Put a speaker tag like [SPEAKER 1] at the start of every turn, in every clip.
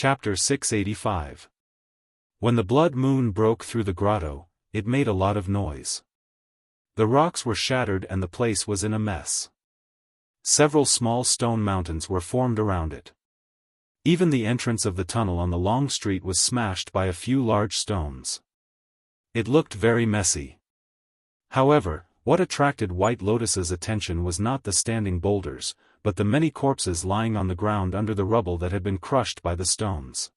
[SPEAKER 1] Chapter 685. When the blood moon broke through the grotto, it made a lot of noise. The rocks were shattered and the place was in a mess. Several small stone mountains were formed around it. Even the entrance of the tunnel on the long street was smashed by a few large stones. It looked very messy. However, what attracted White Lotus's attention was not the standing boulders, but the many corpses lying on the ground under the rubble that had been crushed by the stones.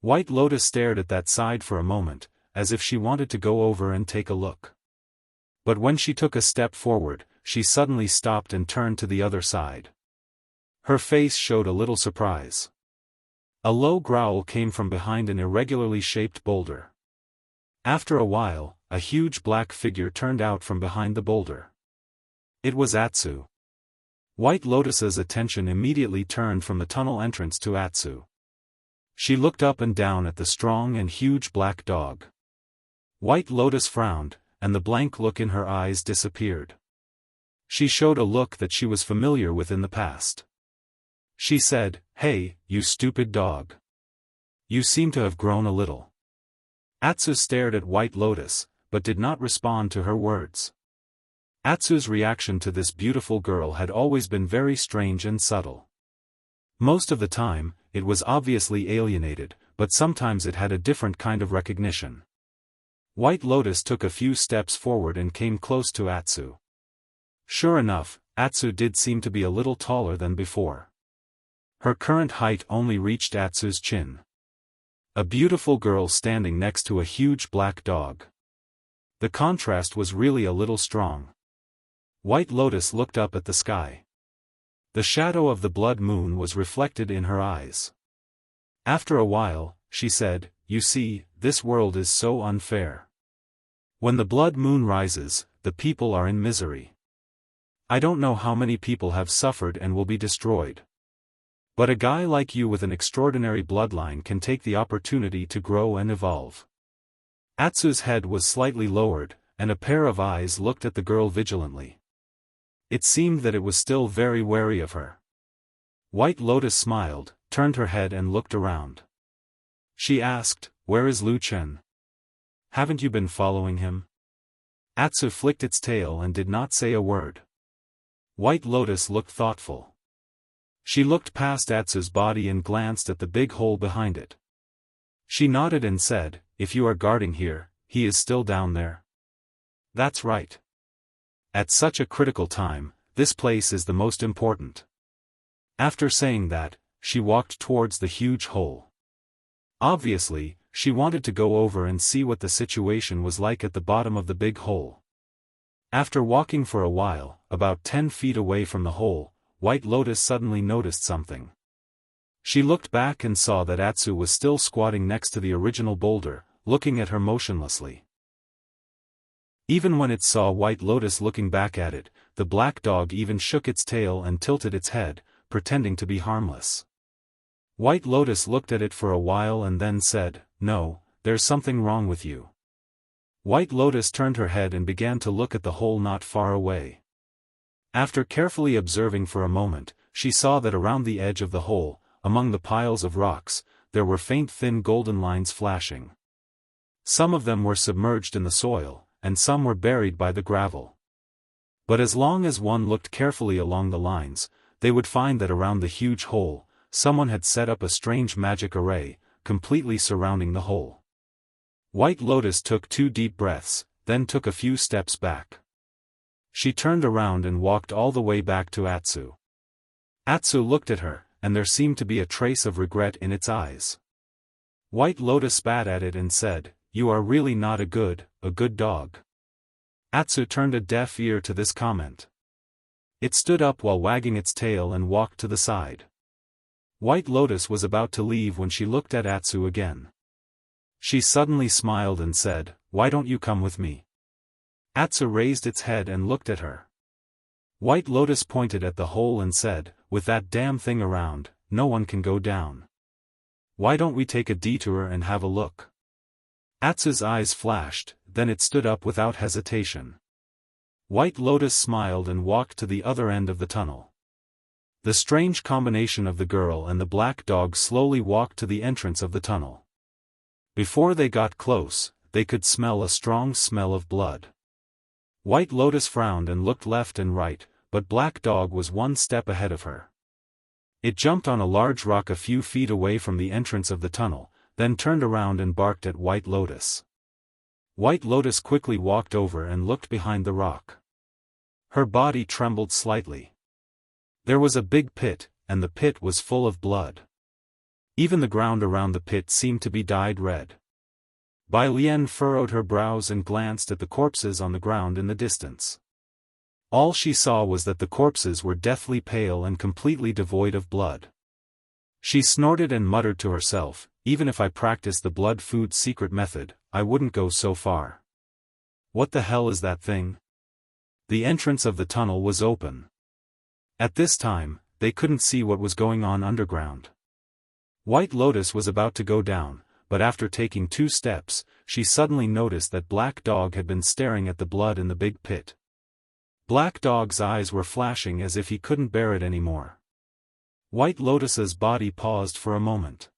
[SPEAKER 1] White Lotus stared at that side for a moment, as if she wanted to go over and take a look. But when she took a step forward, she suddenly stopped and turned to the other side. Her face showed a little surprise. A low growl came from behind an irregularly shaped boulder. After a while, a huge black figure turned out from behind the boulder. It was Atsu. White Lotus's attention immediately turned from the tunnel entrance to Atsu. She looked up and down at the strong and huge black dog. White Lotus frowned, and the blank look in her eyes disappeared. She showed a look that she was familiar with in the past. She said, "Hey, you stupid dog. You seem to have grown a little." Atsu stared at White Lotus, but did not respond to her words. Atsu's reaction to this beautiful girl had always been very strange and subtle. Most of the time, it was obviously alienated, but sometimes it had a different kind of recognition. White Lotus took a few steps forward and came close to Atsu. Sure enough, Atsu did seem to be a little taller than before. Her current height only reached Atsu's chin. A beautiful girl standing next to a huge black dog. The contrast was really a little strong. White Lotus looked up at the sky. The shadow of the blood moon was reflected in her eyes. After a while, she said, "You see, this world is so unfair. When the blood moon rises, the people are in misery. I don't know how many people have suffered and will be destroyed. But a guy like you with an extraordinary bloodline can take the opportunity to grow and evolve." Atsu's head was slightly lowered, and a pair of eyes looked at the girl vigilantly. It seemed that it was still very wary of her. White Lotus smiled, turned her head and looked around. She asked, "Where is Lu Chen? Haven't you been following him?" Atsu flicked its tail and did not say a word. White Lotus looked thoughtful. She looked past Atsu's body and glanced at the big hole behind it. She nodded and said, "If you are guarding here, he is still down there." "That's right. At such a critical time, this place is the most important." After saying that, she walked towards the huge hole. Obviously, she wanted to go over and see what the situation was like at the bottom of the big hole. After walking for a while, about 10 feet away from the hole, White Lotus suddenly noticed something. She looked back and saw that Atsu was still squatting next to the original boulder, looking at her motionlessly. Even when it saw White Lotus looking back at it, the black dog even shook its tail and tilted its head, pretending to be harmless. White Lotus looked at it for a while and then said, "No, there's something wrong with you." White Lotus turned her head and began to look at the hole not far away. After carefully observing for a moment, she saw that around the edge of the hole, among the piles of rocks, there were faint thin golden lines flashing. Some of them were submerged in the soil, and some were buried by the gravel. But as long as one looked carefully along the lines, they would find that around the huge hole, someone had set up a strange magic array, completely surrounding the hole. White Lotus took 2 deep breaths, then took a few steps back. She turned around and walked all the way back to Atsu. Atsu looked at her, and there seemed to be a trace of regret in its eyes. White Lotus spat at it and said, "You are really not a good dog." Atsu turned a deaf ear to this comment. It stood up while wagging its tail and walked to the side. White Lotus was about to leave when she looked at Atsu again. She suddenly smiled and said, "Why don't you come with me?" Atsu raised its head and looked at her. White Lotus pointed at the hole and said, "With that damn thing around, no one can go down. Why don't we take a detour and have a look?" Atsu's eyes flashed, then it stood up without hesitation. White Lotus smiled and walked to the other end of the tunnel. The strange combination of the girl and the black dog slowly walked to the entrance of the tunnel. Before they got close, they could smell a strong smell of blood. White Lotus frowned and looked left and right, but Black Dog was one step ahead of her. It jumped on a large rock a few feet away from the entrance of the tunnel, then turned around and barked at White Lotus. White Lotus quickly walked over and looked behind the rock. Her body trembled slightly. There was a big pit, and the pit was full of blood. Even the ground around the pit seemed to be dyed red. Bai Lian furrowed her brows and glanced at the corpses on the ground in the distance. All she saw was that the corpses were deathly pale and completely devoid of blood. She snorted and muttered to herself, even if I practiced the blood food secret method, I wouldn't go so far. What the hell is that thing? The entrance of the tunnel was open. At this time, they couldn't see what was going on underground. White Lotus was about to go down, but after taking 2 steps, she suddenly noticed that Black Dog had been staring at the blood in the big pit. Black Dog's eyes were flashing as if he couldn't bear it anymore. White Lotus's body paused for a moment.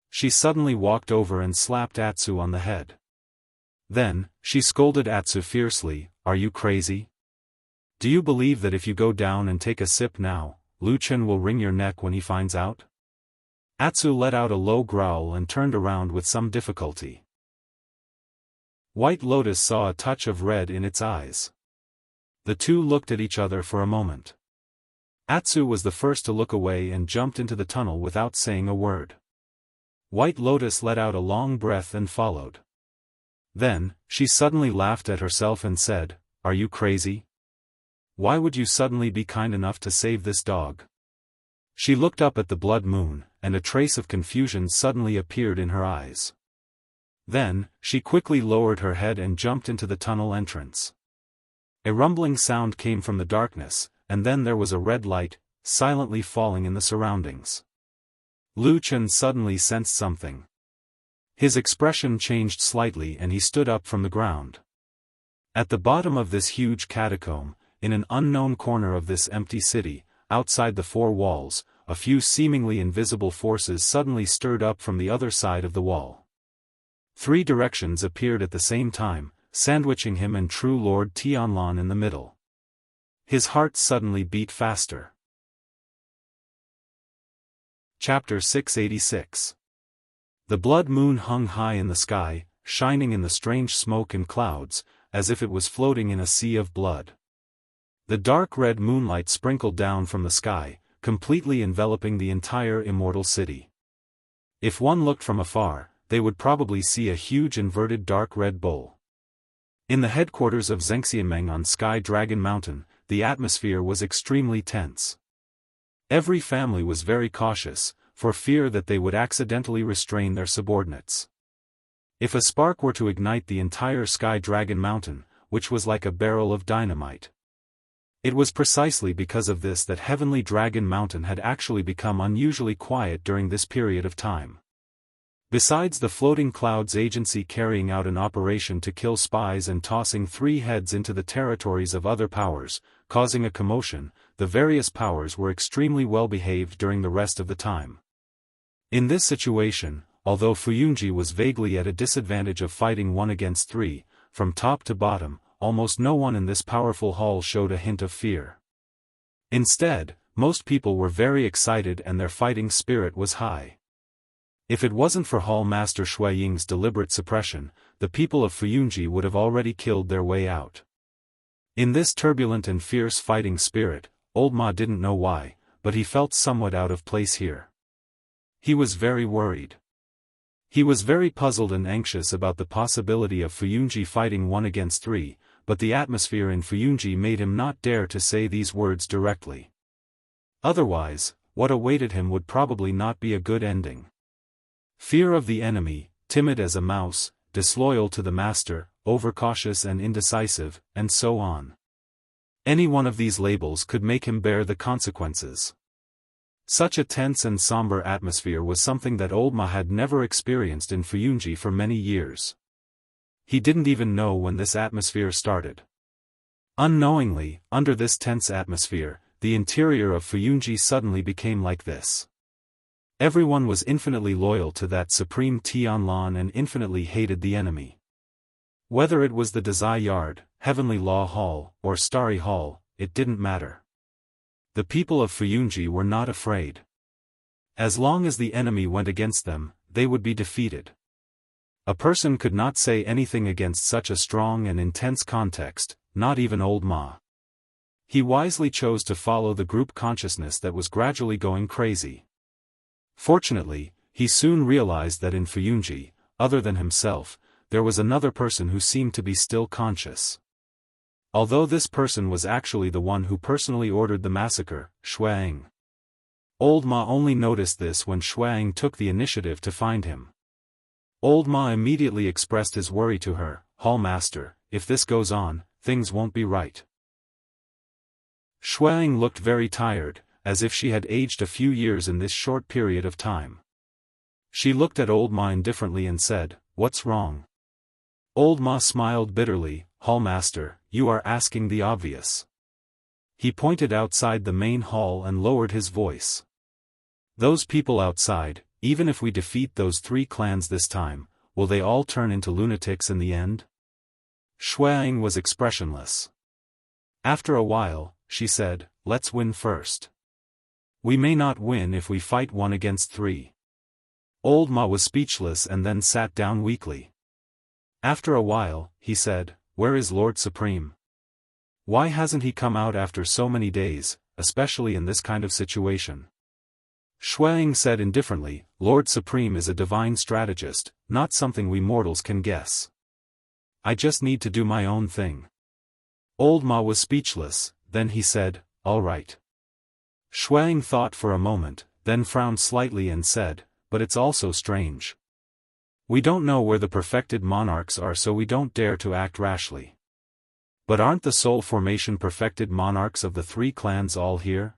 [SPEAKER 1] She suddenly walked over and slapped Atsu on the head. Then, she scolded Atsu fiercely, "Are you crazy? Do you believe that if you go down and take a sip now, Lu Chen will wring your neck when he finds out?" Atsu let out a low growl and turned around with some difficulty. White Lotus saw a touch of red in its eyes. The two looked at each other for a moment. Atsu was the first to look away and jumped into the tunnel without saying a word. White Lotus let out a long breath and followed. Then, she suddenly laughed at herself and said, "Are you crazy? Why would you suddenly be kind enough to save this dog?" She looked up at the blood moon, and a trace of confusion suddenly appeared in her eyes. Then, she quickly lowered her head and jumped into the tunnel entrance. A rumbling sound came from the darkness, and then there was a red light, silently falling in the surroundings. Lu Chen suddenly sensed something. His expression changed slightly and he stood up from the ground. At the bottom of this huge catacomb, in an unknown corner of this empty city, outside the 4 walls, a few seemingly invisible forces suddenly stirred up from the other side of the wall. 3 directions appeared at the same time, sandwiching him and True Lord Tianlan in the middle. His heart suddenly beat faster. Chapter 686. The blood moon hung high in the sky, shining in the strange smoke and clouds, as if it was floating in a sea of blood. The dark red moonlight sprinkled down from the sky, completely enveloping the entire immortal city. If one looked from afar, they would probably see a huge inverted dark red bowl. In the headquarters of Zhengxianmeng on Sky Dragon Mountain, the atmosphere was extremely tense. Every family was very cautious, for fear that they would accidentally restrain their subordinates. If a spark were to ignite the entire Sky Dragon Mountain, which was like a barrel of dynamite. It was precisely because of this that Heavenly Dragon Mountain had actually become unusually quiet during this period of time. Besides the Floating Clouds Agency carrying out an operation to kill spies and tossing 3 heads into the territories of other powers, causing a commotion, the various powers were extremely well behaved during the rest of the time. In this situation, although Fuyunji was vaguely at a disadvantage of fighting 1 against 3, from top to bottom, almost no one in this powerful hall showed a hint of fear. Instead, most people were very excited and their fighting spirit was high. If it wasn't for Hall Master Shui Ying's deliberate suppression, the people of Fuyunji would have already killed their way out. In this turbulent and fierce fighting spirit, Old Ma didn't know why, but he felt somewhat out of place here. He was very worried. He was very puzzled and anxious about the possibility of Fuyunji fighting 1 against 3, but the atmosphere in Fuyunji made him not dare to say these words directly. Otherwise, what awaited him would probably not be a good ending. Fear of the enemy, timid as a mouse, disloyal to the master, overcautious and indecisive, and so on. Any one of these labels could make him bear the consequences. Such a tense and somber atmosphere was something that Old Ma had never experienced in Fuyunji for many years. He didn't even know when this atmosphere started. Unknowingly, under this tense atmosphere, the interior of Fuyunji suddenly became like this. Everyone was infinitely loyal to that supreme Tianlan and infinitely hated the enemy. Whether it was the Dazai Yard, Heavenly Law Hall, or Starry Hall, it didn't matter. The people of Fuyunji were not afraid. As long as the enemy went against them, they would be defeated. A person could not say anything against such a strong and intense context, not even old Ma. He wisely chose to follow the group consciousness that was gradually going crazy. Fortunately, he soon realized that in Fuyunji, other than himself, there was another person who seemed to be still conscious. Although this person was actually the one who personally ordered the massacre, Xuang. Old Ma only noticed this when Xuang took the initiative to find him. Old Ma immediately expressed his worry to her, "Hall Master, if this goes on, things won't be right." Xuang looked very tired, as if she had aged a few years in this short period of time. She looked at Old Ma indifferently and said, "What's wrong?" Old Ma smiled bitterly, "Hall Master, you are asking the obvious." He pointed outside the main hall and lowered his voice. "Those people outside, even if we defeat those 3 clans this time, will they all turn into lunatics in the end?" Xuang was expressionless. After a while, she said, "Let's win first. We may not win if we fight 1 against 3. Old Ma was speechless and then sat down weakly. After a while, he said, "Where is Lord Supreme? Why hasn't he come out after so many days, especially in this kind of situation?" Xuang said indifferently, "Lord Supreme is a divine strategist, not something we mortals can guess. I just need to do my own thing." Old Ma was speechless, then he said, "All right." Xuang thought for a moment, then frowned slightly and said, "But it's also strange. We don't know where the perfected monarchs are, so we don't dare to act rashly. But aren't the soul formation perfected monarchs of the 3 clans all here?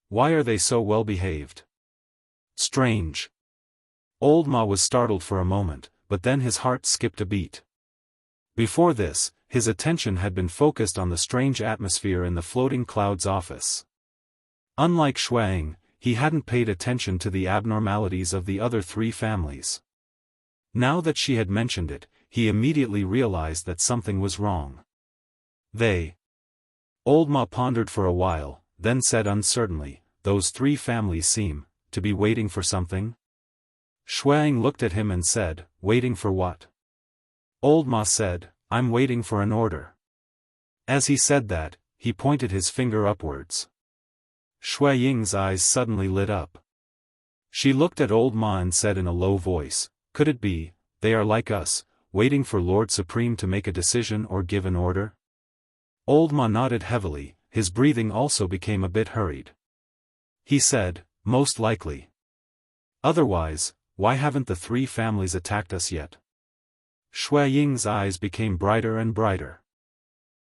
[SPEAKER 1] Why are they so well behaved? Strange." Old Ma was startled for a moment, but then his heart skipped a beat. Before this, his attention had been focused on the strange atmosphere in the floating clouds office. Unlike Xuang, he hadn't paid attention to the abnormalities of the other 3 families. Now that she had mentioned it, he immediately realized that something was wrong. Old Ma pondered for a while, then said uncertainly, "Those 3 families seem to be waiting for something?" Xuang looked at him and said, "Waiting for what?" Old Ma said, "I'm waiting for an order." As he said that, he pointed his finger upwards. Shui Ying's eyes suddenly lit up. She looked at Old Ma and said in a low voice, "Could it be, they are like us, waiting for Lord Supreme to make a decision or give an order?" Old Ma nodded heavily, his breathing also became a bit hurried. He said, "Most likely. Otherwise, why haven't the 3 families attacked us yet?" Shui Ying's eyes became brighter and brighter.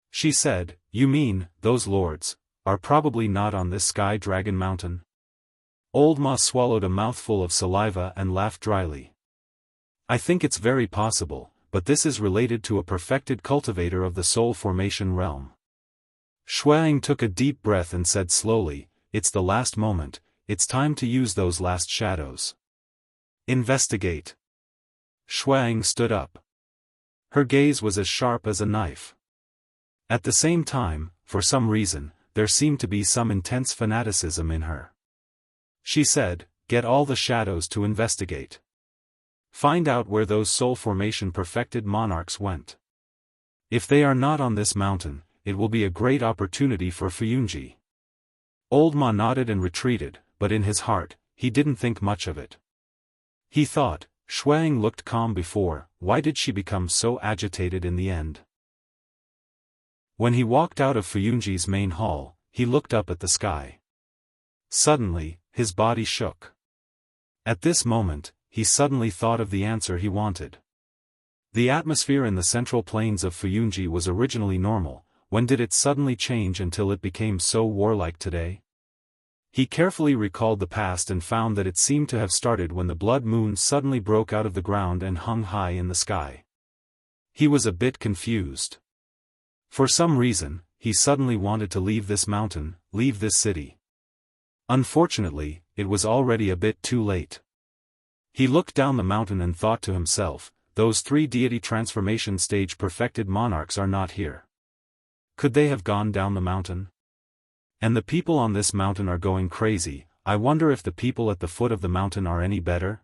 [SPEAKER 1] She said, "You mean, those lords are probably not on this Sky Dragon Mountain?" Old Ma swallowed a mouthful of saliva and laughed dryly. "I think it's very possible, but this is related to a perfected cultivator of the soul formation realm." Xuang took a deep breath and said slowly, "It's the last moment, it's time to use those last shadows. Investigate." Xuang stood up. Her gaze was as sharp as a knife. At the same time, for some reason, there seemed to be some intense fanaticism in her. She said, "Get all the shadows to investigate. Find out where those soul formation perfected monarchs went. If they are not on this mountain, it will be a great opportunity for Fuyunji." Old Ma nodded and retreated, but in his heart, he didn't think much of it. He thought, Xuang looked calm before, why did she become so agitated in the end? When he walked out of Fuyunji's main hall, he looked up at the sky. Suddenly, his body shook. At this moment, he suddenly thought of the answer he wanted. The atmosphere in the central plains of Fuyunji was originally normal. When did it suddenly change until it became so warlike today? He carefully recalled the past and found that it seemed to have started when the blood moon suddenly broke out of the ground and hung high in the sky. He was a bit confused. For some reason, he suddenly wanted to leave this mountain, leave this city. Unfortunately, it was already a bit too late. He looked down the mountain and thought to himself, those 3 deity transformation stage perfected monarchs are not here. Could they have gone down the mountain? And the people on this mountain are going crazy. I wonder if the people at the foot of the mountain are any better?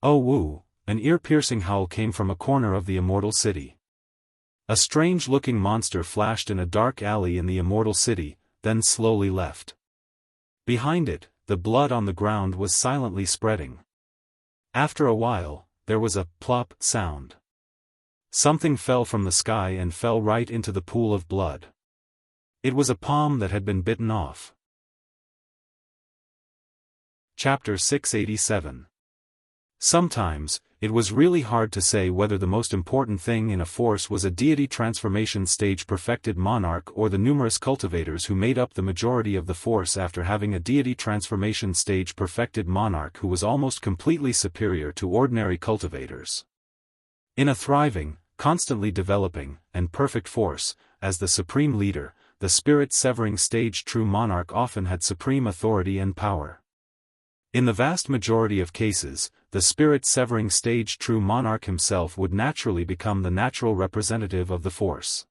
[SPEAKER 1] Oh woo, an ear-piercing howl came from a corner of the immortal city. A strange-looking monster flashed in a dark alley in the immortal city, then slowly left. Behind it, the blood on the ground was silently spreading. After a while, there was a plop sound. Something fell from the sky and fell right into the pool of blood. It was a palm that had been bitten off. Chapter 687. Sometimes, it was really hard to say whether the most important thing in a force was a deity transformation stage perfected monarch or the numerous cultivators who made up the majority of the force after having a deity transformation stage perfected monarch who was almost completely superior to ordinary cultivators. In a thriving, constantly developing, and perfect force, as the supreme leader, the spirit-severing stage true monarch often had supreme authority and power. In the vast majority of cases, the spirit-severing stage true monarch himself would naturally become the natural representative of the force.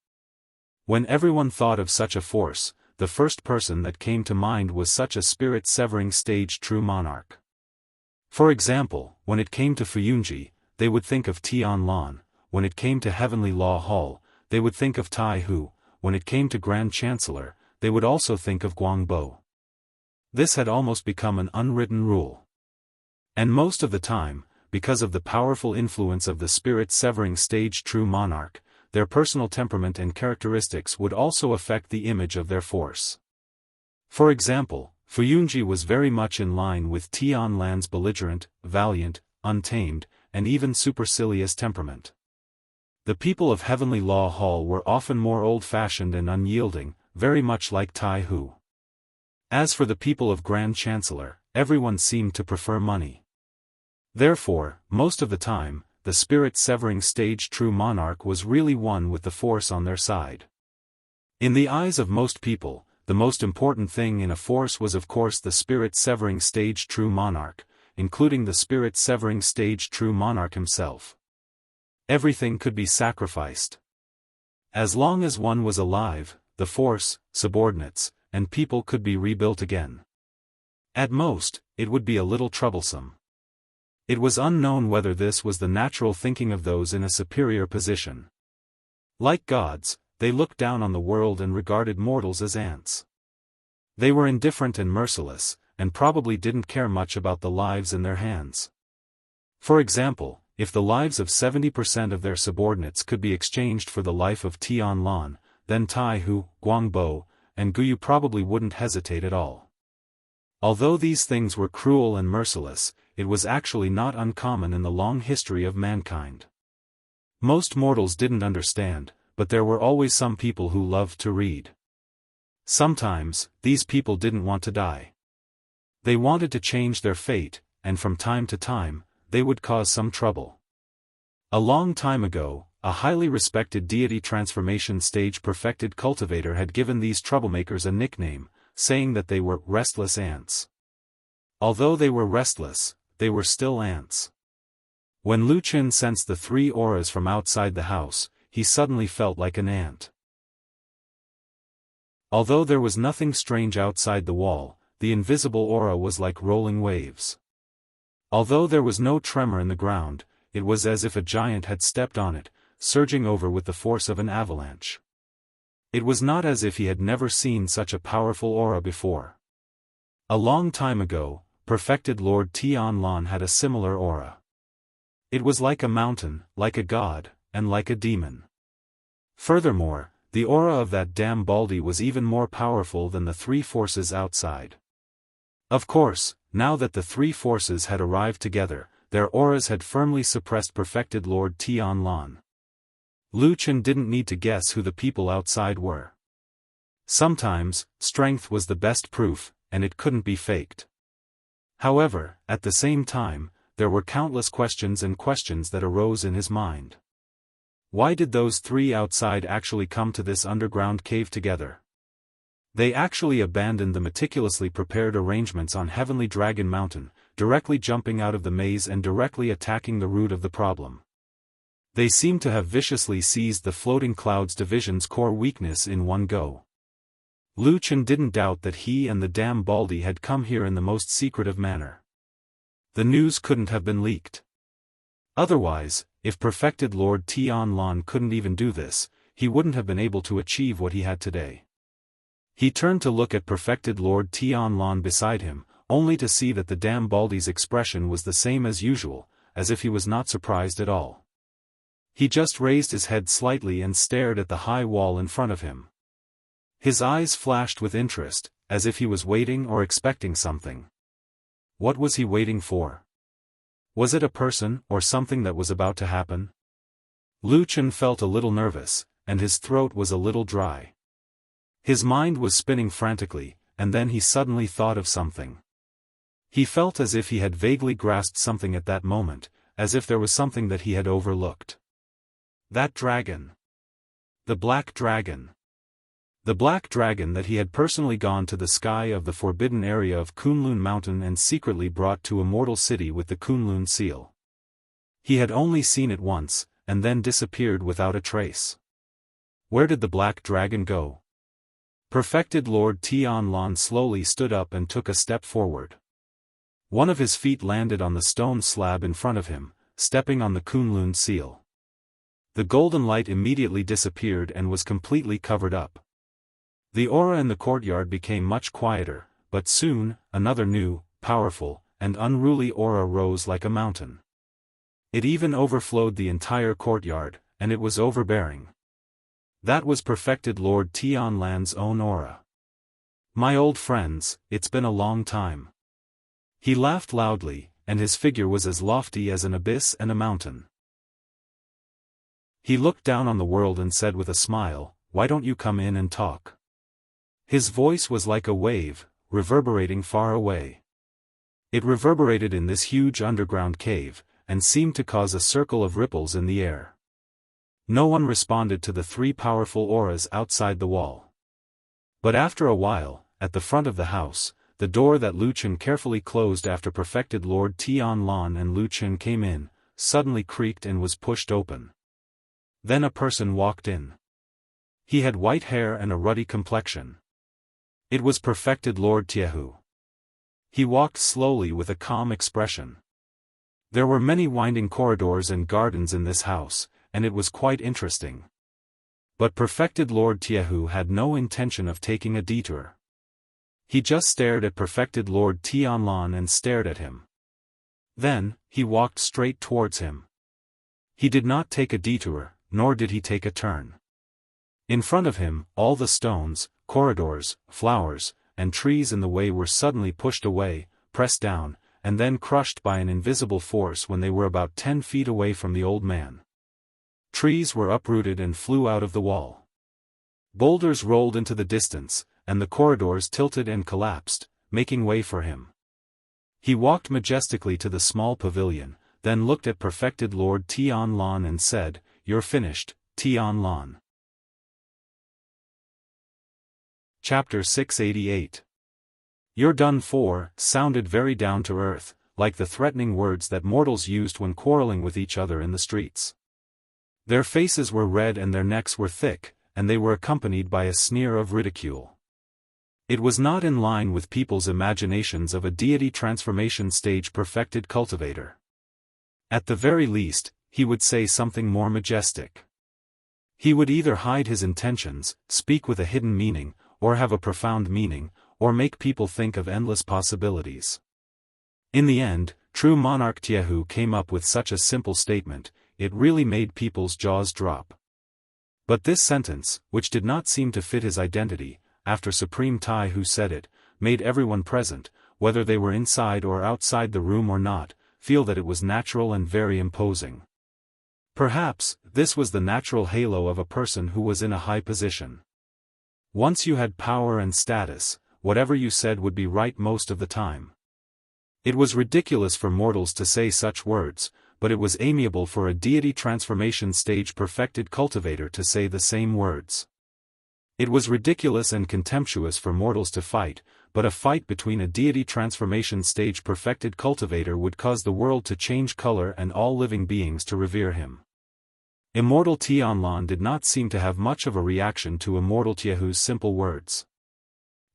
[SPEAKER 1] When everyone thought of such a force, the first person that came to mind was such a spirit-severing stage true monarch. For example, when it came to Fuyunji, they would think of Tianlan; when it came to Heavenly Law Hall, they would think of Tai Hu; when it came to Grand Chancellor, they would also think of Guangbo. This had almost become an unwritten rule. And most of the time, because of the powerful influence of the spirit-severing stage true monarch, their personal temperament and characteristics would also affect the image of their force. For example, Fuyunji was very much in line with Tianlan's belligerent, valiant, untamed, and even supercilious temperament. The people of Heavenly Law Hall were often more old-fashioned and unyielding, very much like Tai Hu. As for the people of Grand Chancellor, everyone seemed to prefer money. Therefore, most of the time, the spirit-severing stage true monarch was really one with the force on their side. In the eyes of most people, the most important thing in a force was of course the spirit-severing stage true monarch, including the spirit-severing stage true monarch himself. Everything could be sacrificed. As long as one was alive, the force, subordinates, and people could be rebuilt again. At most, it would be a little troublesome. It was unknown whether this was the natural thinking of those in a superior position. Like gods, they looked down on the world and regarded mortals as ants. They were indifferent and merciless, and probably didn't care much about the lives in their hands. For example, if the lives of 70% of their subordinates could be exchanged for the life of Tianlan, then Tai Hu, Guangbo, and Guyu probably wouldn't hesitate at all. Although these things were cruel and merciless, it was actually not uncommon in the long history of mankind. Most mortals didn't understand, but there were always some people who loved to read. Sometimes, these people didn't want to die. They wanted to change their fate, and from time to time, they would cause some trouble. A long time ago, a highly respected deity transformation stage perfected cultivator had given these troublemakers a nickname, saying that they were restless ants. Although they were restless, they were still ants. When Lu Qin sensed the 3 auras from outside the house, he suddenly felt like an ant. Although there was nothing strange outside the wall, the invisible aura was like rolling waves. Although there was no tremor in the ground, it was as if a giant had stepped on it, surging over with the force of an avalanche. It was not as if he had never seen such a powerful aura before. A long time ago, perfected Lord Tianlan had a similar aura. It was like a mountain, like a god, and like a demon. Furthermore, the aura of that damn Baldy was even more powerful than the 3 forces outside. Of course, now that the 3 forces had arrived together, their auras had firmly suppressed perfected Lord Tianlan. Lu Qin didn't need to guess who the people outside were. Sometimes, strength was the best proof, and it couldn't be faked. However, at the same time, there were countless questions and questions that arose in his mind. Why did those three outside actually come to this underground cave together? They actually abandoned the meticulously prepared arrangements on Heavenly Dragon Mountain, directly jumping out of the maze and directly attacking the root of the problem. They seemed to have viciously seized the Floating Clouds Division's core weakness in one go. Lu Chen didn't doubt that he and the damn Baldy had come here in the most secretive manner. The news couldn't have been leaked. Otherwise, if Perfected Lord Tianlan couldn't even do this, he wouldn't have been able to achieve what he had today. He turned to look at Perfected Lord Tianlan beside him, only to see that the damn Baldy's expression was the same as usual, as if he was not surprised at all. He just raised his head slightly and stared at the high wall in front of him. His eyes flashed with interest, as if he was waiting or expecting something. What was he waiting for? Was it a person or something that was about to happen? Lu Chen felt a little nervous, and his throat was a little dry. His mind was spinning frantically, and then he suddenly thought of something. He felt as if he had vaguely grasped something at that moment, as if there was something that he had overlooked. That dragon. The black dragon. The black dragon that he had personally gone to the sky of the forbidden area of Kunlun Mountain and secretly brought to Immortal City with the Kunlun seal. He had only seen it once, and then disappeared without a trace. Where did the black dragon go? Perfected Lord Tianlan slowly stood up and took a step forward. One of his feet landed on the stone slab in front of him, stepping on the Kunlun seal. The golden light immediately disappeared and was completely covered up. The aura in the courtyard became much quieter, but soon, another new, powerful, and unruly aura rose like a mountain. It even overflowed the entire courtyard, and it was overbearing. That was Perfected Lord Tianlan's own aura. My old friends, it's been a long time. He laughed loudly, and his figure was as lofty as an abyss and a mountain. He looked down on the world and said with a smile, "Why don't you come in and talk?" His voice was like a wave, reverberating far away. It reverberated in this huge underground cave, and seemed to cause a circle of ripples in the air. No one responded to the three powerful auras outside the wall. But after a while, at the front of the house, the door that Lu Chen carefully closed after Perfected Lord Tianlan and Lu Chen came in, suddenly creaked and was pushed open. Then a person walked in. He had white hair and a ruddy complexion. It was Perfected Lord Jianghu. He walked slowly with a calm expression. There were many winding corridors and gardens in this house, and it was quite interesting. But Perfected Lord Jianghu had no intention of taking a detour. He just stared at Perfected Lord Tianlan and stared at him. Then, he walked straight towards him. He did not take a detour, nor did he take a turn. In front of him, all the stones, corridors, flowers, and trees in the way were suddenly pushed away, pressed down, and then crushed by an invisible force when they were about 10 feet away from the old man. Trees were uprooted and flew out of the wall. Boulders rolled into the distance, and the corridors tilted and collapsed, making way for him. He walked majestically to the small pavilion, then looked at Perfected Lord Tianlan and said, "You're finished, Tianlan." Chapter 688. "You're done for," sounded very down to earth, like the threatening words that mortals used when quarreling with each other in the streets. Their faces were red and their necks were thick, and they were accompanied by a sneer of ridicule. It was not in line with people's imaginations of a deity transformation stage perfected cultivator. At the very least, he would say something more majestic. He would either hide his intentions, speak with a hidden meaning, or have a profound meaning, or make people think of endless possibilities. In the end, true monarch Jianghu came up with such a simple statement, it really made people's jaws drop. But this sentence, which did not seem to fit his identity, after Supreme Tai who said it, made everyone present, whether they were inside or outside the room or not, feel that it was natural and very imposing. Perhaps, this was the natural halo of a person who was in a high position. Once you had power and status, whatever you said would be right most of the time. It was ridiculous for mortals to say such words, but it was amiable for a deity transformation stage perfected cultivator to say the same words. It was ridiculous and contemptuous for mortals to fight, but a fight between a deity transformation stage perfected cultivator would cause the world to change color and all living beings to revere him. Immortal Tianlan did not seem to have much of a reaction to Immortal Jianghu's simple words.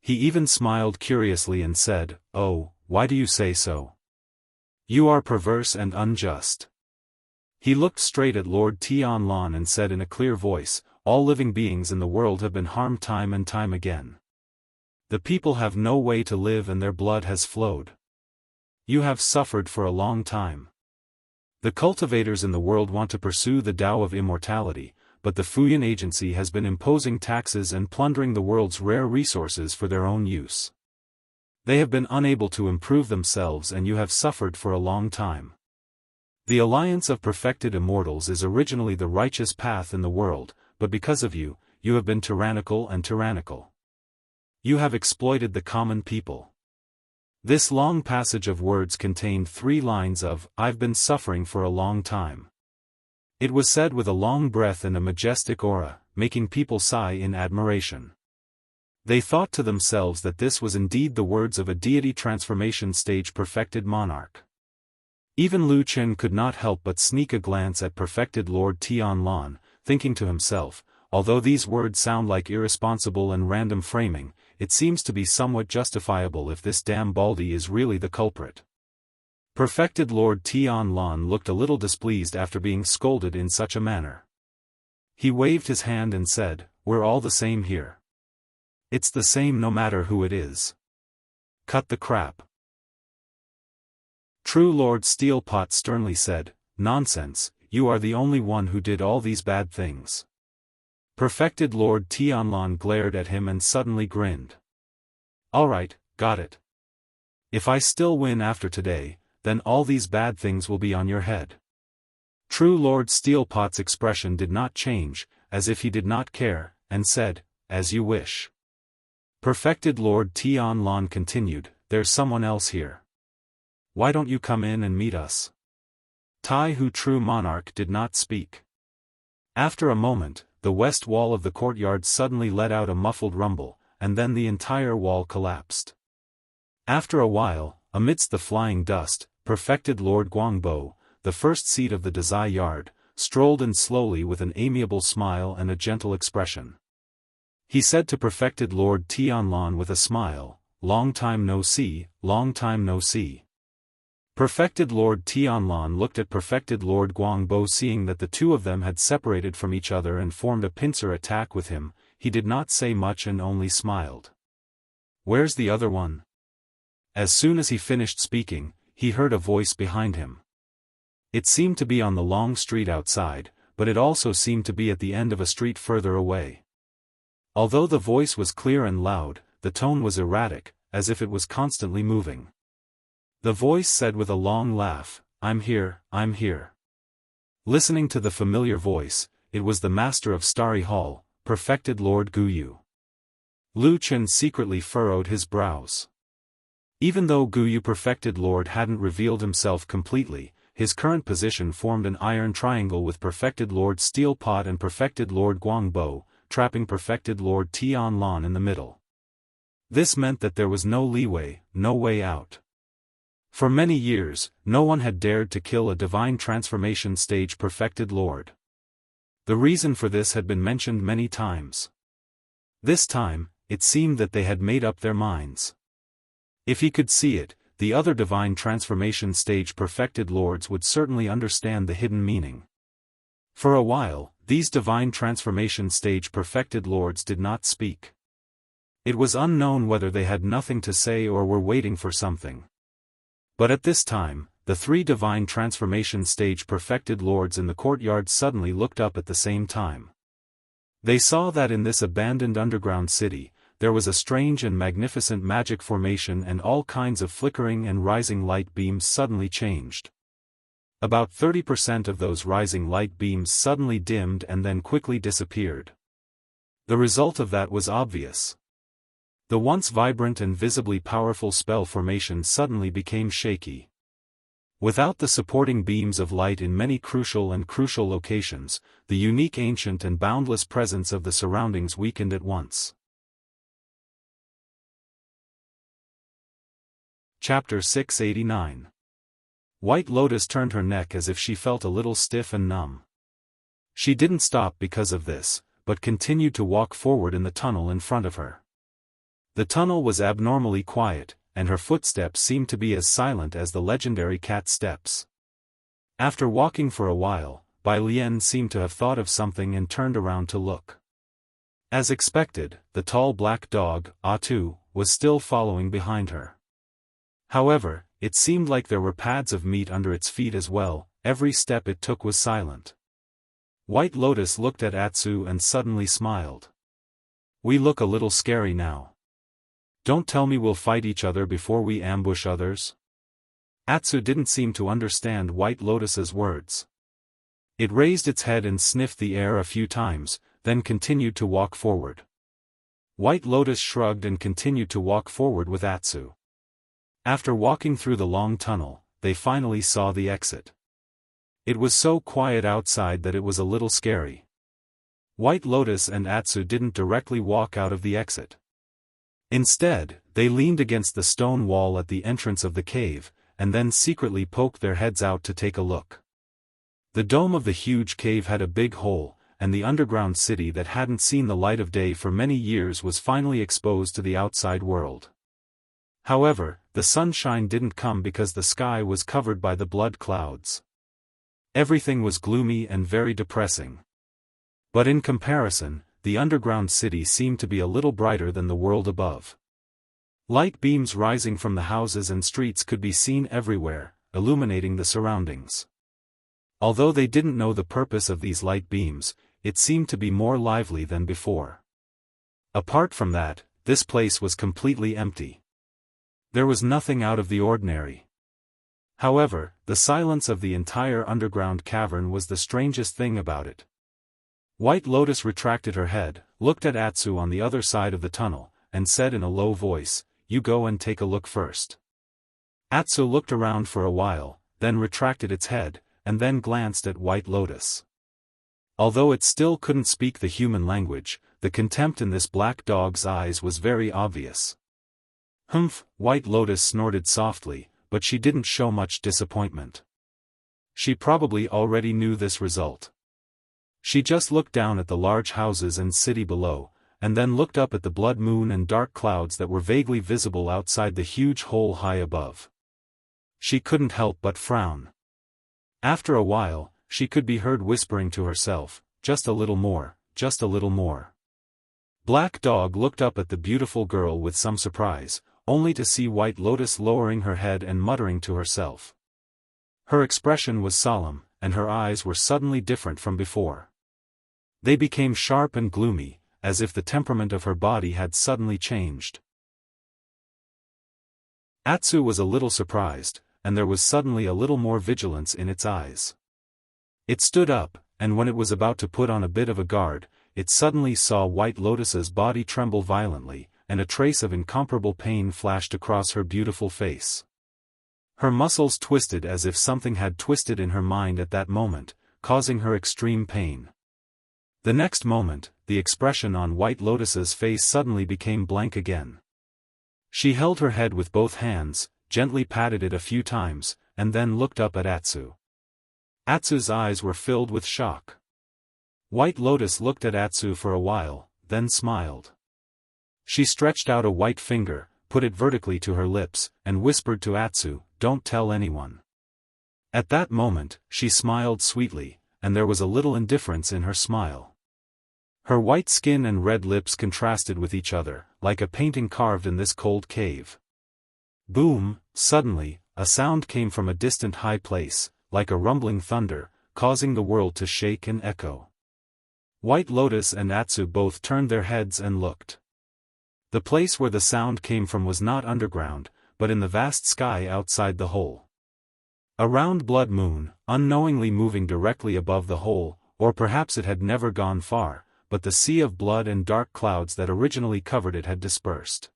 [SPEAKER 1] He even smiled curiously and said, "Oh, why do you say so? You are perverse and unjust." He looked straight at Lord Tianlan and said in a clear voice, "All living beings in the world have been harmed time and time again. The people have no way to live and their blood has flowed. You have suffered for a long time. The cultivators in the world want to pursue the Tao of immortality, but the Fuyan Agency has been imposing taxes and plundering the world's rare resources for their own use. They have been unable to improve themselves and you have suffered for a long time. The alliance of perfected immortals is originally the righteous path in the world, but because of you, you have been tyrannical and tyrannical. You have exploited the common people." This long passage of words contained 3 lines of, "I've been suffering for a long time." It was said with a long breath and a majestic aura, making people sigh in admiration. They thought to themselves that this was indeed the words of a deity transformation stage perfected monarch. Even Lu Chen could not help but sneak a glance at perfected Lord Tianlan, thinking to himself, although these words sound like irresponsible and random framing, it seems to be somewhat justifiable if this damn Baldy is really the culprit. Perfected Lord Tianlan looked a little displeased after being scolded in such a manner. He waved his hand and said, "We're all the same here. It's the same no matter who it is. Cut the crap." True Lord Steelpot sternly said, "Nonsense, you are the only one who did all these bad things." Perfected Lord Tianlan glared at him and suddenly grinned. "Alright, got it. If I still win after today, then all these bad things will be on your head." True Lord Steelpot's expression did not change, as if he did not care, and said, "As you wish." Perfected Lord Tianlan continued, "There's someone else here. Why don't you come in and meet us?" Tai Hu True Monarch did not speak. After a moment, the west wall of the courtyard suddenly let out a muffled rumble, and then the entire wall collapsed. After a while, amidst the flying dust, perfected Lord Guangbo, the first seat of the Dazai Yard, strolled in slowly with an amiable smile and a gentle expression. He said to perfected Lord Tianlan with a smile, "Long time no see, long time no see." Perfected Lord Tianlan looked at perfected Lord Guangbo, seeing that the two of them had separated from each other and formed a pincer attack with him. He did not say much and only smiled. "Where's the other one?" As soon as he finished speaking, he heard a voice behind him. It seemed to be on the long street outside, but it also seemed to be at the end of a street further away. Although the voice was clear and loud, the tone was erratic, as if it was constantly moving. The voice said with a long laugh, I'm here, I'm here." Listening to the familiar voice, it was the master of Starry Hall, perfected Lord Guyu. Lu Chen secretly furrowed his brows. Even though Guyu perfected Lord hadn't revealed himself completely, his current position formed an iron triangle with perfected Lord Steelpot and perfected Lord Guangbo, trapping perfected Lord Tianlan in the middle. This meant that there was no leeway, no way out. For many years, no one had dared to kill a divine transformation stage perfected Lord. The reason for this had been mentioned many times. This time, it seemed that they had made up their minds. If he could see it, the other divine transformation stage perfected lords would certainly understand the hidden meaning. For a while, these divine transformation stage perfected lords did not speak. It was unknown whether they had nothing to say or were waiting for something. But at this time, the 3 divine transformation stage perfected lords in the courtyard suddenly looked up at the same time. They saw that in this abandoned underground city, there was a strange and magnificent magic formation, and all kinds of flickering and rising light beams suddenly changed. About 30% of those rising light beams suddenly dimmed and then quickly disappeared. The result of that was obvious. The once vibrant and visibly powerful spell formation suddenly became shaky. Without the supporting beams of light in many crucial locations, the unique ancient and boundless presence of the surroundings weakened at once. Chapter 689. White Lotus turned her neck as if she felt a little stiff and numb. She didn't stop because of this, but continued to walk forward in the tunnel in front of her. The tunnel was abnormally quiet, and her footsteps seemed to be as silent as the legendary cat steps. After walking for a while, Bai Lian seemed to have thought of something and turned around to look. As expected, the tall black dog, Atu, was still following behind her. However, it seemed like there were pads of meat under its feet as well. Every step it took was silent. White Lotus looked at Atsu and suddenly smiled. "We look a little scary now. Don't tell me we'll fight each other before we ambush others?" Atsu didn't seem to understand White Lotus's words. It raised its head and sniffed the air a few times, then continued to walk forward. White Lotus shrugged and continued to walk forward with Atsu. After walking through the long tunnel, they finally saw the exit. It was so quiet outside that it was a little scary. White Lotus and Atsu didn't directly walk out of the exit. Instead, they leaned against the stone wall at the entrance of the cave, and then secretly poked their heads out to take a look. The dome of the huge cave had a big hole, and the underground city that hadn't seen the light of day for many years was finally exposed to the outside world. However, the sunshine didn't come because the sky was covered by the blood clouds. Everything was gloomy and very depressing. But in comparison, the underground city seemed to be a little brighter than the world above. Light beams rising from the houses and streets could be seen everywhere, illuminating the surroundings. Although they didn't know the purpose of these light beams, it seemed to be more lively than before. Apart from that, this place was completely empty. There was nothing out of the ordinary. However, the silence of the entire underground cavern was the strangest thing about it. White Lotus retracted her head, looked at Atsu on the other side of the tunnel, and said in a low voice, "You go and take a look first." Atsu looked around for a while, then retracted its head, and then glanced at White Lotus. Although it still couldn't speak the human language, the contempt in this black dog's eyes was very obvious. "Humph," White Lotus snorted softly, but she didn't show much disappointment. She probably already knew this result. She just looked down at the large houses and city below, and then looked up at the blood moon and dark clouds that were vaguely visible outside the huge hole high above. She couldn't help but frown. After a while, she could be heard whispering to herself, "Just a little more, just a little more." Black Dog looked up at the beautiful girl with some surprise, only to see White Lotus lowering her head and muttering to herself. Her expression was solemn, and her eyes were suddenly different from before. They became sharp and gloomy, as if the temperament of her body had suddenly changed. Atsu was a little surprised, and there was suddenly a little more vigilance in its eyes. It stood up, and when it was about to put on a bit of a guard, it suddenly saw White Lotus's body tremble violently, and a trace of incomparable pain flashed across her beautiful face. Her muscles twisted as if something had twisted in her mind at that moment, causing her extreme pain. The next moment, the expression on White Lotus's face suddenly became blank again. She held her head with both hands, gently patted it a few times, and then looked up at Atsu. Atsu's eyes were filled with shock. White Lotus looked at Atsu for a while, then smiled. She stretched out a white finger, put it vertically to her lips, and whispered to Atsu, "Don't tell anyone." At that moment, she smiled sweetly, and there was a little indifference in her smile. Her white skin and red lips contrasted with each other, like a painting carved in this cold cave. Boom! Suddenly, a sound came from a distant high place, like a rumbling thunder, causing the world to shake and echo. White Lotus and Atsu both turned their heads and looked. The place where the sound came from was not underground, but in the vast sky outside the hole. A round blood moon, unknowingly moving directly above the hole, or perhaps it had never gone far, but the sea of blood and dark clouds that originally covered it had dispersed.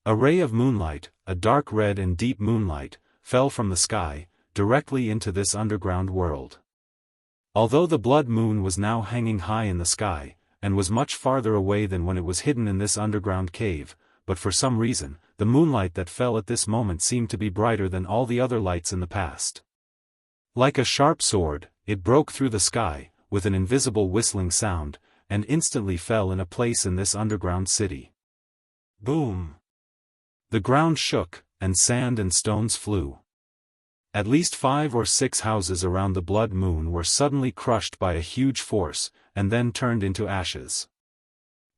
[SPEAKER 1] A ray of moonlight, a dark red and deep moonlight, fell from the sky, directly into this underground world. Although the blood moon was now hanging high in the sky, and was much farther away than when it was hidden in this underground cave, but for some reason, the moonlight that fell at this moment seemed to be brighter than all the other lights in the past. Like a sharp sword, it broke through the sky, with an invisible whistling sound, and instantly fell in a place in this underground city. Boom! The ground shook, and sand and stones flew. At least 5 or 6 houses around the blood moon were suddenly crushed by a huge force, and then turned into ashes.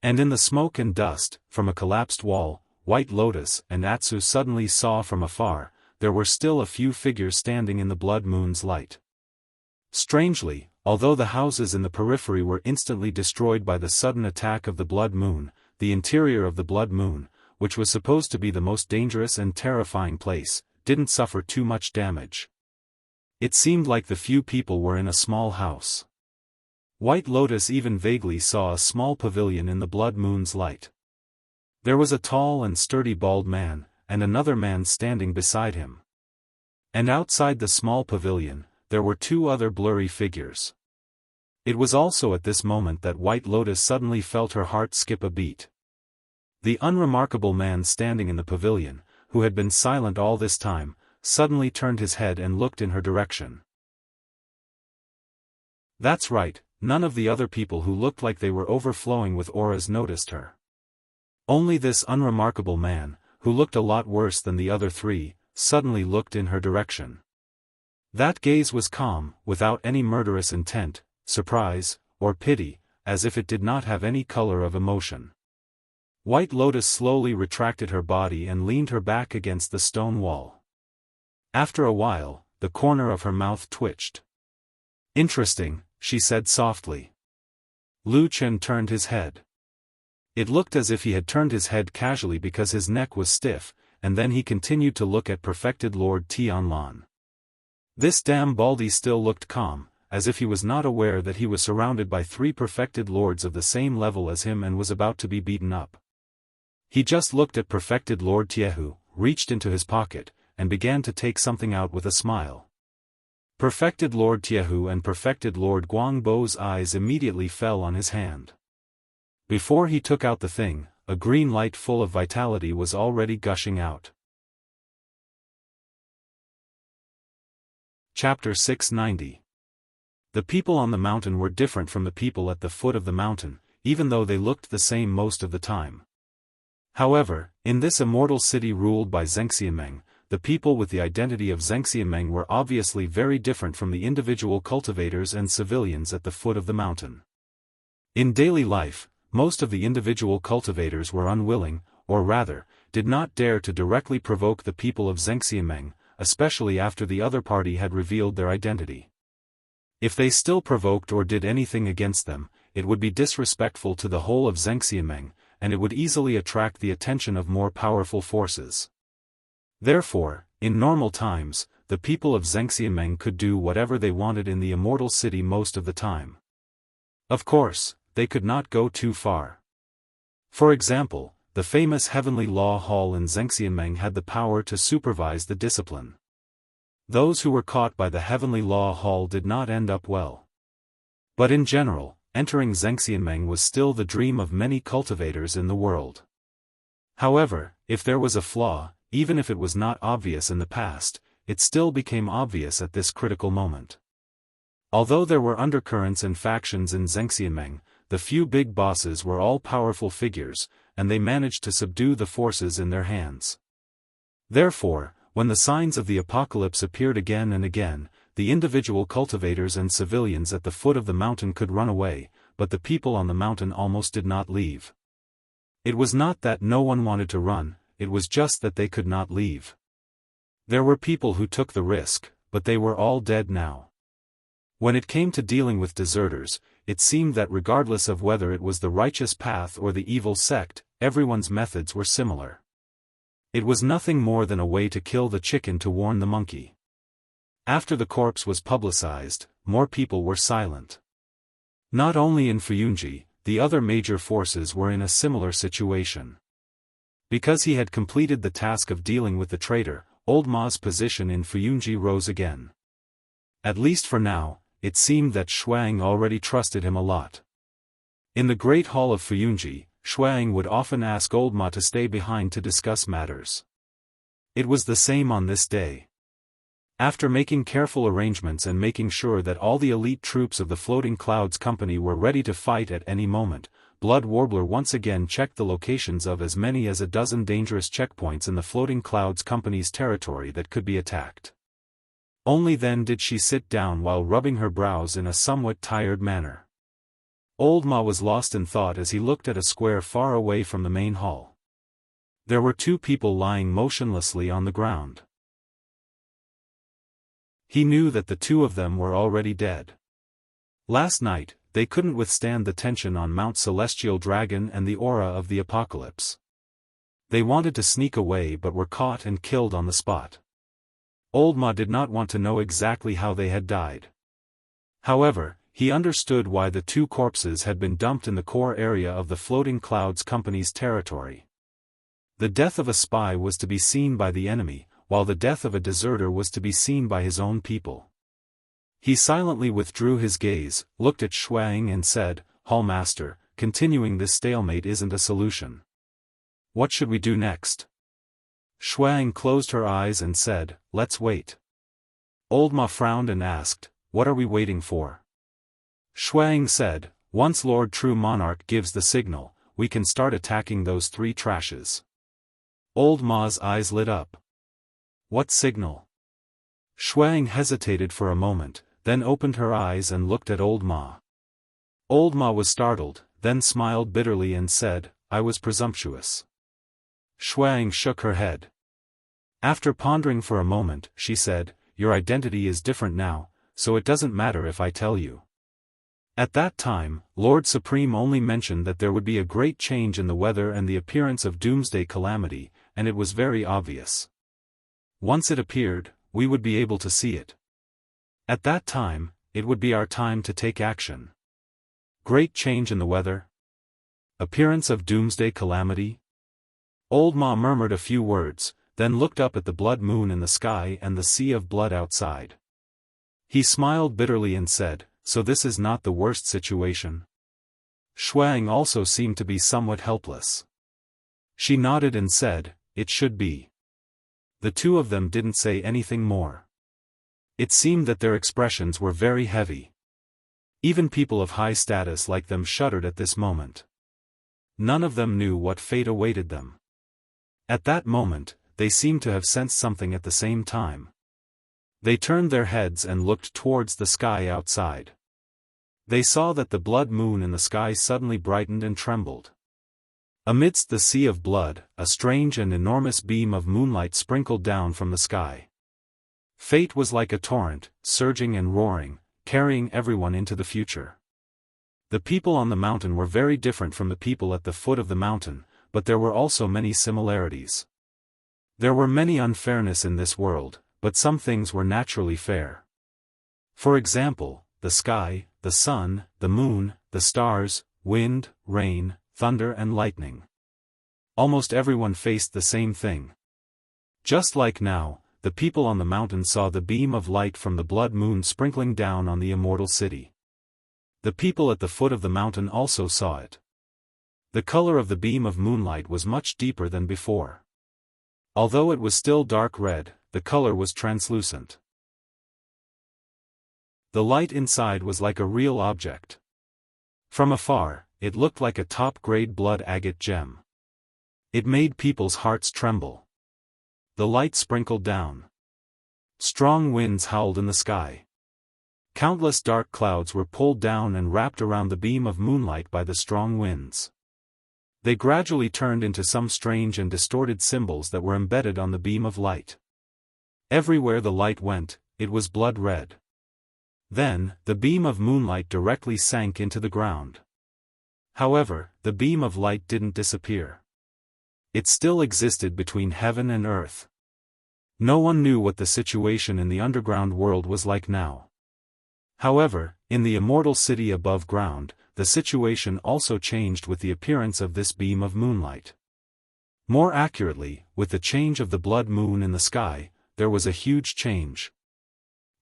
[SPEAKER 1] And in the smoke and dust, from a collapsed wall, White Lotus and Atsu suddenly saw from afar, there were still a few figures standing in the blood moon's light. Strangely, although the houses in the periphery were instantly destroyed by the sudden attack of the blood moon, the interior of the blood moon, which was supposed to be the most dangerous and terrifying place, didn't suffer too much damage. It seemed like the few people were in a small house. White Lotus even vaguely saw a small pavilion in the blood moon's light. There was a tall and sturdy bald man, and another man standing beside him. And outside the small pavilion, there were 2 other blurry figures. It was also at this moment that White Lotus suddenly felt her heart skip a beat. The unremarkable man standing in the pavilion, who had been silent all this time, suddenly turned his head and looked in her direction. That's right, none of the other people who looked like they were overflowing with auras noticed her. Only this unremarkable man, who looked a lot worse than the other 3, suddenly looked in her direction. That gaze was calm, without any murderous intent, surprise, or pity, as if it did not have any color of emotion. White Lotus slowly retracted her body and leaned her back against the stone wall. After a while, the corner of her mouth twitched. "Interesting," she said softly. Lu Chen turned his head. It looked as if he had turned his head casually because his neck was stiff, and then he continued to look at Perfected Lord Tianlan. This damn baldy still looked calm, as if he was not aware that he was surrounded by 3 perfected lords of the same level as him and was about to be beaten up. He just looked at Perfected Lord Tiehu, reached into his pocket, and began to take something out with a smile. Perfected Lord Tiehu and Perfected Lord Guangbo's eyes immediately fell on his hand. Before he took out the thing, a green light full of vitality was already gushing out. Chapter 690. The people on the mountain were different from the people at the foot of the mountain, even though they looked the same most of the time. However, in this immortal city ruled by Xianxia, the people with the identity of Xianxia were obviously very different from the individual cultivators and civilians at the foot of the mountain. In daily life, most of the individual cultivators were unwilling, or rather, did not dare to directly provoke the people of Xianxia, especially after the other party had revealed their identity. If they still provoked or did anything against them, it would be disrespectful to the whole of Xianxia, and it would easily attract the attention of more powerful forces. Therefore, in normal times, the people of Xianxia could do whatever they wanted in the immortal city most of the time. Of course, they could not go too far. For example, the famous Heavenly Law Hall in Xianxia had the power to supervise the discipline. Those who were caught by the Heavenly Law Hall did not end up well. But in general, entering Xianxia was still the dream of many cultivators in the world. However, if there was a flaw, even if it was not obvious in the past, it still became obvious at this critical moment. Although there were undercurrents and factions in Xianxia, the few big bosses were all powerful figures, and they managed to subdue the forces in their hands. Therefore, when the signs of the apocalypse appeared again and again, the individual cultivators and civilians at the foot of the mountain could run away, but the people on the mountain almost did not leave. It was not that no one wanted to run, it was just that they could not leave. There were people who took the risk, but they were all dead now. When it came to dealing with deserters, it seemed that regardless of whether it was the righteous path or the evil sect, everyone's methods were similar. It was nothing more than a way to kill the chicken to warn the monkey. After the corpse was publicized, more people were silent. Not only in Fuyunji, the other major forces were in a similar situation. Because he had completed the task of dealing with the traitor, Old Ma's position in Fuyunji rose again. At least for now, it seemed that Shuang already trusted him a lot. In the Great Hall of Fuyunji, Shuang would often ask Old Ma to stay behind to discuss matters. It was the same on this day. After making careful arrangements and making sure that all the elite troops of the Floating Clouds Company were ready to fight at any moment, Blood Warbler once again checked the locations of as many as a dozen dangerous checkpoints in the Floating Clouds Company's territory that could be attacked. Only then did she sit down while rubbing her brows in a somewhat tired manner. Old Ma was lost in thought as he looked at a square far away from the main hall. There were two people lying motionlessly on the ground. He knew that the two of them were already dead. Last night, they couldn't withstand the tension on Mount Celestial Dragon and the aura of the apocalypse. They wanted to sneak away but were caught and killed on the spot. Old Ma did not want to know exactly how they had died. However, he understood why the two corpses had been dumped in the core area of the Floating Clouds Company's territory. The death of a spy was to be seen by the enemy, while the death of a deserter was to be seen by his own people. He silently withdrew his gaze, looked at Shuang and said, "Hallmaster, continuing this stalemate isn't a solution. What should we do next?" Shuang closed her eyes and said, "Let's wait." Old Ma frowned and asked, "What are we waiting for?" Shuang said, "Once Lord True Monarch gives the signal, we can start attacking those three trashes." Old Ma's eyes lit up. "What signal?" Shuang hesitated for a moment, then opened her eyes and looked at Old Ma. Old Ma was startled, then smiled bitterly and said, "I was presumptuous." Shuang shook her head. After pondering for a moment, she said, "Your identity is different now, so it doesn't matter if I tell you." At that time, Lord Supreme only mentioned that there would be a great change in the weather and the appearance of doomsday calamity, and it was very obvious. Once it appeared, we would be able to see it. At that time, it would be our time to take action. Great change in the weather? Appearance of doomsday calamity? Old Ma murmured a few words, then looked up at the blood moon in the sky and the sea of blood outside. He smiled bitterly and said, "So this is not the worst situation?" Shuang also seemed to be somewhat helpless. She nodded and said, "It should be." The two of them didn't say anything more. It seemed that their expressions were very heavy. Even people of high status like them shuddered at this moment. None of them knew what fate awaited them. At that moment, they seemed to have sensed something at the same time. They turned their heads and looked towards the sky outside. They saw that the blood moon in the sky suddenly brightened and trembled. Amidst the sea of blood, a strange and enormous beam of moonlight sprinkled down from the sky. Fate was like a torrent, surging and roaring, carrying everyone into the future. The people on the mountain were very different from the people at the foot of the mountain, but there were also many similarities. There were many unfairness in this world, but some things were naturally fair. For example, the sky, the sun, the moon, the stars, wind, rain, thunder and lightning. Almost everyone faced the same thing. Just like now, the people on the mountain saw the beam of light from the blood moon sprinkling down on the immortal city. The people at the foot of the mountain also saw it. The color of the beam of moonlight was much deeper than before. Although it was still dark red, the color was translucent. The light inside was like a real object. From afar, it looked like a top-grade blood agate gem. It made people's hearts tremble. The light sprinkled down. Strong winds howled in the sky. Countless dark clouds were pulled down and wrapped around the beam of moonlight by the strong winds. They gradually turned into some strange and distorted symbols that were embedded on the beam of light. Everywhere the light went, it was blood red. Then, the beam of moonlight directly sank into the ground. However, the beam of light didn't disappear. It still existed between heaven and earth. No one knew what the situation in the underground world was like now. However, in the immortal city above ground, the situation also changed with the appearance of this beam of moonlight. More accurately, with the change of the blood moon in the sky, there was a huge change.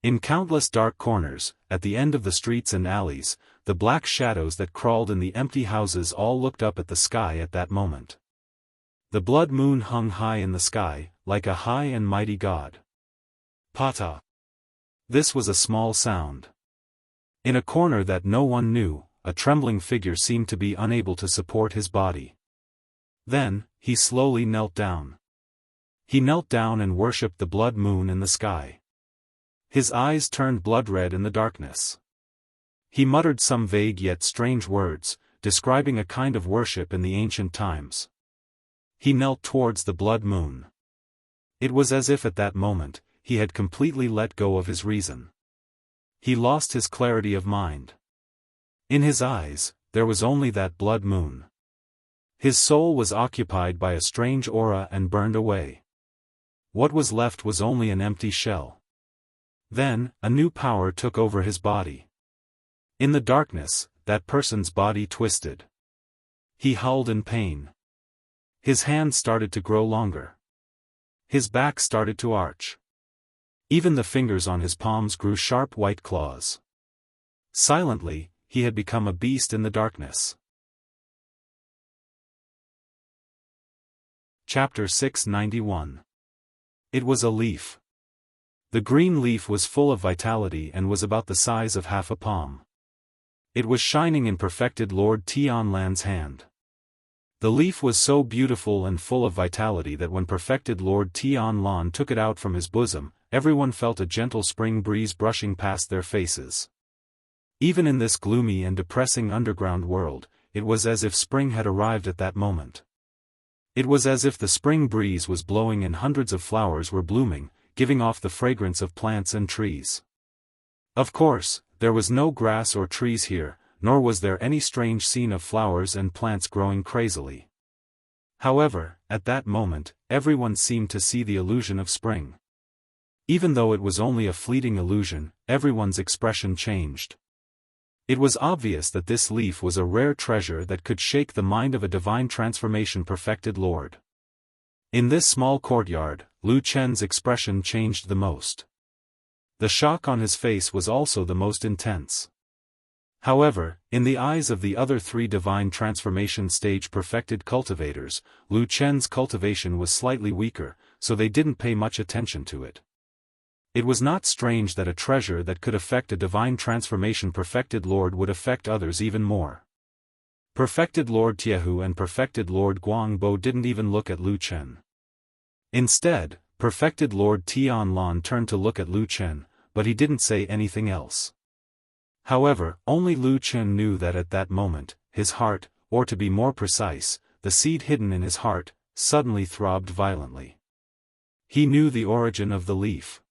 [SPEAKER 1] In countless dark corners, at the end of the streets and alleys, the black shadows that crawled in the empty houses all looked up at the sky at that moment. The blood moon hung high in the sky, like a high and mighty god. Pata. This was a small sound. In a corner that no one knew, a trembling figure seemed to be unable to support his body. Then, he slowly knelt down. He knelt down and worshipped the blood moon in the sky. His eyes turned blood-red in the darkness. He muttered some vague yet strange words, describing a kind of worship in the ancient times. He knelt towards the blood moon. It was as if at that moment, he had completely let go of his reason. He lost his clarity of mind. In his eyes, there was only that blood moon. His soul was occupied by a strange aura and burned away. What was left was only an empty shell. Then, a new power took over his body. In the darkness, that person's body twisted. He howled in pain. His hands started to grow longer. His back started to arch. Even the fingers on his palms grew sharp white claws. Silently, he had become a beast in the darkness. Chapter 691. It was a leaf. The green leaf was full of vitality and was about the size of half a palm. It was shining in perfected Lord Tianlan's hand. The leaf was so beautiful and full of vitality that when perfected Lord Tianlan took it out from his bosom, everyone felt a gentle spring breeze brushing past their faces. Even in this gloomy and depressing underground world, it was as if spring had arrived at that moment. It was as if the spring breeze was blowing and hundreds of flowers were blooming, giving off the fragrance of plants and trees. Of course, there was no grass or trees here, nor was there any strange scene of flowers and plants growing crazily. However, at that moment, everyone seemed to see the illusion of spring. Even though it was only a fleeting illusion, everyone's expression changed. It was obvious that this leaf was a rare treasure that could shake the mind of a divine transformation perfected lord. In this small courtyard, Lu Chen's expression changed the most. The shock on his face was also the most intense. However, in the eyes of the other three divine transformation stage perfected cultivators, Lu Chen's cultivation was slightly weaker, so they didn't pay much attention to it. It was not strange that a treasure that could affect a divine transformation perfected lord would affect others even more. Perfected Lord Jianghu and perfected Lord Guangbo didn't even look at Lu Chen. Instead, perfected Lord Tianlan turned to look at Lu Chen, but he didn't say anything else. However, only Lu Chen knew that at that moment, his heart, or to be more precise, the seed hidden in his heart, suddenly throbbed violently. He knew the origin of the leaf.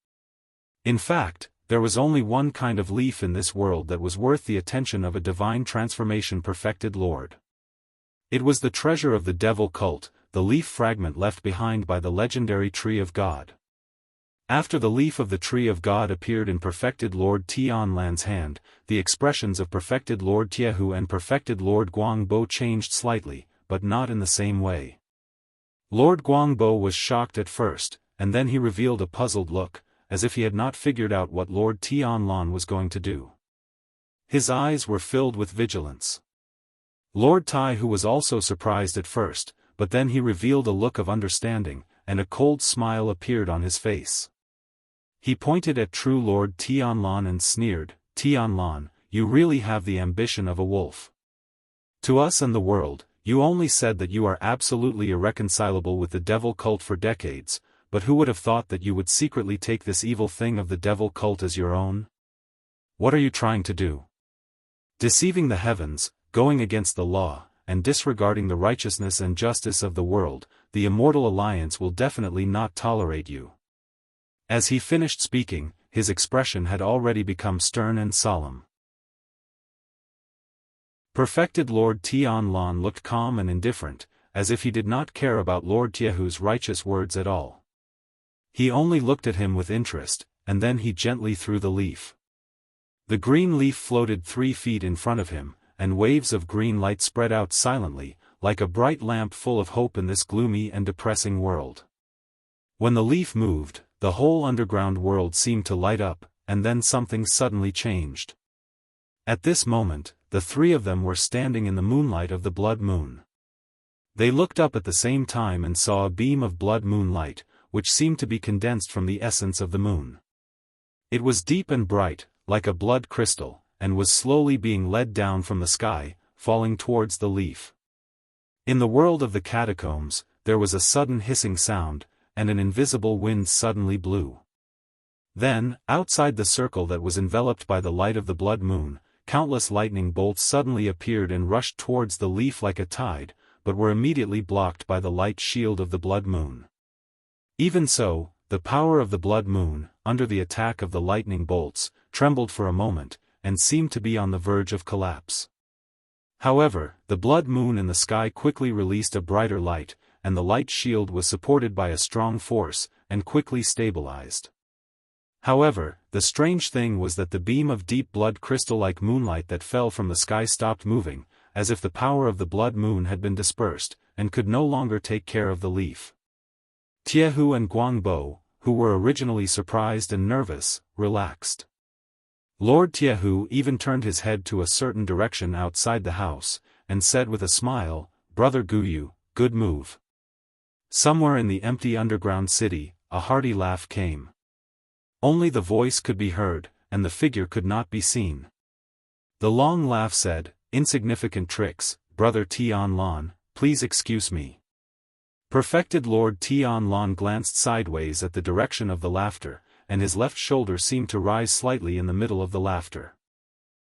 [SPEAKER 1] In fact, there was only one kind of leaf in this world that was worth the attention of a divine transformation perfected lord. It was the treasure of the devil cult, the leaf fragment left behind by the legendary Tree of God. After the leaf of the Tree of God appeared in perfected Lord Tianlan's hand, the expressions of perfected Lord Jianghu and perfected Lord Guangbo changed slightly, but not in the same way. Lord Guangbo was shocked at first, and then he revealed a puzzled look, as if he had not figured out what Lord Tianlan was going to do. His eyes were filled with vigilance. Lord Tai Hu was also surprised at first, but then he revealed a look of understanding, and a cold smile appeared on his face. He pointed at true Lord Tianlan and sneered, "Tianlan, you really have the ambition of a wolf. To us and the world, you only said that you are absolutely irreconcilable with the devil cult for decades, but who would have thought that you would secretly take this evil thing of the devil cult as your own? What are you trying to do? Deceiving the heavens, going against the law, and disregarding the righteousness and justice of the world, the Immortal Alliance will definitely not tolerate you." As he finished speaking, his expression had already become stern and solemn. Perfected Lord Tianlan looked calm and indifferent, as if he did not care about Lord Jianghu's righteous words at all. He only looked at him with interest, and then he gently threw the leaf. The green leaf floated 3 feet in front of him, and waves of green light spread out silently, like a bright lamp full of hope in this gloomy and depressing world. When the leaf moved, the whole underground world seemed to light up, and then something suddenly changed. At this moment, the three of them were standing in the moonlight of the blood moon. They looked up at the same time and saw a beam of blood moonlight, which seemed to be condensed from the essence of the moon. It was deep and bright, like a blood crystal, and was slowly being led down from the sky, falling towards the leaf. In the world of the catacombs, there was a sudden hissing sound, and an invisible wind suddenly blew. Then, outside the circle that was enveloped by the light of the blood moon, countless lightning bolts suddenly appeared and rushed towards the leaf like a tide, but were immediately blocked by the light shield of the blood moon. Even so, the power of the blood moon, under the attack of the lightning bolts, trembled for a moment, and seemed to be on the verge of collapse. However, the blood moon in the sky quickly released a brighter light, and the light shield was supported by a strong force, and quickly stabilized. However, the strange thing was that the beam of deep blood crystal-like moonlight that fell from the sky stopped moving, as if the power of the blood moon had been dispersed, and could no longer take care of the leaf. Jianghu and Guangbo, who were originally surprised and nervous, relaxed. Lord Jianghu even turned his head to a certain direction outside the house, and said with a smile, "Brother Guyu, good move." Somewhere in the empty underground city, a hearty laugh came. Only the voice could be heard, and the figure could not be seen. The long laugh said, "Insignificant tricks, Brother Tianlan, please excuse me." Perfected Lord Tianlan glanced sideways at the direction of the laughter, and his left shoulder seemed to rise slightly in the middle of the laughter.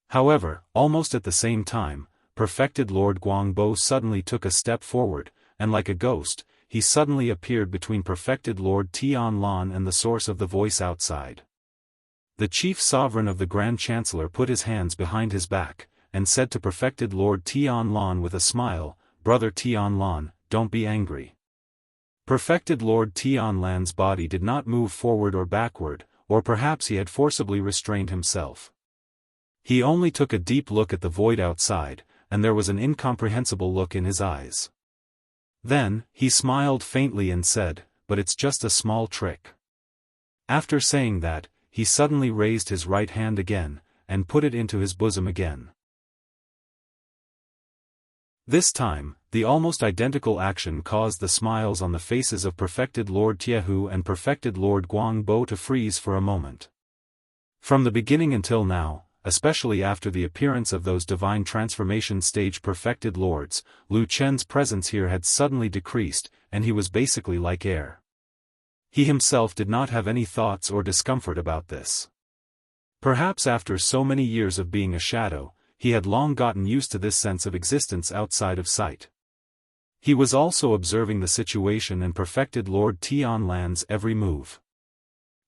[SPEAKER 1] However, almost at the same time, Perfected Lord Guangbo suddenly took a step forward, and like a ghost, he suddenly appeared between Perfected Lord Tianlan and the source of the voice outside. The chief sovereign of the Grand Chancellor put his hands behind his back, and said to Perfected Lord Tianlan with a smile, "Brother Tianlan, don't be angry." Perfected Lord Tianlan's body did not move forward or backward, or perhaps he had forcibly restrained himself. He only took a deep look at the void outside, and there was an incomprehensible look in his eyes. Then, he smiled faintly and said, "But it's just a small trick." After saying that, he suddenly raised his right hand again, and put it into his bosom again. This time, the almost identical action caused the smiles on the faces of Perfected Lord Jianghu and Perfected Lord Guangbo to freeze for a moment. From the beginning until now, especially after the appearance of those divine transformation stage Perfected Lords, Lu Chen's presence here had suddenly decreased, and he was basically like air. He himself did not have any thoughts or discomfort about this. Perhaps after so many years of being a shadow, he had long gotten used to this sense of existence outside of sight. He was also observing the situation and Perfected Lord Tianlan's every move.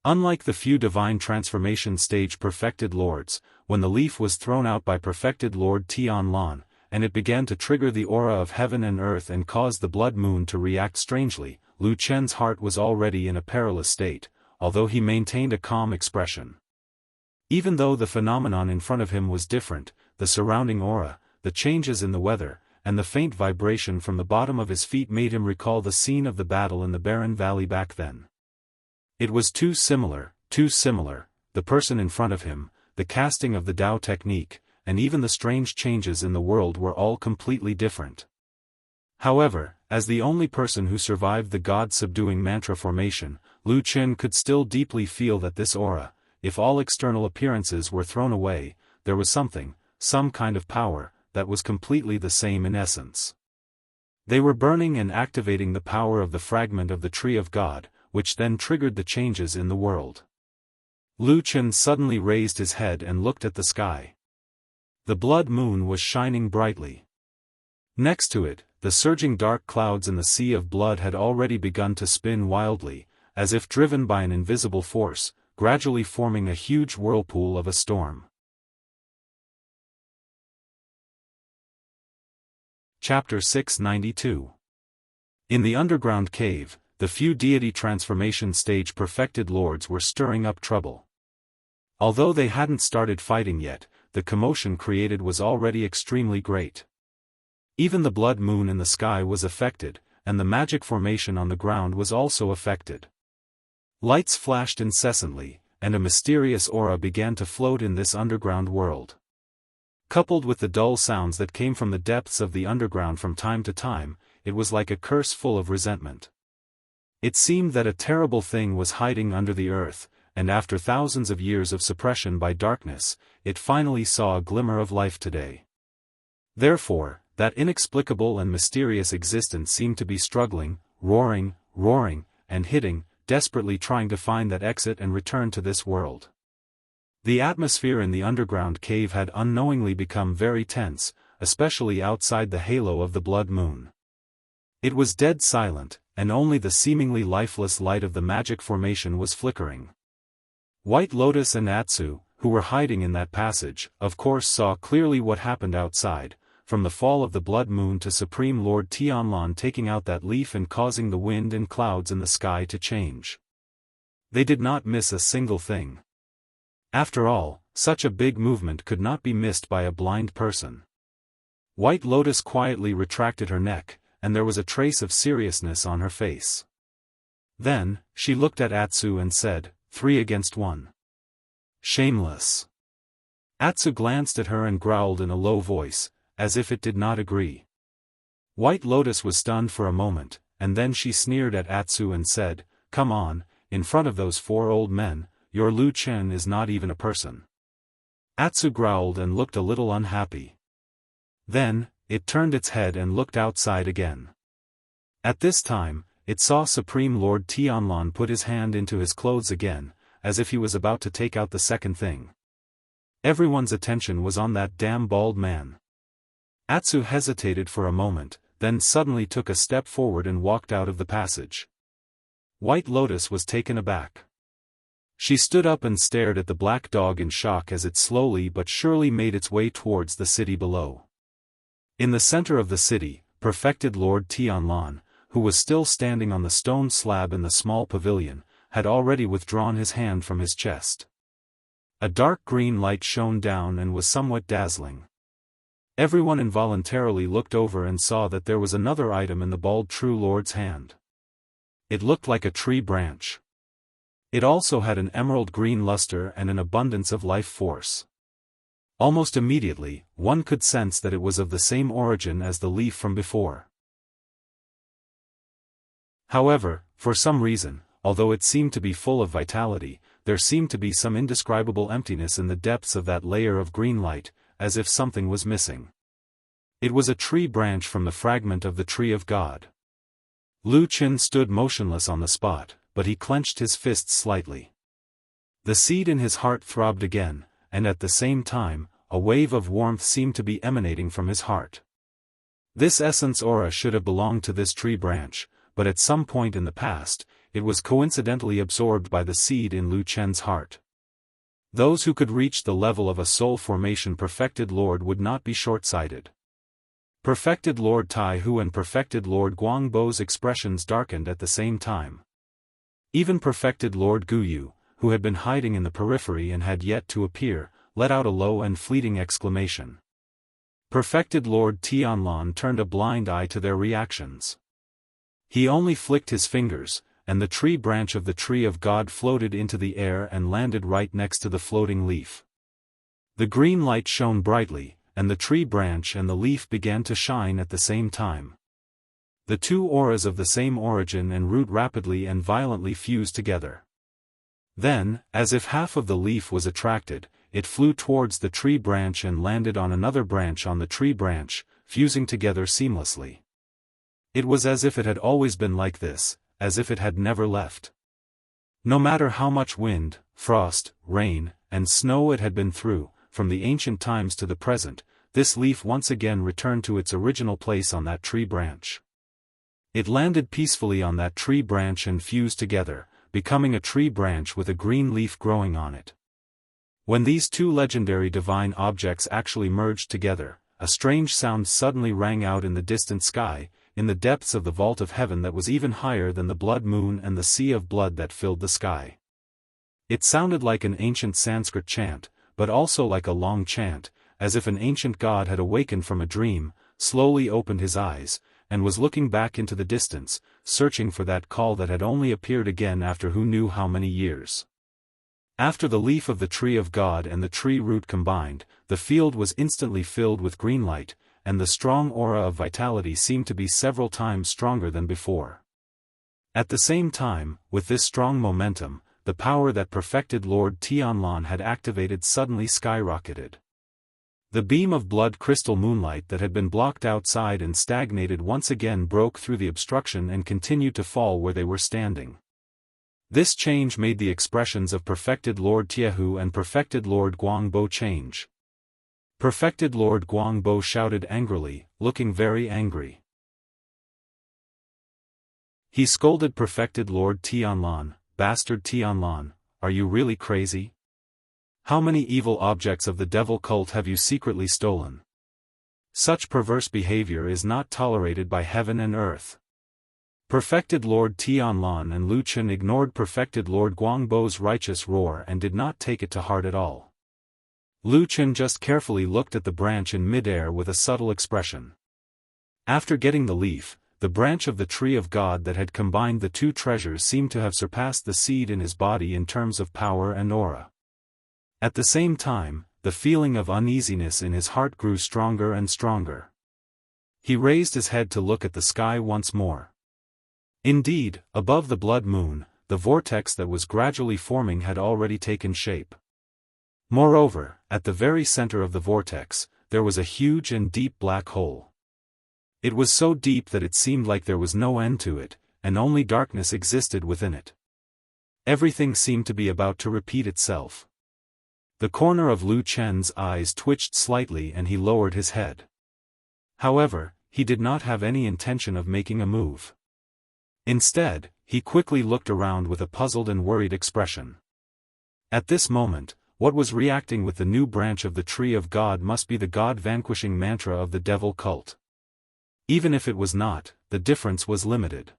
[SPEAKER 1] Unlike the few divine transformation stage Perfected Lords, when the leaf was thrown out by Perfected Lord Tianlan, and it began to trigger the aura of heaven and earth and cause the blood moon to react strangely, Lu Chen's heart was already in a perilous state, although he maintained a calm expression. Even though the phenomenon in front of him was different, the surrounding aura, the changes in the weather, and the faint vibration from the bottom of his feet made him recall the scene of the battle in the barren valley back then. It was too similar, the person in front of him, the casting of the Dao technique, and even the strange changes in the world were all completely different. However, as the only person who survived the god-subduing mantra formation, Lu Chen could still deeply feel that this aura, if all external appearances were thrown away, there was something, some kind of power, that was completely the same in essence. They were burning and activating the power of the fragment of the Tree of God, which then triggered the changes in the world. Lu Chen suddenly raised his head and looked at the sky. The blood moon was shining brightly. Next to it, the surging dark clouds in the sea of blood had already begun to spin wildly, as if driven by an invisible force, gradually forming a huge whirlpool of a storm. Chapter 692. In the underground cave, the few deity transformation stage Perfected Lords were stirring up trouble. Although they hadn't started fighting yet, the commotion created was already extremely great. Even the blood moon in the sky was affected, and the magic formation on the ground was also affected. Lights flashed incessantly, and a mysterious aura began to float in this underground world. Coupled with the dull sounds that came from the depths of the underground from time to time, it was like a curse full of resentment. It seemed that a terrible thing was hiding under the earth, and after thousands of years of suppression by darkness, it finally saw a glimmer of life today. Therefore, that inexplicable and mysterious existence seemed to be struggling, roaring, and hitting, desperately trying to find that exit and return to this world. The atmosphere in the underground cave had unknowingly become very tense, especially outside the halo of the blood moon. It was dead silent, and only the seemingly lifeless light of the magic formation was flickering. White Lotus and Atsu, who were hiding in that passage, of course saw clearly what happened outside, from the fall of the blood moon to Supreme Lord Tianlan taking out that leaf and causing the wind and clouds in the sky to change. They did not miss a single thing. After all, such a big movement could not be missed by a blind person. White Lotus quietly retracted her neck, and there was a trace of seriousness on her face. Then, she looked at Atsu and said, 3 against 1. Shameless. Atsu glanced at her and growled in a low voice, as if it did not agree. White Lotus was stunned for a moment, and then she sneered at Atsu and said, "Come on, in front of those 4 old men, your Lu Chen is not even a person." Atsu growled and looked a little unhappy. Then, it turned its head and looked outside again. At this time, it saw Supreme Lord Tianlan put his hand into his clothes again, as if he was about to take out the second thing. Everyone's attention was on that damn bald man. Atsu hesitated for a moment, then suddenly took a step forward and walked out of the passage. White Lotus was taken aback. She stood up and stared at the black dog in shock as it slowly but surely made its way towards the city below. In the center of the city, perfected Lord Tianlan, who was still standing on the stone slab in the small pavilion, had already withdrawn his hand from his chest. A dark green light shone down and was somewhat dazzling. Everyone involuntarily looked over and saw that there was another item in the bald True Lord's hand. It looked like a tree branch. It also had an emerald green luster and an abundance of life force. Almost immediately, one could sense that it was of the same origin as the leaf from before. However, for some reason, although it seemed to be full of vitality, there seemed to be some indescribable emptiness in the depths of that layer of green light, as if something was missing. It was a tree branch from the fragment of the Tree of God. Lu Chen stood motionless on the spot, but he clenched his fists slightly. The seed in his heart throbbed again, and at the same time, a wave of warmth seemed to be emanating from his heart. This essence aura should have belonged to this tree branch, but at some point in the past, it was coincidentally absorbed by the seed in Lu Chen's heart. Those who could reach the level of a soul formation perfected Lord would not be short-sighted. Perfected Lord Tai Hu and Perfected Lord Guangbo's expressions darkened at the same time. Even Perfected Lord Guyu, who had been hiding in the periphery and had yet to appear, let out a low and fleeting exclamation. Perfected Lord Tianlan turned a blind eye to their reactions. He only flicked his fingers, and the tree branch of the Tree of God floated into the air and landed right next to the floating leaf. The green light shone brightly, and the tree branch and the leaf began to shine at the same time. The two auras of the same origin and root rapidly and violently fused together. Then, as if half of the leaf was attracted, it flew towards the tree branch and landed on another branch on the tree branch, fusing together seamlessly. It was as if it had always been like this, as if it had never left. No matter how much wind, frost, rain, and snow it had been through, from the ancient times to the present, this leaf once again returned to its original place on that tree branch. It landed peacefully on that tree branch and fused together, becoming a tree branch with a green leaf growing on it. When these two legendary divine objects actually merged together, a strange sound suddenly rang out in the distant sky, in the depths of the vault of heaven that was even higher than the blood moon and the sea of blood that filled the sky. It sounded like an ancient Sanskrit chant, but also like a long chant, as if an ancient god had awakened from a dream, slowly opened his eyes, and was looking back into the distance, searching for that call that had only appeared again after who knew how many years. After the leaf of the tree of God and the tree root combined, the field was instantly filled with green light, and the strong aura of vitality seemed to be several times stronger than before. At the same time, with this strong momentum, the power that perfected Lord Tianlan had activated suddenly skyrocketed. The beam of blood crystal moonlight that had been blocked outside and stagnated once again broke through the obstruction and continued to fall where they were standing. This change made the expressions of perfected Lord Tiahu and perfected Lord Guangbo change. Perfected Lord Guangbo shouted angrily, looking very angry. He scolded perfected Lord Tianlan, "Bastard Tianlan, are you really crazy? How many evil objects of the devil cult have you secretly stolen? Such perverse behavior is not tolerated by heaven and earth." Perfected Lord Tianlan and Lu Chen ignored perfected Lord Guangbo's righteous roar and did not take it to heart at all. Lu Chen just carefully looked at the branch in midair with a subtle expression. After getting the leaf, the branch of the tree of God that had combined the two treasures seemed to have surpassed the seed in his body in terms of power and aura. At the same time, the feeling of uneasiness in his heart grew stronger and stronger. He raised his head to look at the sky once more. Indeed, above the blood moon, the vortex that was gradually forming had already taken shape. Moreover, at the very center of the vortex, there was a huge and deep black hole. It was so deep that it seemed like there was no end to it, and only darkness existed within it. Everything seemed to be about to repeat itself. The corner of Lu Chen's eyes twitched slightly and he lowered his head. However, he did not have any intention of making a move. Instead, he quickly looked around with a puzzled and worried expression. At this moment, what was reacting with the new branch of the tree of God must be the God-vanquishing mantra of the devil cult. Even if it was not, the difference was limited.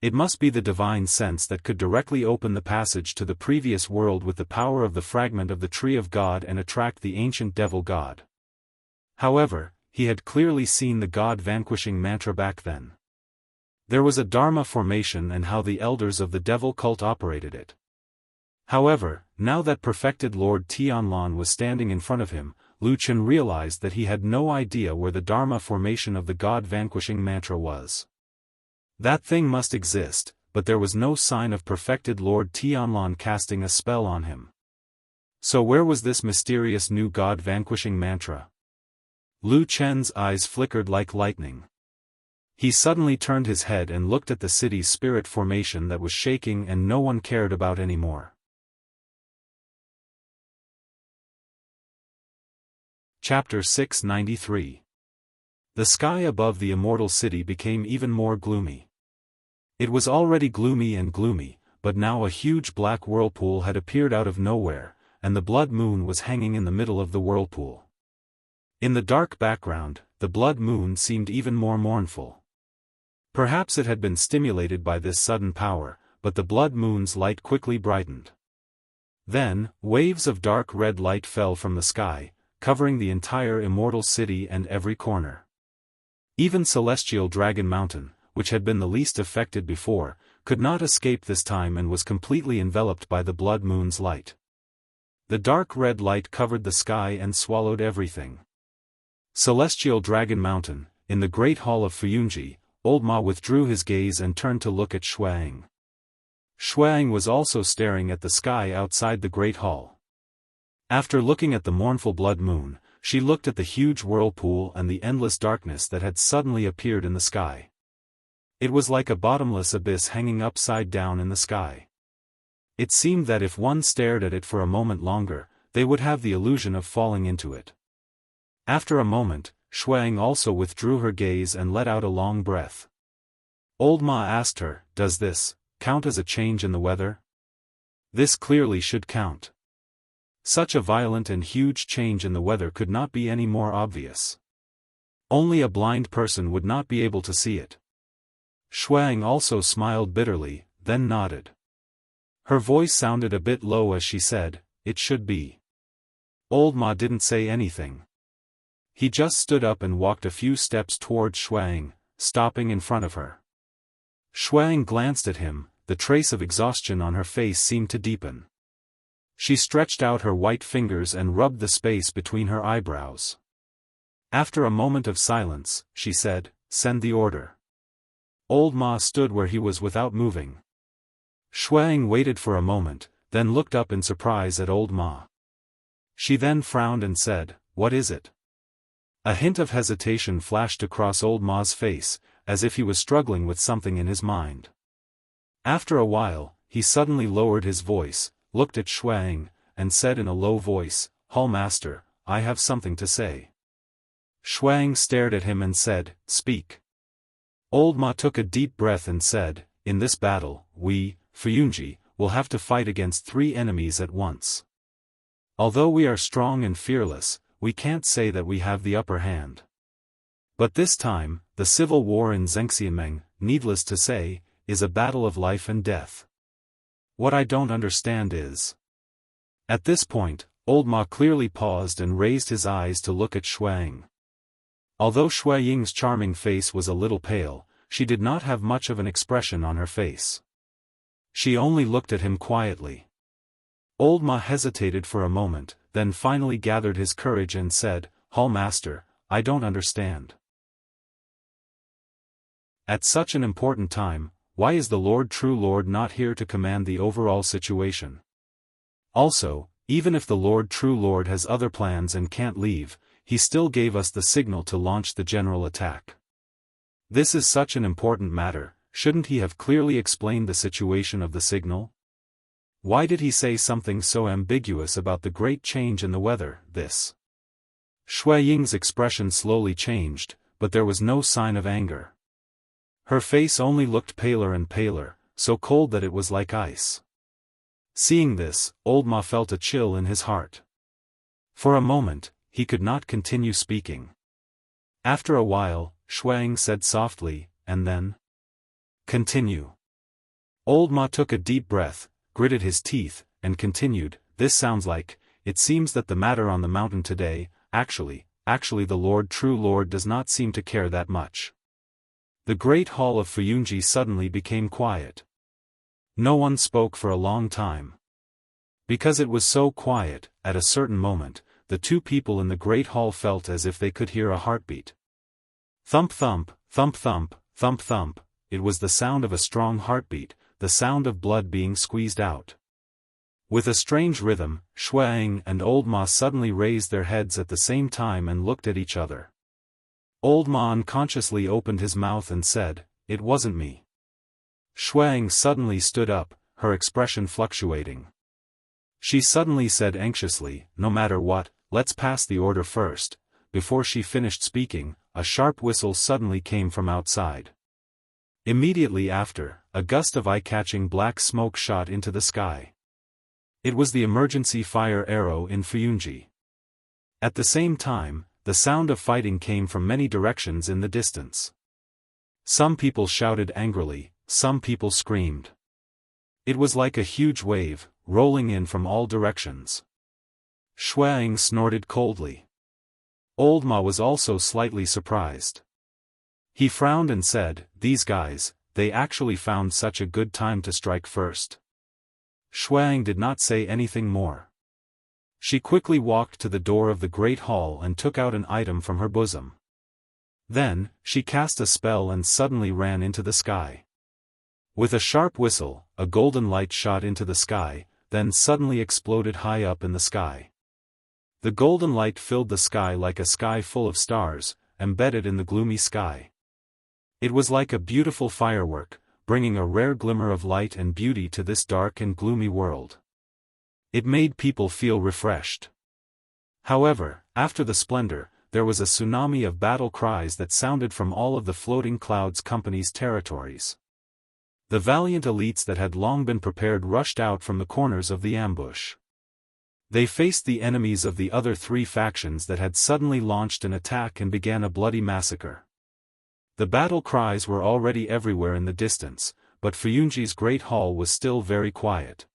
[SPEAKER 1] It must be the divine sense that could directly open the passage to the previous world with the power of the fragment of the tree of God and attract the ancient devil god. However, he had clearly seen the God-vanquishing mantra back then. There was a Dharma formation and how the elders of the devil cult operated it. However, now that perfected Lord Tianlan was standing in front of him, Lu Chen realized that he had no idea where the Dharma formation of the God-vanquishing mantra was. That thing must exist, but there was no sign of perfected Lord Tianlan casting a spell on him. So where was this mysterious new God-vanquishing mantra? Lu Chen's eyes flickered like lightning. He suddenly turned his head and looked at the city's spirit formation that was shaking and no one cared about anymore. Chapter 693. The sky above the immortal city became even more gloomy. It was already gloomy, but now a huge black whirlpool had appeared out of nowhere, and the blood moon was hanging in the middle of the whirlpool. In the dark background, the blood moon seemed even more mournful. Perhaps it had been stimulated by this sudden power, but the blood moon's light quickly brightened. Then, waves of dark red light fell from the sky, covering the entire immortal city and every corner. Even Celestial Dragon Mountain, which had been the least affected before, could not escape this time and was completely enveloped by the blood moon's light. The dark red light covered the sky and swallowed everything. Celestial Dragon Mountain, in the Great Hall of Fuyunji, Old Ma withdrew his gaze and turned to look at Xuang. Xuang was also staring at the sky outside the Great Hall. After looking at the mournful blood moon, she looked at the huge whirlpool and the endless darkness that had suddenly appeared in the sky. It was like a bottomless abyss hanging upside down in the sky. It seemed that if one stared at it for a moment longer, they would have the illusion of falling into it. After a moment, Xuang also withdrew her gaze and let out a long breath. Old Ma asked her, "Does this count as a change in the weather?" This clearly should count. Such a violent and huge change in the weather could not be any more obvious. Only a blind person would not be able to see it. Xuang also smiled bitterly, then nodded. Her voice sounded a bit low as she said, "It should be." Old Ma didn't say anything. He just stood up and walked a few steps toward Xuang, stopping in front of her. Xuang glanced at him, the trace of exhaustion on her face seemed to deepen. She stretched out her white fingers and rubbed the space between her eyebrows. After a moment of silence, she said, "Send the order." Old Ma stood where he was without moving. Xuang waited for a moment, then looked up in surprise at Old Ma. She then frowned and said, "What is it?" A hint of hesitation flashed across Old Ma's face, as if he was struggling with something in his mind. After a while, he suddenly lowered his voice, looked at Xuang, and said in a low voice, "Hall Master, I have something to say." Xuang stared at him and said, "Speak." Old Ma took a deep breath and said, "In this battle, we, Fuyunji, will have to fight against 3 enemies at once. Although we are strong and fearless, we can't say that we have the upper hand. But this time, the civil war in Zhengxianmeng, needless to say, is a battle of life and death. What I don't understand is..." At this point, Old Ma clearly paused and raised his eyes to look at Xuang. Although Shui Ying's charming face was a little pale, she did not have much of an expression on her face. She only looked at him quietly. Old Ma hesitated for a moment, then finally gathered his courage and said, "Hall Master, I don't understand. At such an important time, why is the Lord True Lord not here to command the overall situation? Also, even if the Lord True Lord has other plans and can't leave, he still gave us the signal to launch the general attack. This is such an important matter, shouldn't he have clearly explained the situation of the signal? Why did he say something so ambiguous about the great change in the weather, this?" Shui Ying's expression slowly changed, but there was no sign of anger. Her face only looked paler and paler, so cold that it was like ice. Seeing this, Old Ma felt a chill in his heart. For a moment, he could not continue speaking. After a while, Xuang said softly, "And then?" "Continue." Old Ma took a deep breath, gritted his teeth, and continued, "This sounds like, it seems that the matter on the mountain today, actually the Lord True Lord does not seem to care that much." The great hall of Fuyunji suddenly became quiet. No one spoke for a long time. Because it was so quiet, at a certain moment, the 2 people in the great hall felt as if they could hear a heartbeat. Thump thump, thump thump, thump thump, it was the sound of a strong heartbeat, the sound of blood being squeezed out. With a strange rhythm, Xuang and Old Ma suddenly raised their heads at the same time and looked at each other. Old Ma unconsciously opened his mouth and said, "It wasn't me." Xuang suddenly stood up, her expression fluctuating. She suddenly said anxiously, "No matter what, let's pass the order first." Before she finished speaking, a sharp whistle suddenly came from outside. Immediately after, a gust of eye-catching black smoke shot into the sky. It was the emergency fire arrow in Fuyunji. At the same time, the sound of fighting came from many directions in the distance. Some people shouted angrily, some people screamed. It was like a huge wave, rolling in from all directions. Xuang snorted coldly. Old Ma was also slightly surprised. He frowned and said, "These guys, they actually found such a good time to strike first." Xuang did not say anything more. She quickly walked to the door of the great hall and took out an item from her bosom. Then, she cast a spell and suddenly ran into the sky. With a sharp whistle, a golden light shot into the sky, then suddenly exploded high up in the sky. The golden light filled the sky like a sky full of stars, embedded in the gloomy sky. It was like a beautiful firework, bringing a rare glimmer of light and beauty to this dark and gloomy world. It made people feel refreshed. However, after the splendor, there was a tsunami of battle cries that sounded from all of the Floating Clouds Company's territories. The valiant elites that had long been prepared rushed out from the corners of the ambush. They faced the enemies of the other 3 factions that had suddenly launched an attack and began a bloody massacre. The battle cries were already everywhere in the distance, but Fuyunji's great hall was still very quiet.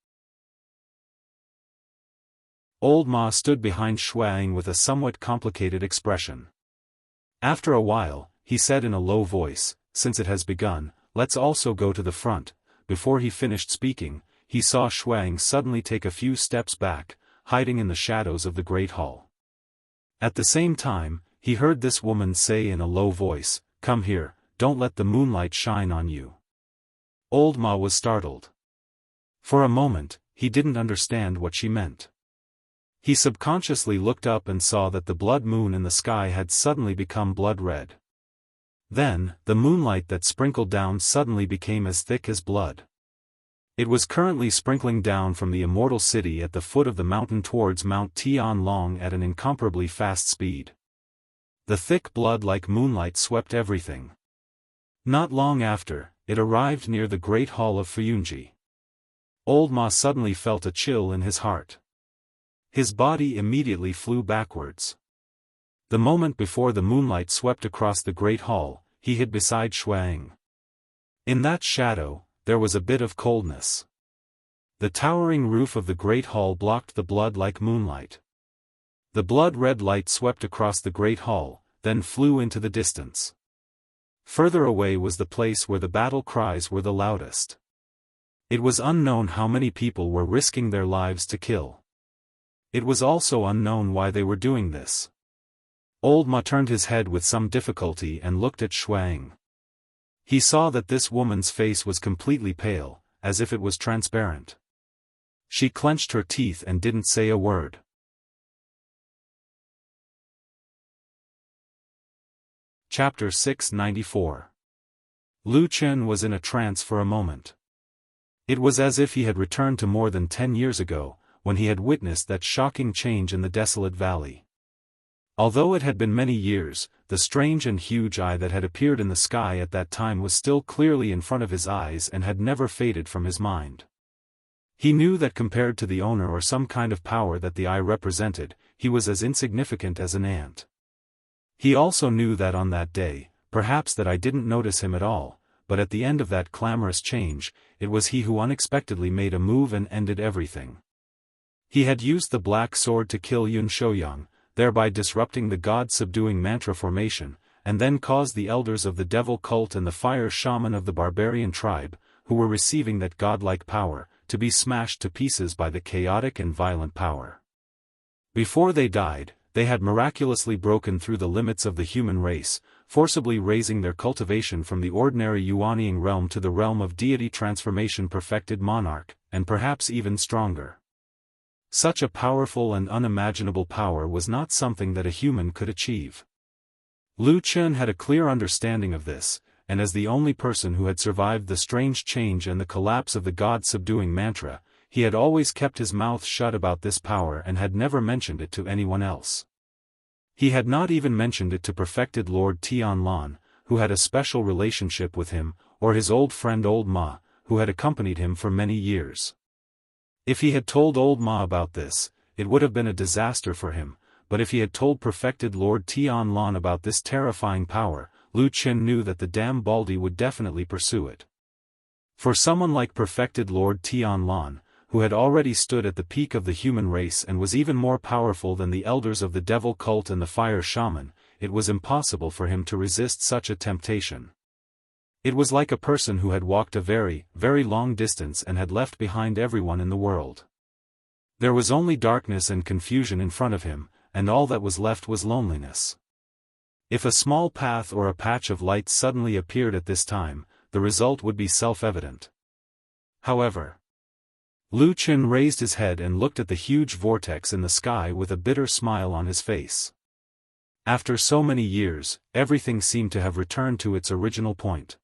[SPEAKER 1] Old Ma stood behind Xuang with a somewhat complicated expression. After a while, he said in a low voice, since it has begun, let's also go to the front. Before he finished speaking, he saw Shuang suddenly take a few steps back, hiding in the shadows of the Great Hall. At the same time, he heard this woman say in a low voice, "Come here, don't let the moonlight shine on you." Old Ma was startled. For a moment, he didn't understand what she meant. He subconsciously looked up and saw that the blood moon in the sky had suddenly become blood red. Then, the moonlight that sprinkled down suddenly became as thick as blood. It was currently sprinkling down from the immortal city at the foot of the mountain towards Mount Tianlong at an incomparably fast speed. The thick blood like moonlight swept everything. Not long after, it arrived near the Great Hall of Fuyunji. Old Ma suddenly felt a chill in his heart. His body immediately flew backwards. The moment before the moonlight swept across the Great Hall, he hid beside Shuang. In that shadow, there was a bit of coldness. The towering roof of the Great Hall blocked the blood like moonlight. The blood-red light swept across the Great Hall, then flew into the distance. Further away was the place where the battle cries were the loudest. It was unknown how many people were risking their lives to kill. It was also unknown why they were doing this. Old Ma turned his head with some difficulty and looked at Shuang. He saw that this woman's face was completely pale, as if it was transparent. She clenched her teeth and didn't say a word. Chapter 694. Lu Chen was in a trance for a moment. It was as if he had returned to more than 10 years ago, when he had witnessed that shocking change in the desolate valley. Although it had been many years, the strange and huge eye that had appeared in the sky at that time was still clearly in front of his eyes and had never faded from his mind. He knew that compared to the owner or some kind of power that the eye represented, he was as insignificant as an ant. He also knew that on that day, perhaps that I didn't notice him at all, but at the end of that clamorous change, it was he who unexpectedly made a move and ended everything. He had used the black sword to kill Yun Shouyang, thereby disrupting the god-subduing mantra formation, and then caused the elders of the devil cult and the fire shaman of the barbarian tribe, who were receiving that godlike power, to be smashed to pieces by the chaotic and violent power. Before they died, they had miraculously broken through the limits of the human race, forcibly raising their cultivation from the ordinary Yuanying realm to the realm of deity transformation perfected monarch, and perhaps even stronger. Such a powerful and unimaginable power was not something that a human could achieve. Lu Chen had a clear understanding of this, and as the only person who had survived the strange change and the collapse of the god-subduing mantra, he had always kept his mouth shut about this power and had never mentioned it to anyone else. He had not even mentioned it to perfected Lord Tianlan, who had a special relationship with him, or his old friend Old Ma, who had accompanied him for many years. If he had told Old Ma about this, it would have been a disaster for him, but if he had told perfected Lord Tianlan about this terrifying power, Lu Chen knew that the damn Baldy would definitely pursue it. For someone like perfected Lord Tianlan, who had already stood at the peak of the human race and was even more powerful than the elders of the devil cult and the fire shaman, it was impossible for him to resist such a temptation. It was like a person who had walked a very, very long distance and had left behind everyone in the world. There was only darkness and confusion in front of him, and all that was left was loneliness. If a small path or a patch of light suddenly appeared at this time, the result would be self-evident. However, Lu Chen raised his head and looked at the huge vortex in the sky with a bitter smile on his face. After so many years, everything seemed to have returned to its original point.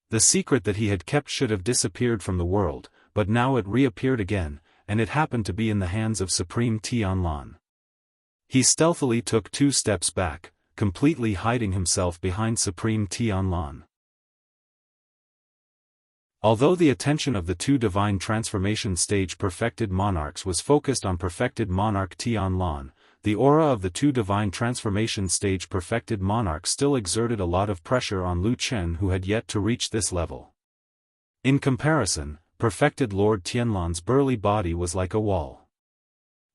[SPEAKER 1] The secret that he had kept should have disappeared from the world, but now it reappeared again, and it happened to be in the hands of Supreme Tianlan. He stealthily took 2 steps back, completely hiding himself behind Supreme Tianlan. Although the attention of the 2 divine transformation stage perfected monarchs was focused on perfected monarch Tianlan, the aura of the 2 divine transformation stage perfected monarchs still exerted a lot of pressure on Lu Chen, who had yet to reach this level. In comparison, perfected Lord Tianlan's burly body was like a wall.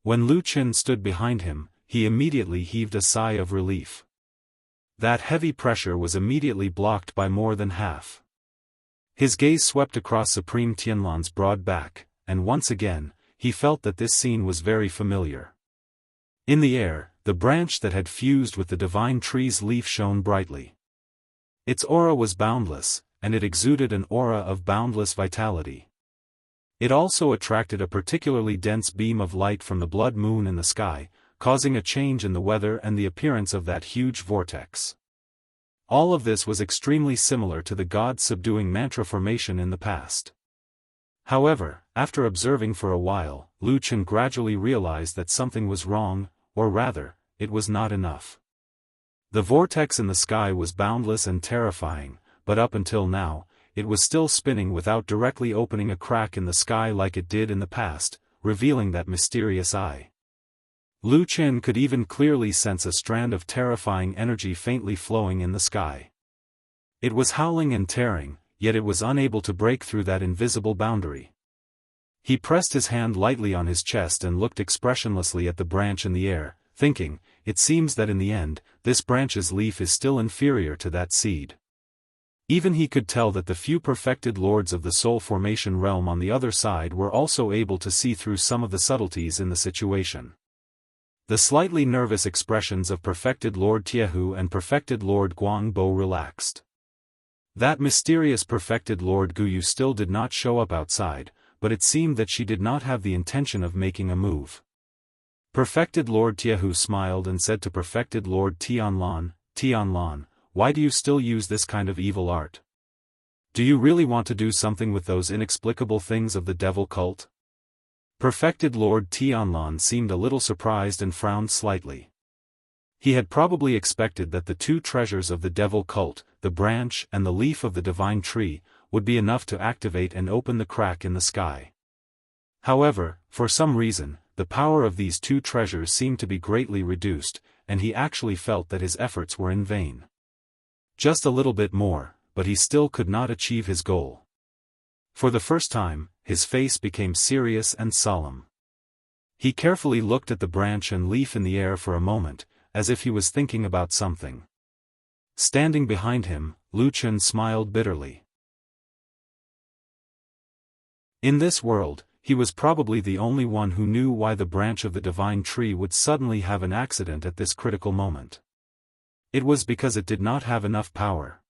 [SPEAKER 1] When Lu Chen stood behind him, he immediately heaved a sigh of relief. That heavy pressure was immediately blocked by more than half. His gaze swept across Supreme Tianlan's broad back, and once again, he felt that this scene was very familiar. In the air, the branch that had fused with the divine tree's leaf shone brightly. Its aura was boundless, and it exuded an aura of boundless vitality. It also attracted a particularly dense beam of light from the blood moon in the sky, causing a change in the weather and the appearance of that huge vortex. All of this was extremely similar to the gods subduing mantra formation in the past. However, after observing for a while, Lu Chen gradually realized that something was wrong, or rather, it was not enough. The vortex in the sky was boundless and terrifying, but up until now, it was still spinning without directly opening a crack in the sky like it did in the past, revealing that mysterious eye. Lu Chen could even clearly sense a strand of terrifying energy faintly flowing in the sky. It was howling and tearing, yet it was unable to break through that invisible boundary. He pressed his hand lightly on his chest and looked expressionlessly at the branch in the air, thinking, it seems that in the end, this branch's leaf is still inferior to that seed. Even he could tell that the few perfected lords of the soul formation realm on the other side were also able to see through some of the subtleties in the situation. The slightly nervous expressions of perfected Lord Jianghu and perfected Lord Guangbo relaxed. That mysterious perfected Lord Guyu still did not show up outside, but it seemed that she did not have the intention of making a move. Perfected Lord Jianghu smiled and said to perfected Lord Tianlan, why do you still use this kind of evil art? Do you really want to do something with those inexplicable things of the devil cult? Perfected Lord Tianlan seemed a little surprised and frowned slightly. He had probably expected that the two treasures of the devil cult, the branch and the leaf of the divine tree, would be enough to activate and open the crack in the sky. However, for some reason, the power of these two treasures seemed to be greatly reduced, and he actually felt that his efforts were in vain. Just a little bit more, but he still could not achieve his goal. For the first time, his face became serious and solemn. He carefully looked at the branch and leaf in the air for a moment, as if he was thinking about something. Standing behind him, Lu Chen smiled bitterly. In this world, he was probably the only one who knew why the branch of the divine tree would suddenly have an accident at this critical moment. It was because it did not have enough power.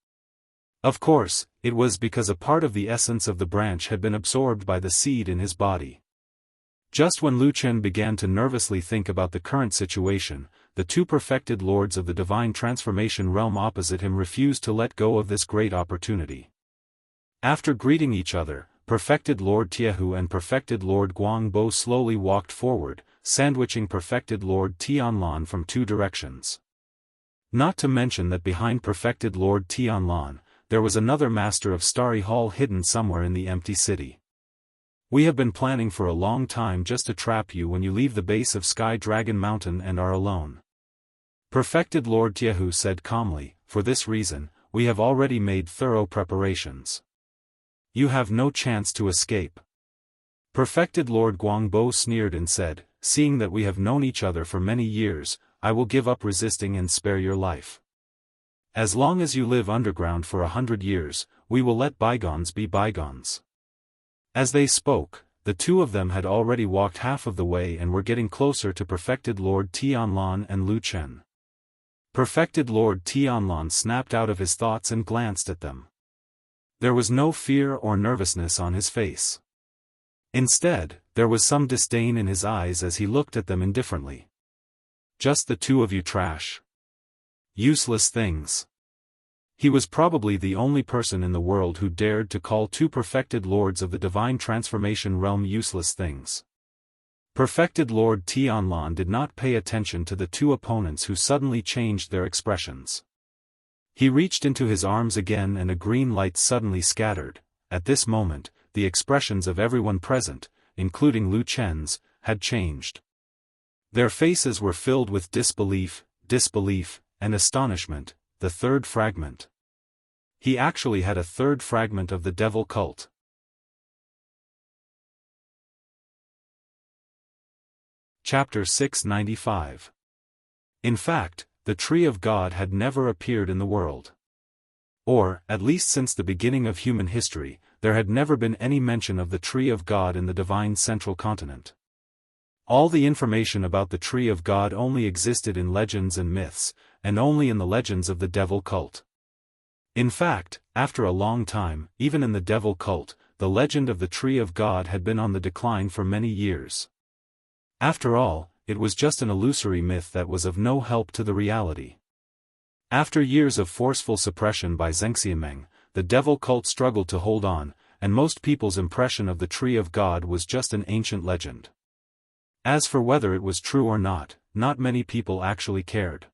[SPEAKER 1] Of course, it was because a part of the essence of the branch had been absorbed by the seed in his body. Just when Lu Chen began to nervously think about the current situation, the two perfected lords of the divine transformation realm opposite him refused to let go of this great opportunity. After greeting each other, perfected Lord Jianghu and perfected Lord Guangbo slowly walked forward, sandwiching perfected Lord Tianlan from two directions. Not to mention that behind perfected Lord Tianlan, there was another master of Starry Hall hidden somewhere in the empty city. We have been planning for a long time just to trap you when you leave the base of Sky Dragon Mountain and are alone. Perfected Lord Jianghu said calmly, for this reason, we have already made thorough preparations. You have no chance to escape. Perfected Lord Guangbo sneered and said, seeing that we have known each other for many years, I will give up resisting and spare your life. As long as you live underground for 100 years, we will let bygones be bygones. As they spoke, the two of them had already walked half of the way and were getting closer to perfected Lord Tianlan and Lu Chen. Perfected Lord Tianlan snapped out of his thoughts and glanced at them. There was no fear or nervousness on his face. Instead, there was some disdain in his eyes as he looked at them indifferently. Just the two of you trash. Useless things. He was probably the only person in the world who dared to call two perfected lords of the divine transformation realm useless things. Perfected Lord Tianlan did not pay attention to the two opponents who suddenly changed their expressions. He reached into his arms again and a green light suddenly scattered. At this moment, the expressions of everyone present, including Lu Chen's, had changed. Their faces were filled with disbelief, and astonishment, the third fragment. He actually had a third fragment of the devil cult. Chapter 695. In fact, the Tree of God had never appeared in the world. Or, at least since the beginning of human history, there had never been any mention of the Tree of God in the divine central continent. All the information about the Tree of God only existed in legends and myths, and only in the legends of the devil cult. In fact, after a long time, even in the devil cult, the legend of the Tree of God had been on the decline for many years. After all, it was just an illusory myth that was of no help to the reality. After years of forceful suppression by Xianxia, the devil cult struggled to hold on, and most people's impression of the Tree of God was just an ancient legend. As for whether it was true or not many people actually cared.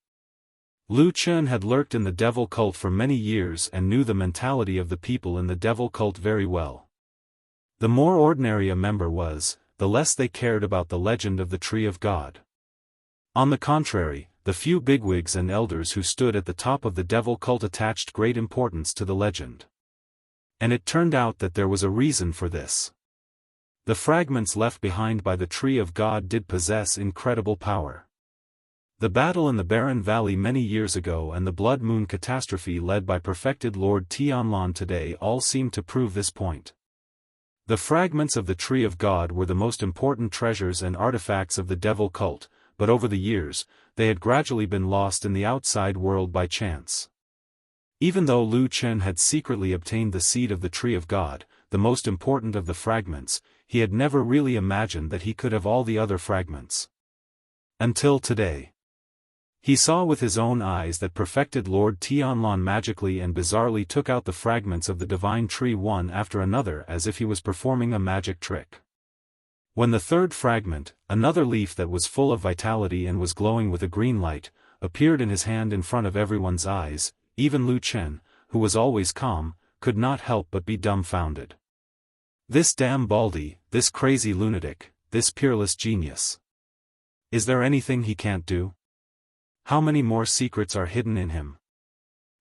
[SPEAKER 1] Lu Chen had lurked in the devil cult for many years and knew the mentality of the people in the devil cult very well. The more ordinary a member was, the less they cared about the legend of the Tree of God. On the contrary, the few bigwigs and elders who stood at the top of the devil cult attached great importance to the legend. And it turned out that there was a reason for this. The fragments left behind by the Tree of God did possess incredible power. The battle in the Barren Valley many years ago and the Blood Moon catastrophe led by perfected Lord Tianlan today all seem to prove this point. The fragments of the Tree of God were the most important treasures and artifacts of the devil cult, but over the years, they had gradually been lost in the outside world by chance. Even though Lu Chen had secretly obtained the seed of the Tree of God, the most important of the fragments, he had never really imagined that he could have all the other fragments. Until today. He saw with his own eyes that perfected Lord Tianlan magically and bizarrely took out the fragments of the divine tree one after another as if he was performing a magic trick. When the third fragment, another leaf that was full of vitality and was glowing with a green light, appeared in his hand in front of everyone's eyes, even Lu Chen, who was always calm, could not help but be dumbfounded. This damn baldy, this crazy lunatic, this peerless genius. Is there anything he can't do? How many more secrets are hidden in him?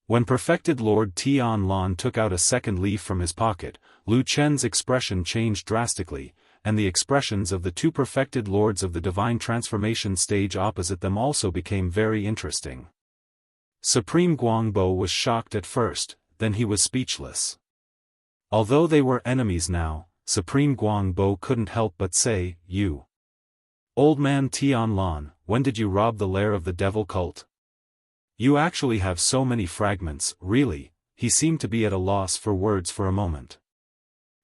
[SPEAKER 1] When perfected Lord Tianlan took out a second leaf from his pocket, Lu Chen's expression changed drastically, and the expressions of the two perfected lords of the divine transformation stage opposite them also became very interesting. Supreme Guangbo was shocked at first, then he was speechless. Although they were enemies now, Supreme Guangbo couldn't help but say, "You. Old man Tianlan, when did you rob the lair of the devil cult? You actually have so many fragments, really." He seemed to be at a loss for words for a moment.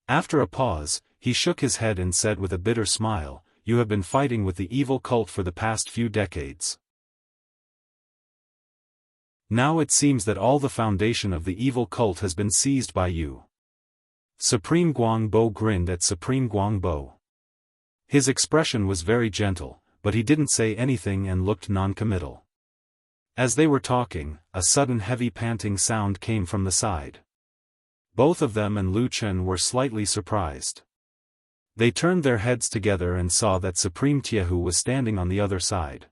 [SPEAKER 1] After a pause, he shook his head and said with a bitter smile, "You have been fighting with the evil cult for the past few decades. Now it seems that all the foundation of the evil cult has been seized by you." Supreme Guangbo grinned at Supreme Guangbo. His expression was very gentle, but he didn't say anything and looked non-committal. As they were talking, a sudden heavy panting sound came from the side. Both of them and Lu Chen were slightly surprised. They turned their heads together and saw that Supreme Tiahu was standing on the other side.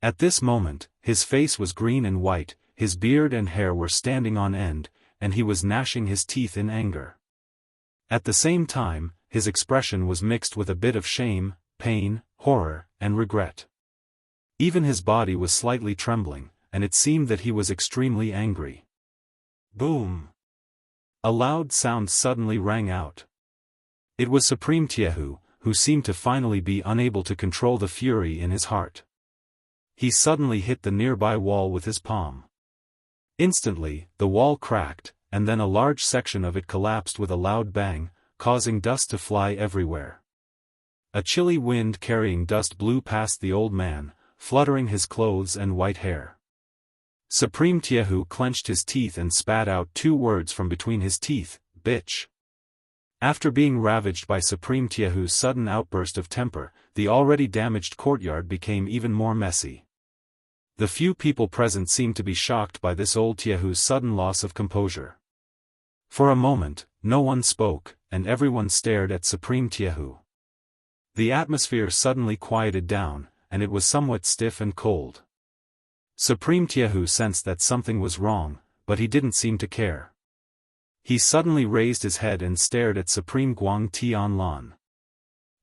[SPEAKER 1] At this moment, his face was green and white, his beard and hair were standing on end, and he was gnashing his teeth in anger. At the same time, his expression was mixed with a bit of shame, pain, horror, and regret. Even his body was slightly trembling, and it seemed that he was extremely angry. Boom! A loud sound suddenly rang out. It was Supreme Tiahu, who seemed to finally be unable to control the fury in his heart. He suddenly hit the nearby wall with his palm. Instantly, the wall cracked, and then a large section of it collapsed with a loud bang, causing dust to fly everywhere. A chilly wind carrying dust blew past the old man, fluttering his clothes and white hair. Supreme Tiahu clenched his teeth and spat out 2 words from between his teeth, "Bitch." After being ravaged by Supreme Tiahu's sudden outburst of temper, the already damaged courtyard became even more messy. The few people present seemed to be shocked by this old Tiahu's sudden loss of composure. For a moment, no one spoke, and everyone stared at Supreme Tiahu. The atmosphere suddenly quieted down, and it was somewhat stiff and cold. Supreme Tiahu sensed that something was wrong, but he didn't seem to care. He suddenly raised his head and stared at Supreme Guang Tianlan.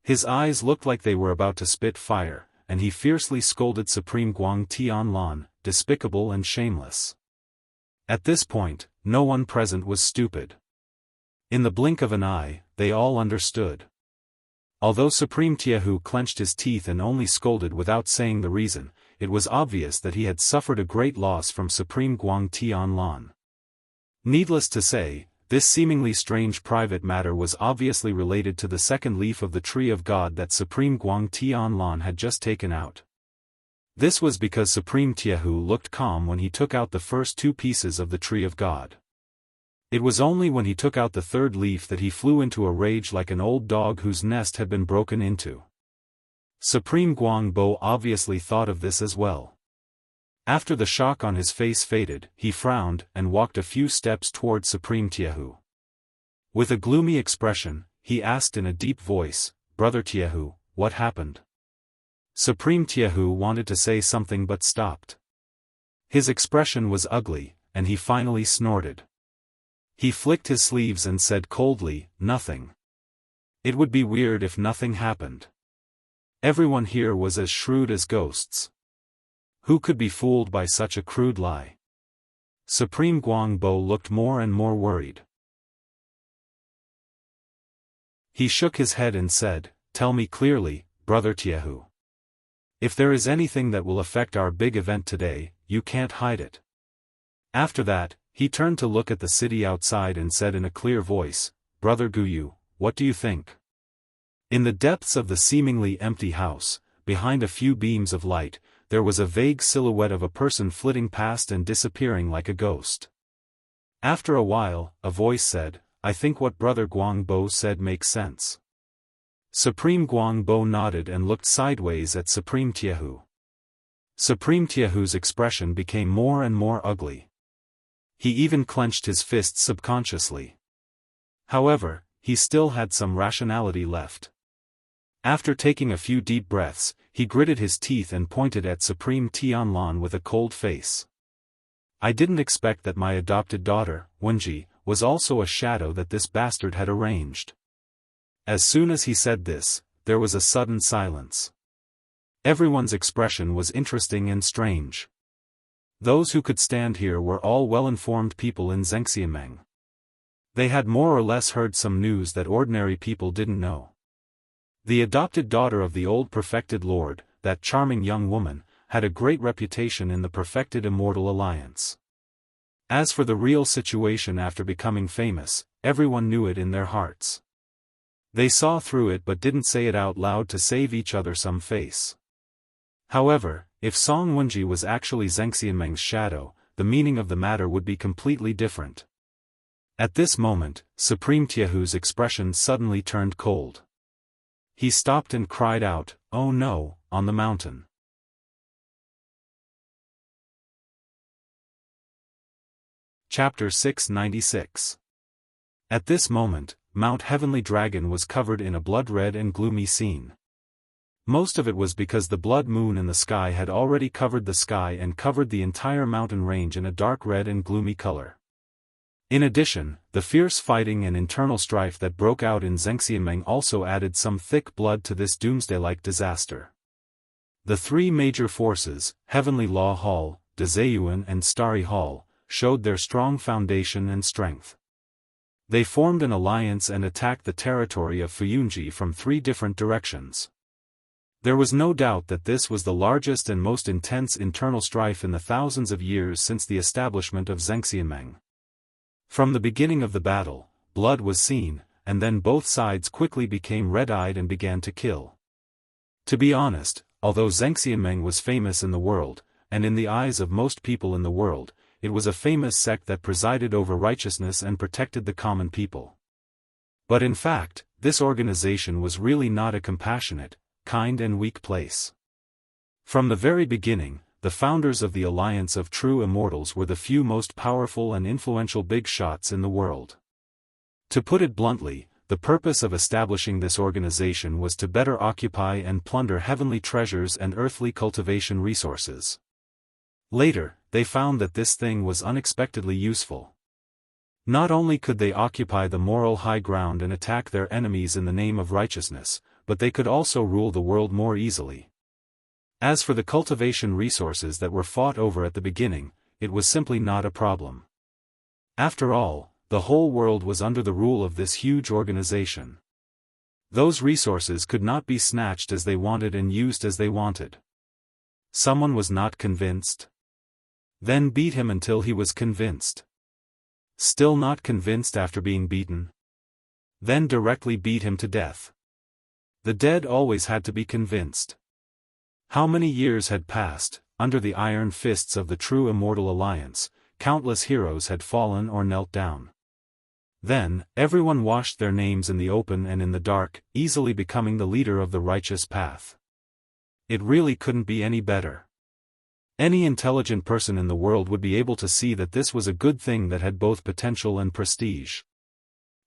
[SPEAKER 1] His eyes looked like they were about to spit fire, and he fiercely scolded Supreme Guang Tianlan, despicable and shameless. At this point, no one present was stupid. In the blink of an eye, they all understood. Although Supreme Jianghu clenched his teeth and only scolded without saying the reason, it was obvious that he had suffered a great loss from Supreme Guang Tianlan. Needless to say, this seemingly strange private matter was obviously related to the second leaf of the Tree of God that Supreme Guang Tianlan had just taken out. This was because Supreme Jianghu looked calm when he took out the first two pieces of the Tree of God. It was only when he took out the third leaf that he flew into a rage like an old dog whose nest had been broken into. Supreme Guangbo obviously thought of this as well. After the shock on his face faded, he frowned and walked a few steps toward Supreme Jianghu. With a gloomy expression, he asked in a deep voice, "Brother Jianghu, what happened?" Supreme Jianghu wanted to say something but stopped. His expression was ugly, and he finally snorted. He flicked his sleeves and said coldly, "Nothing. It would be weird if nothing happened." Everyone here was as shrewd as ghosts. Who could be fooled by such a crude lie? Supreme Guangbo looked more and more worried. He shook his head and said, "Tell me clearly, Brother Jianghu. If there is anything that will affect our big event today, you can't hide it." After that, he turned to look at the city outside and said in a clear voice, "Brother Guyu, what do you think?" In the depths of the seemingly empty house, behind a few beams of light, there was a vague silhouette of a person flitting past and disappearing like a ghost. After a while, a voice said, "I think what Brother Guangbo said makes sense." Supreme Guangbo nodded and looked sideways at Supreme Jianghu. Supreme Jianghu's expression became more and more ugly. He even clenched his fists subconsciously. However, he still had some rationality left. After taking a few deep breaths, he gritted his teeth and pointed at Supreme Tianlan with a cold face. "I didn't expect that my adopted daughter, Wenji, was also a shadow that this bastard had arranged." As soon as he said this, there was a sudden silence. Everyone's expression was interesting and strange. Those who could stand here were all well-informed people in Xianxia. They had more or less heard some news that ordinary people didn't know. The adopted daughter of the old perfected lord, that charming young woman, had a great reputation in the perfected Immortal Alliance. As for the real situation after becoming famous, everyone knew it in their hearts. They saw through it but didn't say it out loud to save each other some face. However, if Song Wenji was actually Xianxianmeng's shadow, the meaning of the matter would be completely different. At this moment, Supreme Jianghu's expression suddenly turned cold. He stopped and cried out, "Oh no, on the mountain." Chapter 696. At this moment, Mount Heavenly Dragon was covered in a blood-red and gloomy scene. Most of it was because the blood moon in the sky had already covered the sky and covered the entire mountain range in a dark red and gloomy color. In addition, the fierce fighting and internal strife that broke out in Xianxia also added some thick blood to this doomsday-like disaster. The three major forces, Heavenly Law Hall, Dezayuan and Starry Hall, showed their strong foundation and strength. They formed an alliance and attacked the territory of Fuyunji from three different directions. There was no doubt that this was the largest and most intense internal strife in the thousands of years since the establishment of Xianxia. From the beginning of the battle, blood was seen, and then both sides quickly became red-eyed and began to kill. To be honest, although Xianxia was famous in the world, and in the eyes of most people in the world, it was a famous sect that presided over righteousness and protected the common people. But in fact, this organization was really not a compassionate, kind and weak place. From the very beginning, the founders of the Alliance of True Immortals were the few most powerful and influential big shots in the world. To put it bluntly, the purpose of establishing this organization was to better occupy and plunder heavenly treasures and earthly cultivation resources. Later, they found that this thing was unexpectedly useful. Not only could they occupy the moral high ground and attack their enemies in the name of righteousness, but they could also rule the world more easily. As for the cultivation resources that were fought over at the beginning, it was simply not a problem. After all, the whole world was under the rule of this huge organization. Those resources could not be snatched as they wanted and used as they wanted. Someone was not convinced? Then beat him until he was convinced. Still not convinced after being beaten? Then directly beat him to death. The dead always had to be convinced. How many years had passed, under the iron fists of the true Immortal Alliance, countless heroes had fallen or knelt down. Then, everyone washed their names in the open and in the dark, easily becoming the leader of the righteous path. It really couldn't be any better. Any intelligent person in the world would be able to see that this was a good thing that had both potential and prestige.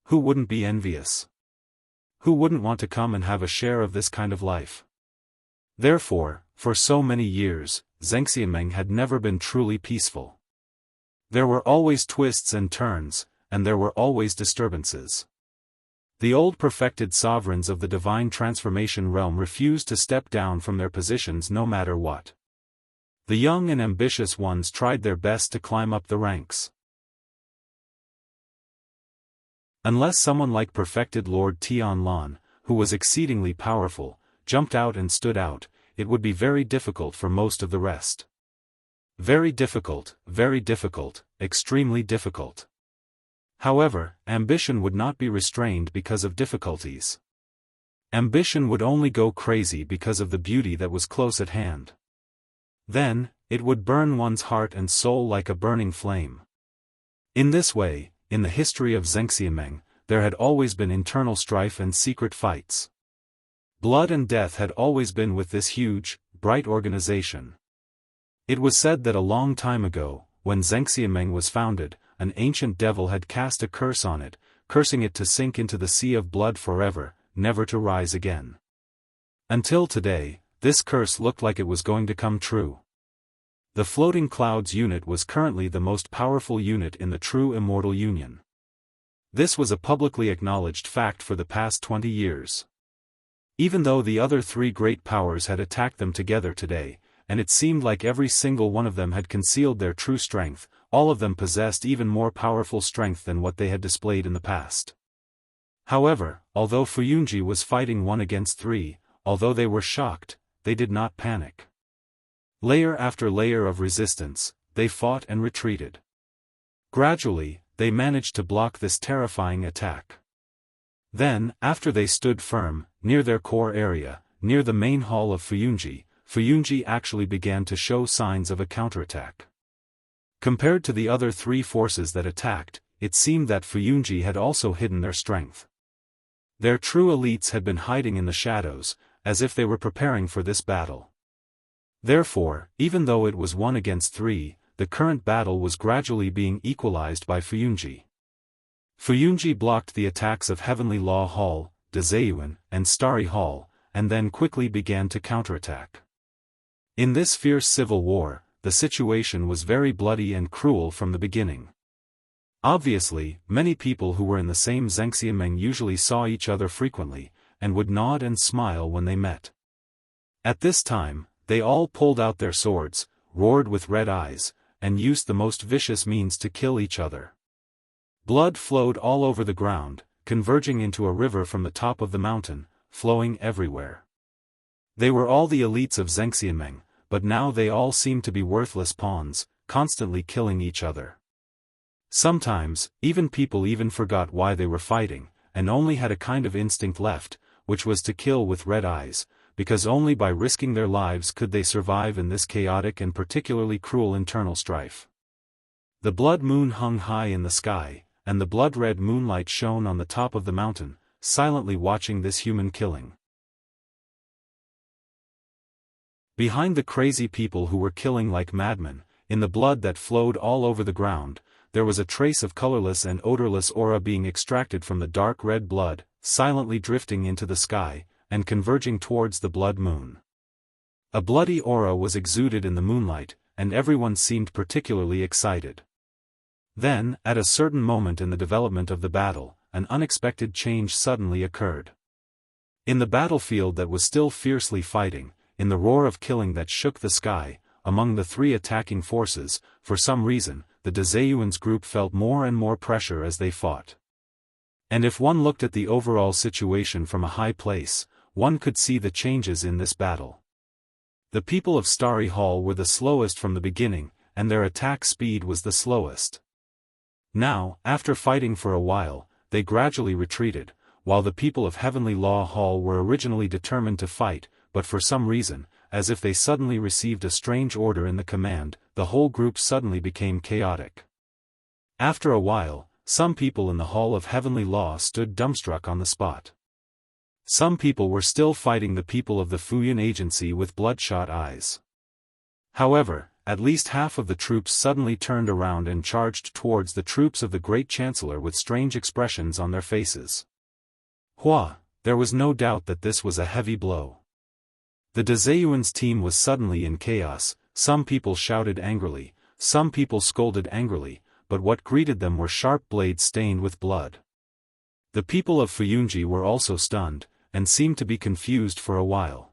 [SPEAKER 1] Who wouldn't be envious? Who wouldn't want to come and have a share of this kind of life? Therefore, for so many years, Xianxia had never been truly peaceful. There were always twists and turns, and there were always disturbances. The old perfected sovereigns of the divine transformation realm refused to step down from their positions no matter what. The young and ambitious ones tried their best to climb up the ranks. Unless someone like perfected Lord Tianlan, who was exceedingly powerful, jumped out and stood out, it would be very difficult for most of the rest. Very difficult, extremely difficult. However, ambition would not be restrained because of difficulties. Ambition would only go crazy because of the beauty that was close at hand. Then, it would burn one's heart and soul like a burning flame. In this way, in the history of Xianxia, there had always been internal strife and secret fights. Blood and death had always been with this huge, bright organization. It was said that a long time ago, when Xianxia was founded, an ancient devil had cast a curse on it, cursing it to sink into the sea of blood forever, never to rise again. Until today, this curse looked like it was going to come true. The Floating Clouds unit was currently the most powerful unit in the true Immortal Union. This was a publicly acknowledged fact for the past 20 years. Even though the other three great powers had attacked them together today, and it seemed like every single one of them had concealed their true strength, all of them possessed even more powerful strength than what they had displayed in the past. However, although Fuyunji was fighting 1 against 3, although they were shocked, they did not panic. Layer after layer of resistance, they fought and retreated. Gradually, they managed to block this terrifying attack. Then, after they stood firm, near their core area, near the main hall of Fuyunji actually began to show signs of a counterattack. Compared to the other three forces that attacked, it seemed that Fuyunji had also hidden their strength. Their true elites had been hiding in the shadows, as if they were preparing for this battle. Therefore, even though it was 1 against 3, the current battle was gradually being equalized by Fuyunji. Fuyunji blocked the attacks of Heavenly Law Hall, Dezayuan, and Starry Hall, and then quickly began to counterattack. In this fierce civil war, the situation was very bloody and cruel from the beginning. Obviously, many people who were in the same Xianxia usually saw each other frequently, and would nod and smile when they met. At this time, they all pulled out their swords, roared with red eyes, and used the most vicious means to kill each other. Blood flowed all over the ground, converging into a river from the top of the mountain, flowing everywhere. They were all the elites of Xianxia, but now they all seemed to be worthless pawns, constantly killing each other. Sometimes, people even forgot why they were fighting, and only had a kind of instinct left, which was to kill with red eyes, because only by risking their lives could they survive in this chaotic and particularly cruel internal strife. The blood moon hung high in the sky, and the blood-red moonlight shone on the top of the mountain, silently watching this human killing. Behind the crazy people who were killing like madmen, in the blood that flowed all over the ground, there was a trace of colorless and odorless aura being extracted from the dark red blood, silently drifting into the sky, and converging towards the blood moon. A bloody aura was exuded in the moonlight, and everyone seemed particularly excited. Then, at a certain moment in the development of the battle, an unexpected change suddenly occurred. In the battlefield that was still fiercely fighting, in the roar of killing that shook the sky, among the three attacking forces, for some reason, the Dazayuan's group felt more and more pressure as they fought. And if one looked at the overall situation from a high place, one could see the changes in this battle. The people of Starry Hall were the slowest from the beginning, and their attack speed was the slowest. Now, after fighting for a while, they gradually retreated, while the people of Heavenly Law Hall were originally determined to fight, but for some reason, as if they suddenly received a strange order in the command, the whole group suddenly became chaotic. After a while, some people in the Hall of Heavenly Law stood dumbstruck on the spot. Some people were still fighting the people of the Fuyun Agency with bloodshot eyes. However, at least half of the troops suddenly turned around and charged towards the troops of the Great Chancellor with strange expressions on their faces. There was no doubt that this was a heavy blow. The Dazayuan's team was suddenly in chaos, some people shouted angrily, some people scolded angrily, but what greeted them were sharp blades stained with blood. The people of Fuyunji were also stunned, and seemed to be confused for a while.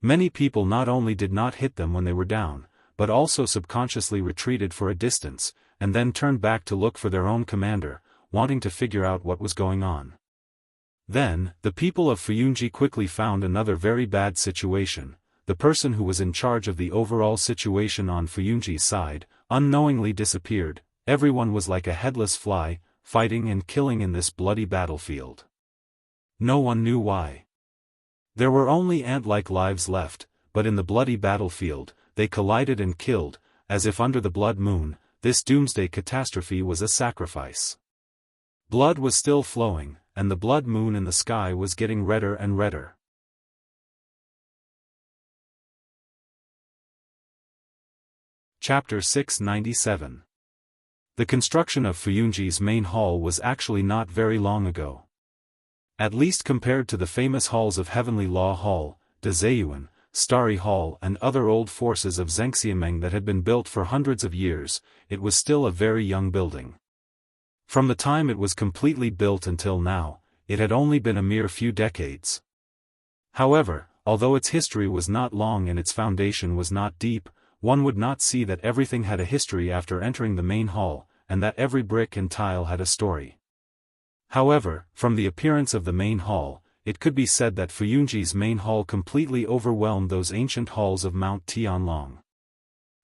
[SPEAKER 1] Many people not only did not hit them when they were down, but also subconsciously retreated for a distance, and then turned back to look for their own commander, wanting to figure out what was going on. Then, the people of Fuyunji quickly found another very bad situation. The person who was in charge of the overall situation on Fuyunji's side, unknowingly disappeared. Everyone was like a headless fly, fighting and killing in this bloody battlefield. No one knew why. There were only ant-like lives left, but in the bloody battlefield, they collided and killed, as if under the blood moon, this doomsday catastrophe was a sacrifice. Blood was still flowing, and the blood moon in the sky was getting redder and redder. Chapter 697. The construction of Fuyunji's main hall was actually not very long ago. At least compared to the famous halls of Heavenly Law Hall, Dazayuan, Starry Hall and other old forces of Zhengxiameng that had been built for hundreds of years, it was still a very young building. From the time it was completely built until now, it had only been a mere few decades. However, although its history was not long and its foundation was not deep, one would not see that everything had a history after entering the main hall, and that every brick and tile had a story. However, from the appearance of the main hall, it could be said that Fuyunji's main hall completely overwhelmed those ancient halls of Mount Tianlong.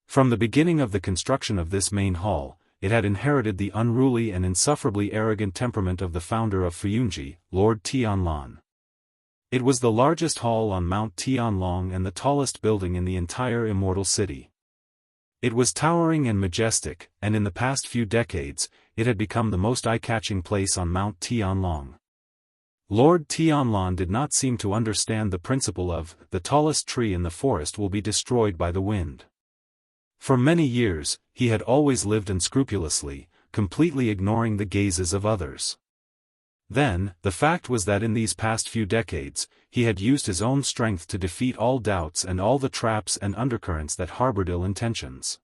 [SPEAKER 1] From the beginning of the construction of this main hall, it had inherited the unruly and insufferably arrogant temperament of the founder of Fuyunji, Lord Tianlan. It was the largest hall on Mount Tianlong and the tallest building in the entire Immortal City. It was towering and majestic, and in the past few decades, it had become the most eye-catching place on Mount Tianlong. Lord Tianlan did not seem to understand the principle of, the tallest tree in the forest will be destroyed by the wind. For many years, he had always lived unscrupulously, completely ignoring the gazes of others. Then, the fact was that in these past few decades, he had used his own strength to defeat all doubts and all the traps and undercurrents that harbored ill intentions.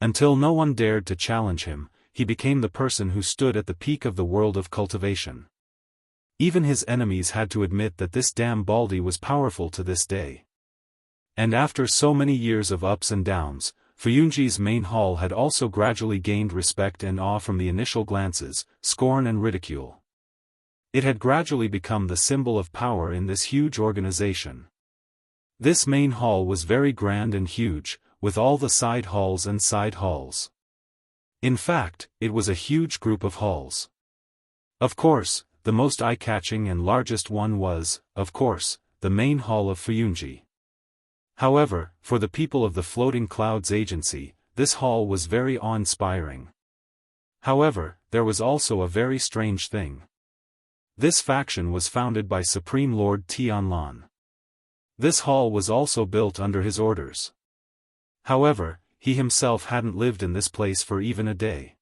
[SPEAKER 1] Until no one dared to challenge him, he became the person who stood at the peak of the world of cultivation. Even his enemies had to admit that this damn Baldy was powerful to this day. And after so many years of ups and downs, Fuyunji's main hall had also gradually gained respect and awe from the initial glances, scorn and ridicule. It had gradually become the symbol of power in this huge organization. This main hall was very grand and huge, with all the side halls and side halls. In fact, it was a huge group of halls. Of course, the most eye-catching and largest one was, of course, the main hall of Fuyunji. However, for the people of the Floating Clouds Agency, this hall was very awe-inspiring. However, there was also a very strange thing. This faction was founded by Supreme Lord Tianlan. This hall was also built under his orders. However, he himself hadn't lived in this place for even a day.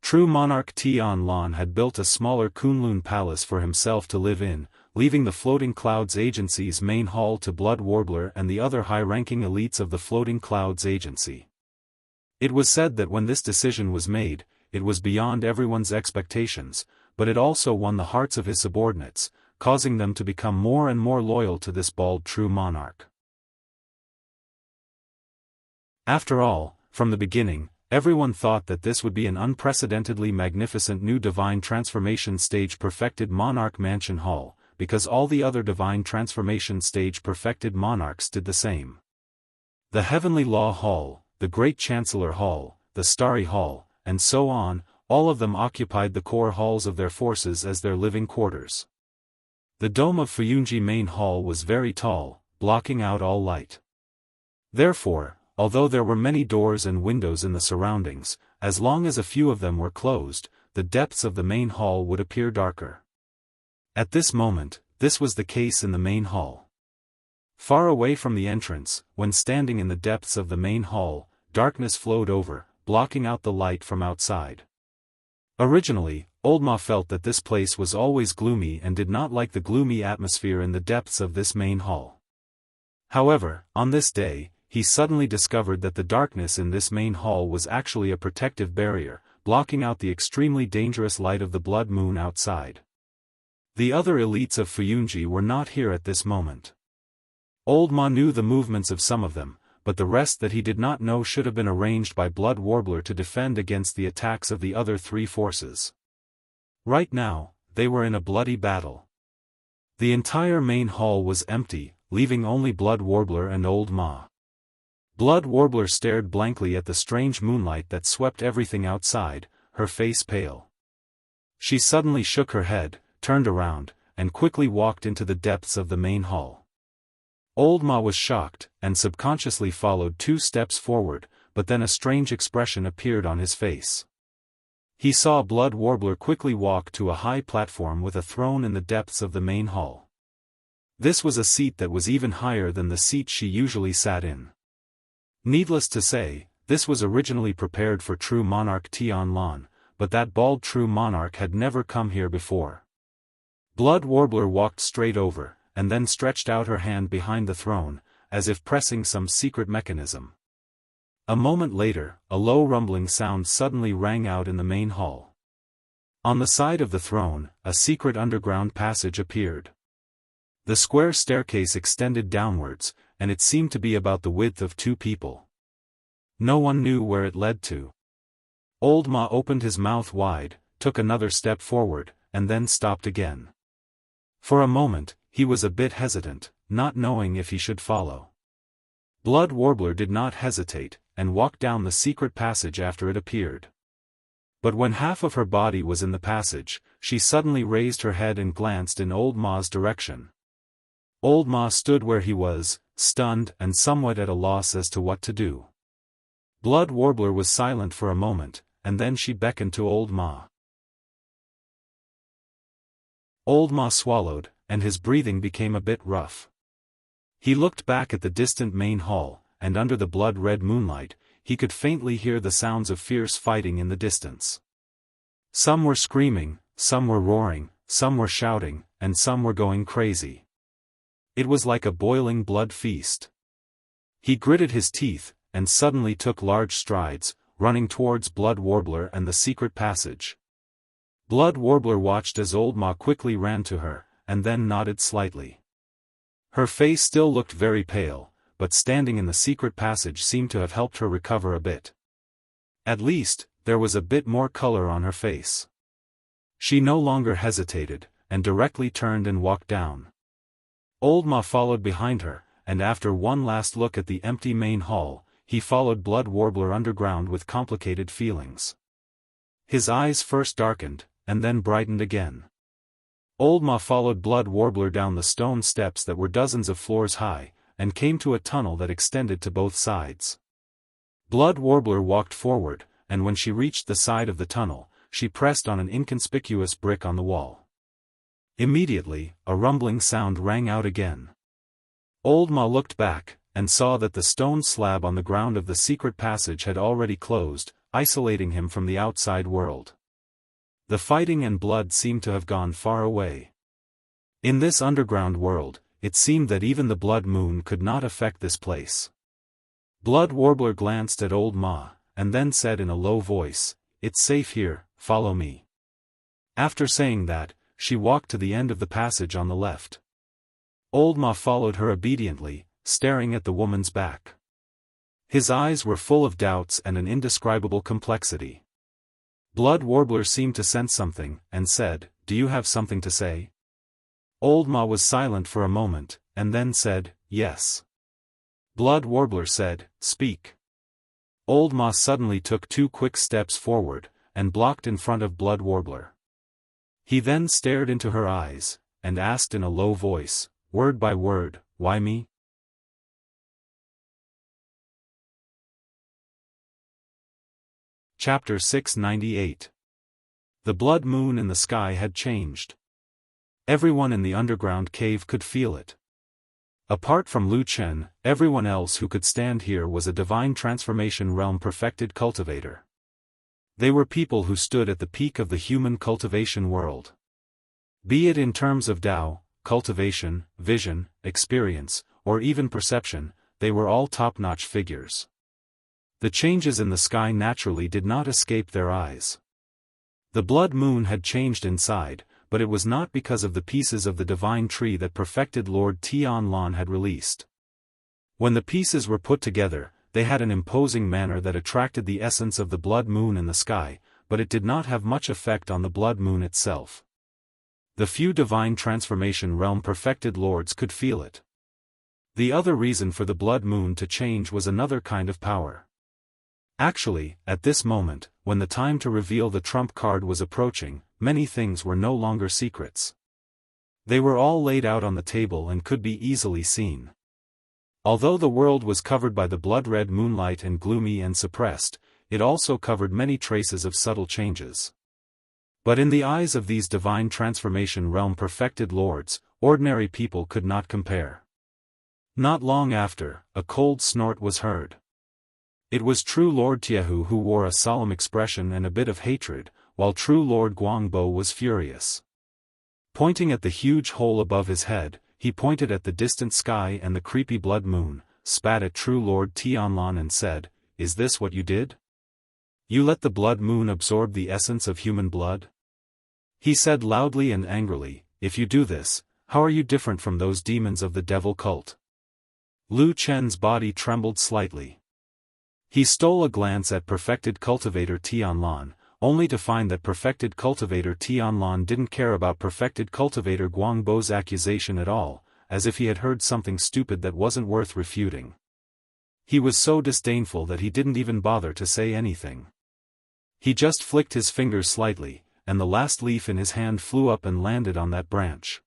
[SPEAKER 1] True monarch Tianlan had built a smaller Kunlun palace for himself to live in, leaving the Floating Clouds Agency's main hall to Blood Warbler and the other high-ranking elites of the Floating Clouds Agency. It was said that when this decision was made, it was beyond everyone's expectations, but it also won the hearts of his subordinates, causing them to become more and more loyal to this bald true monarch. After all, from the beginning, everyone thought that this would be an unprecedentedly magnificent new divine transformation stage perfected monarch mansion hall, because all the other divine transformation stage perfected monarchs did the same. The Heavenly Law Hall, the Great Chancellor Hall, the Starry Hall, and so on, all of them occupied the core halls of their forces as their living quarters. The dome of Fuyunji Main Hall was very tall, blocking out all light. Therefore, although there were many doors and windows in the surroundings, as long as a few of them were closed, the depths of the main hall would appear darker. At this moment, this was the case in the main hall. Far away from the entrance, when standing in the depths of the main hall, darkness flowed over, blocking out the light from outside. Originally, Old Ma felt that this place was always gloomy and did not like the gloomy atmosphere in the depths of this main hall. However, on this day, he suddenly discovered that the darkness in this main hall was actually a protective barrier, blocking out the extremely dangerous light of the blood moon outside. The other elites of Fuyunji were not here at this moment. Old Ma knew the movements of some of them, but the rest that he did not know should have been arranged by Blood Warbler to defend against the attacks of the other three forces. Right now, they were in a bloody battle. The entire main hall was empty, leaving only Blood Warbler and Old Ma. Blood Warbler stared blankly at the strange moonlight that swept everything outside, her face pale. She suddenly shook her head, turned around, and quickly walked into the depths of the main hall. Old Ma was shocked, and subconsciously followed 2 steps forward, but then a strange expression appeared on his face. He saw Blood Warbler quickly walk to a high platform with a throne in the depths of the main hall. This was a seat that was even higher than the seat she usually sat in. Needless to say, this was originally prepared for true monarch Tian Lan, but that bald true monarch had never come here before. Blood Warbler walked straight over, and then stretched out her hand behind the throne, as if pressing some secret mechanism. A moment later, a low rumbling sound suddenly rang out in the main hall. On the side of the throne, a secret underground passage appeared. The square staircase extended downwards, and it seemed to be about the width of 2 people. No one knew where it led to. Old Ma opened his mouth wide, took another step forward, and then stopped again. For a moment, he was a bit hesitant, not knowing if he should follow. Blood Warbler did not hesitate, and walked down the secret passage after it appeared. But when half of her body was in the passage, she suddenly raised her head and glanced in Old Ma's direction. Old Ma stood where he was, stunned and somewhat at a loss as to what to do. Blood Warbler was silent for a moment, and then she beckoned to Old Ma. Old Ma swallowed, and his breathing became a bit rough. He looked back at the distant main hall, and under the blood-red moonlight, he could faintly hear the sounds of fierce fighting in the distance. Some were screaming, some were roaring, some were shouting, and some were going crazy. It was like a boiling blood feast. He gritted his teeth, and suddenly took large strides, running towards Blood Warbler and the secret passage. Blood Warbler watched as Old Ma quickly ran to her, and then nodded slightly. Her face still looked very pale, but standing in the secret passage seemed to have helped her recover a bit. At least, there was a bit more color on her face. She no longer hesitated, and directly turned and walked down. Old Ma followed behind her, and after one last look at the empty main hall, he followed Blood Warbler underground with complicated feelings. His eyes first darkened, and then brightened again. Old Ma followed Blood Warbler down the stone steps that were dozens of floors high, and came to a tunnel that extended to both sides. Blood Warbler walked forward, and when she reached the side of the tunnel, she pressed on an inconspicuous brick on the wall. Immediately, a rumbling sound rang out again. Old Ma looked back, and saw that the stone slab on the ground of the secret passage had already closed, isolating him from the outside world. The fighting and blood seemed to have gone far away. In this underground world, it seemed that even the blood moon could not affect this place. Blood Warbler glanced at Old Ma, and then said in a low voice, "It's safe here, follow me." After saying that, she walked to the end of the passage on the left. Old Ma followed her obediently, staring at the woman's back. His eyes were full of doubts and an indescribable complexity. Blood Warbler seemed to sense something, and said, "Do you have something to say?" Old Ma was silent for a moment, and then said, "Yes." Blood Warbler said, "Speak." Old Ma suddenly took 2 quick steps forward, and blocked in front of Blood Warbler. He then stared into her eyes, and asked in a low voice, word by word, "Why me?" Chapter 698. The blood moon in the sky had changed. Everyone in the underground cave could feel it. Apart from Lu Chen, everyone else who could stand here was a divine transformation realm perfected cultivator. They were people who stood at the peak of the human cultivation world. Be it in terms of Dao, cultivation, vision, experience, or even perception, they were all top-notch figures. The changes in the sky naturally did not escape their eyes. The blood moon had changed inside, but it was not because of the pieces of the divine tree that perfected Lord Tianlan had released. When the pieces were put together, they had an imposing manner that attracted the essence of the blood moon in the sky, but it did not have much effect on the blood moon itself. The few divine transformation realm perfected lords could feel it. The other reason for the blood moon to change was another kind of power. Actually, at this moment, when the time to reveal the trump card was approaching, many things were no longer secrets. They were all laid out on the table and could be easily seen. Although the world was covered by the blood-red moonlight and gloomy and suppressed, it also covered many traces of subtle changes. But in the eyes of these divine transformation realm perfected lords, ordinary people could not compare. Not long after, a cold snort was heard. It was true Lord Jianghu who wore a solemn expression and a bit of hatred, while true Lord Guangbo was furious. Pointing at the huge hole above his head, he pointed at the distant sky and the creepy blood moon, spat at true Lord Tianlan and said, "Is this what you did? You let the blood moon absorb the essence of human blood?" He said loudly and angrily, "If you do this, how are you different from those demons of the devil cult?" Lu Chen's body trembled slightly. He stole a glance at perfected cultivator Tianlan, only to find that perfected cultivator Tianlan didn't care about perfected cultivator Guangbo's accusation at all, as if he had heard something stupid that wasn't worth refuting. He was so disdainful that he didn't even bother to say anything. He just flicked his fingers slightly, and the last leaf in his hand flew up and landed on that branch.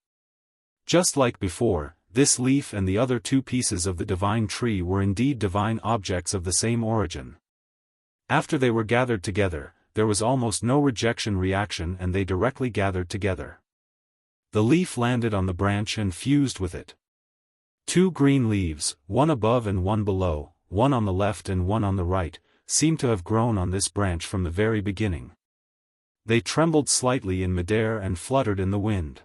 [SPEAKER 1] Just like before, this leaf and the other 2 pieces of the divine tree were indeed divine objects of the same origin. After they were gathered together, there was almost no rejection reaction and they directly gathered together. The leaf landed on the branch and fused with it. 2 green leaves, one above and one below, one on the left and one on the right, seemed to have grown on this branch from the very beginning. They trembled slightly in midair and fluttered in the wind.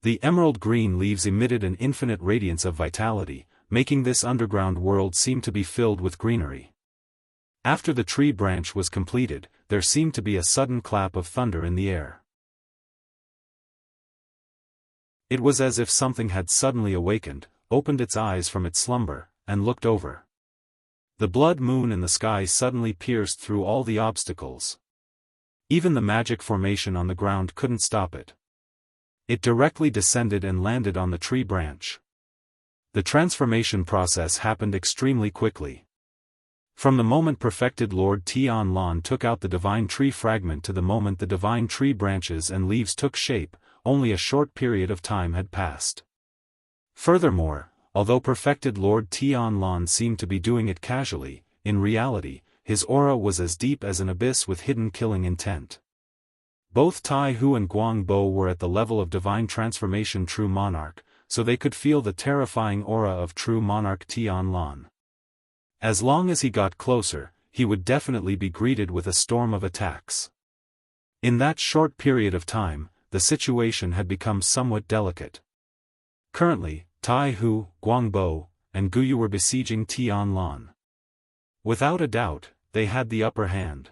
[SPEAKER 1] The emerald green leaves emitted an infinite radiance of vitality, making this underground world seem to be filled with greenery. After the tree branch was completed, there seemed to be a sudden clap of thunder in the air. It was as if something had suddenly awakened, opened its eyes from its slumber, and looked over. The blood moon in the sky suddenly pierced through all the obstacles. Even the magic formation on the ground couldn't stop it. It directly descended and landed on the tree branch. The transformation process happened extremely quickly. From the moment perfected Lord Tianlan took out the divine tree fragment to the moment the divine tree branches and leaves took shape, only a short period of time had passed. Furthermore, although perfected Lord Tianlan seemed to be doing it casually, in reality, his aura was as deep as an abyss with hidden killing intent. Both Tai Hu and Guangbo were at the level of divine transformation true monarch, so they could feel the terrifying aura of true monarch Tianlan. As long as he got closer, he would definitely be greeted with a storm of attacks. In that short period of time, the situation had become somewhat delicate. Currently, Tai Hu, Guangbo, and Guyu were besieging Tianlan. Without a doubt, they had the upper hand.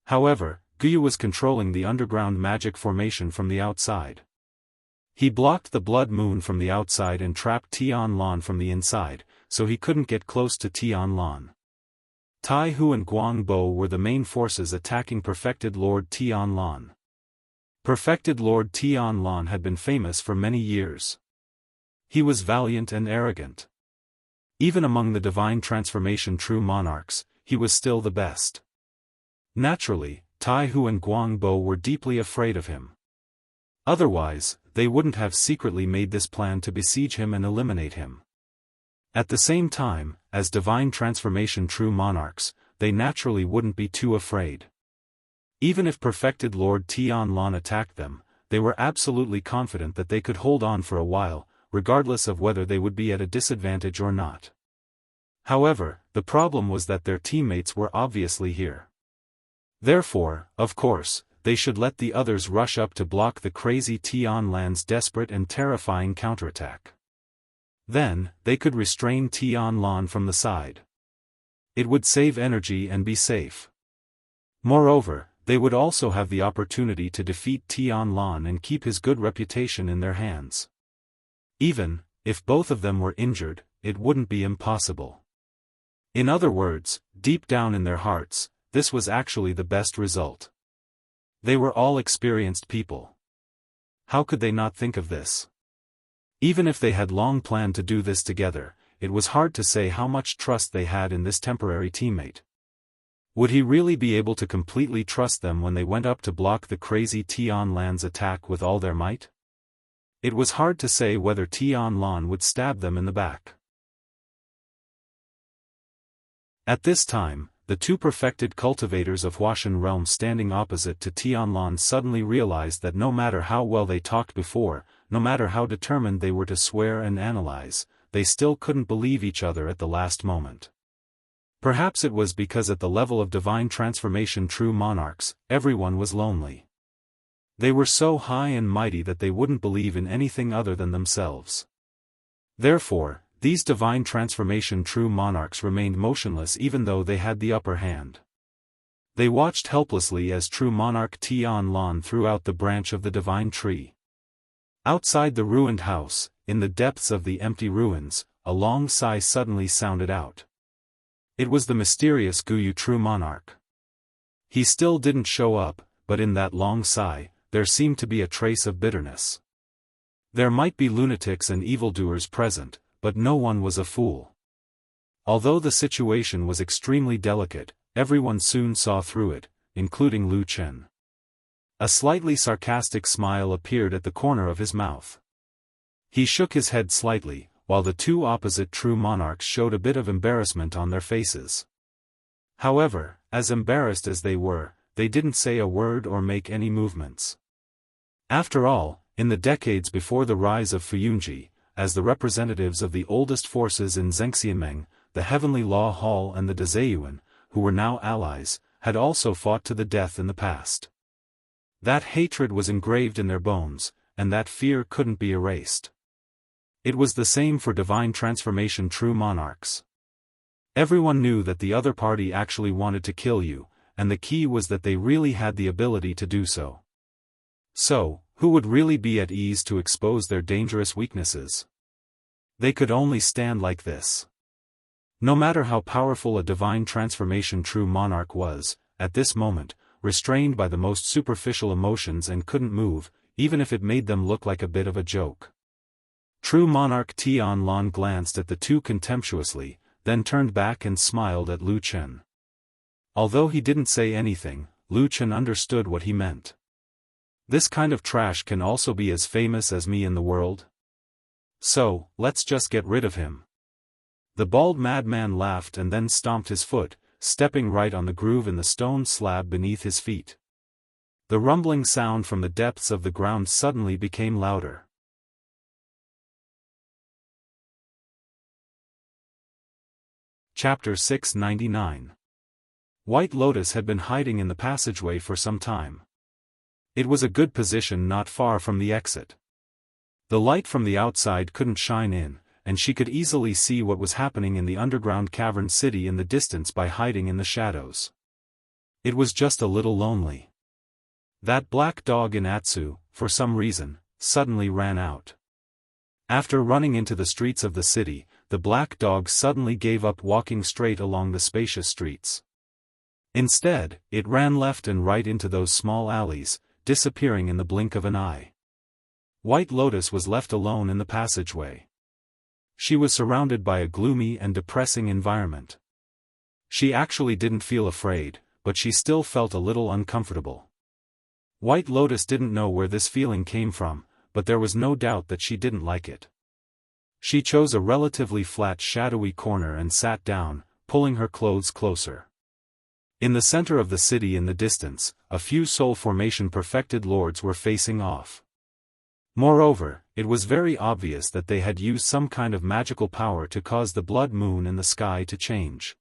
[SPEAKER 1] However, Guyu was controlling the underground magic formation from the outside. He blocked the blood moon from the outside and trapped Tianlan from the inside, so he couldn't get close to Tianlan. Tai Hu and Guangbo were the main forces attacking Perfected Lord Tianlan. Perfected Lord Tianlan had been famous for many years. He was valiant and arrogant. Even among the divine transformation true monarchs, he was still the best. Naturally, Tai Hu and Guangbo were deeply afraid of him. Otherwise, they wouldn't have secretly made this plan to besiege him and eliminate him. At the same time, as divine transformation true monarchs, they naturally wouldn't be too afraid. Even if Perfected Lord Tianlan attacked them, they were absolutely confident that they could hold on for a while, regardless of whether they would be at a disadvantage or not. However, the problem was that their teammates were obviously here. Therefore, of course, they should let the others rush up to block the crazy Tianlan's desperate and terrifying counterattack. Then, they could restrain Tianlan from the side. It would save energy and be safe. Moreover, they would also have the opportunity to defeat Tianlan and keep his good reputation in their hands. Even, if both of them were injured, it wouldn't be impossible. In other words, deep down in their hearts, this was actually the best result. They were all experienced people. How could they not think of this? Even if they had long planned to do this together, it was hard to say how much trust they had in this temporary teammate. Would he really be able to completely trust them when they went up to block the crazy Tianlan's attack with all their might? It was hard to say whether Tianlan would stab them in the back. At this time, the two perfected cultivators of Huashan realm standing opposite to Tianlan suddenly realized that no matter how well they talked before, no matter how determined they were to swear and analyze, they still couldn't believe each other at the last moment. Perhaps it was because at the level of divine transformation true monarchs, everyone was lonely. They were so high and mighty that they wouldn't believe in anything other than themselves. Therefore, these divine transformation true monarchs remained motionless even though they had the upper hand. They watched helplessly as true monarch Tianlan threw out the branch of the divine tree. Outside the ruined house, in the depths of the empty ruins, a long sigh suddenly sounded out. It was the mysterious Guyu true monarch. He still didn't show up, but in that long sigh, there seemed to be a trace of bitterness. There might be lunatics and evildoers present, but no one was a fool. Although the situation was extremely delicate, everyone soon saw through it, including Lu Chen. A slightly sarcastic smile appeared at the corner of his mouth. He shook his head slightly, while the two opposite true monarchs showed a bit of embarrassment on their faces. However, as embarrassed as they were, they didn't say a word or make any movements. After all, in the decades before the rise of Fuyunji, as the representatives of the oldest forces in Zhengxianmeng, the Heavenly Law Hall and the Dazeyuan, who were now allies, had also fought to the death in the past. That hatred was engraved in their bones, and that fear couldn't be erased. It was the same for divine transformation true monarchs. Everyone knew that the other party actually wanted to kill you, and the key was that they really had the ability to do so. So, who would really be at ease to expose their dangerous weaknesses? They could only stand like this. No matter how powerful a divine transformation true monarch was, at this moment, restrained by the most superficial emotions and couldn't move, even if it made them look like a bit of a joke. True monarch Tianlan glanced at the two contemptuously, then turned back and smiled at Lu Chen. Although he didn't say anything, Lu Chen understood what he meant. This kind of trash can also be as famous as me in the world? So, let's just get rid of him. The bald madman laughed and then stomped his foot, stepping right on the groove in the stone slab beneath his feet. The rumbling sound from the depths of the ground suddenly became louder. Chapter 699. White Lotus had been hiding in the passageway for some time. It was a good position not far from the exit. The light from the outside couldn't shine in, and she could easily see what was happening in the underground cavern city in the distance by hiding in the shadows. It was just a little lonely. That black dog in Atsu, for some reason, suddenly ran out. After running into the streets of the city, the black dog suddenly gave up walking straight along the spacious streets. Instead, it ran left and right into those small alleys, disappearing in the blink of an eye. White Lotus was left alone in the passageway. She was surrounded by a gloomy and depressing environment. She actually didn't feel afraid, but she still felt a little uncomfortable. White Lotus didn't know where this feeling came from, but there was no doubt that she didn't like it. She chose a relatively flat shadowy corner and sat down, pulling her clothes closer. In the center of the city in the distance, a few soul formation perfected lords were facing off. Moreover, it was very obvious that they had used some kind of magical power to cause the blood moon in the sky to change.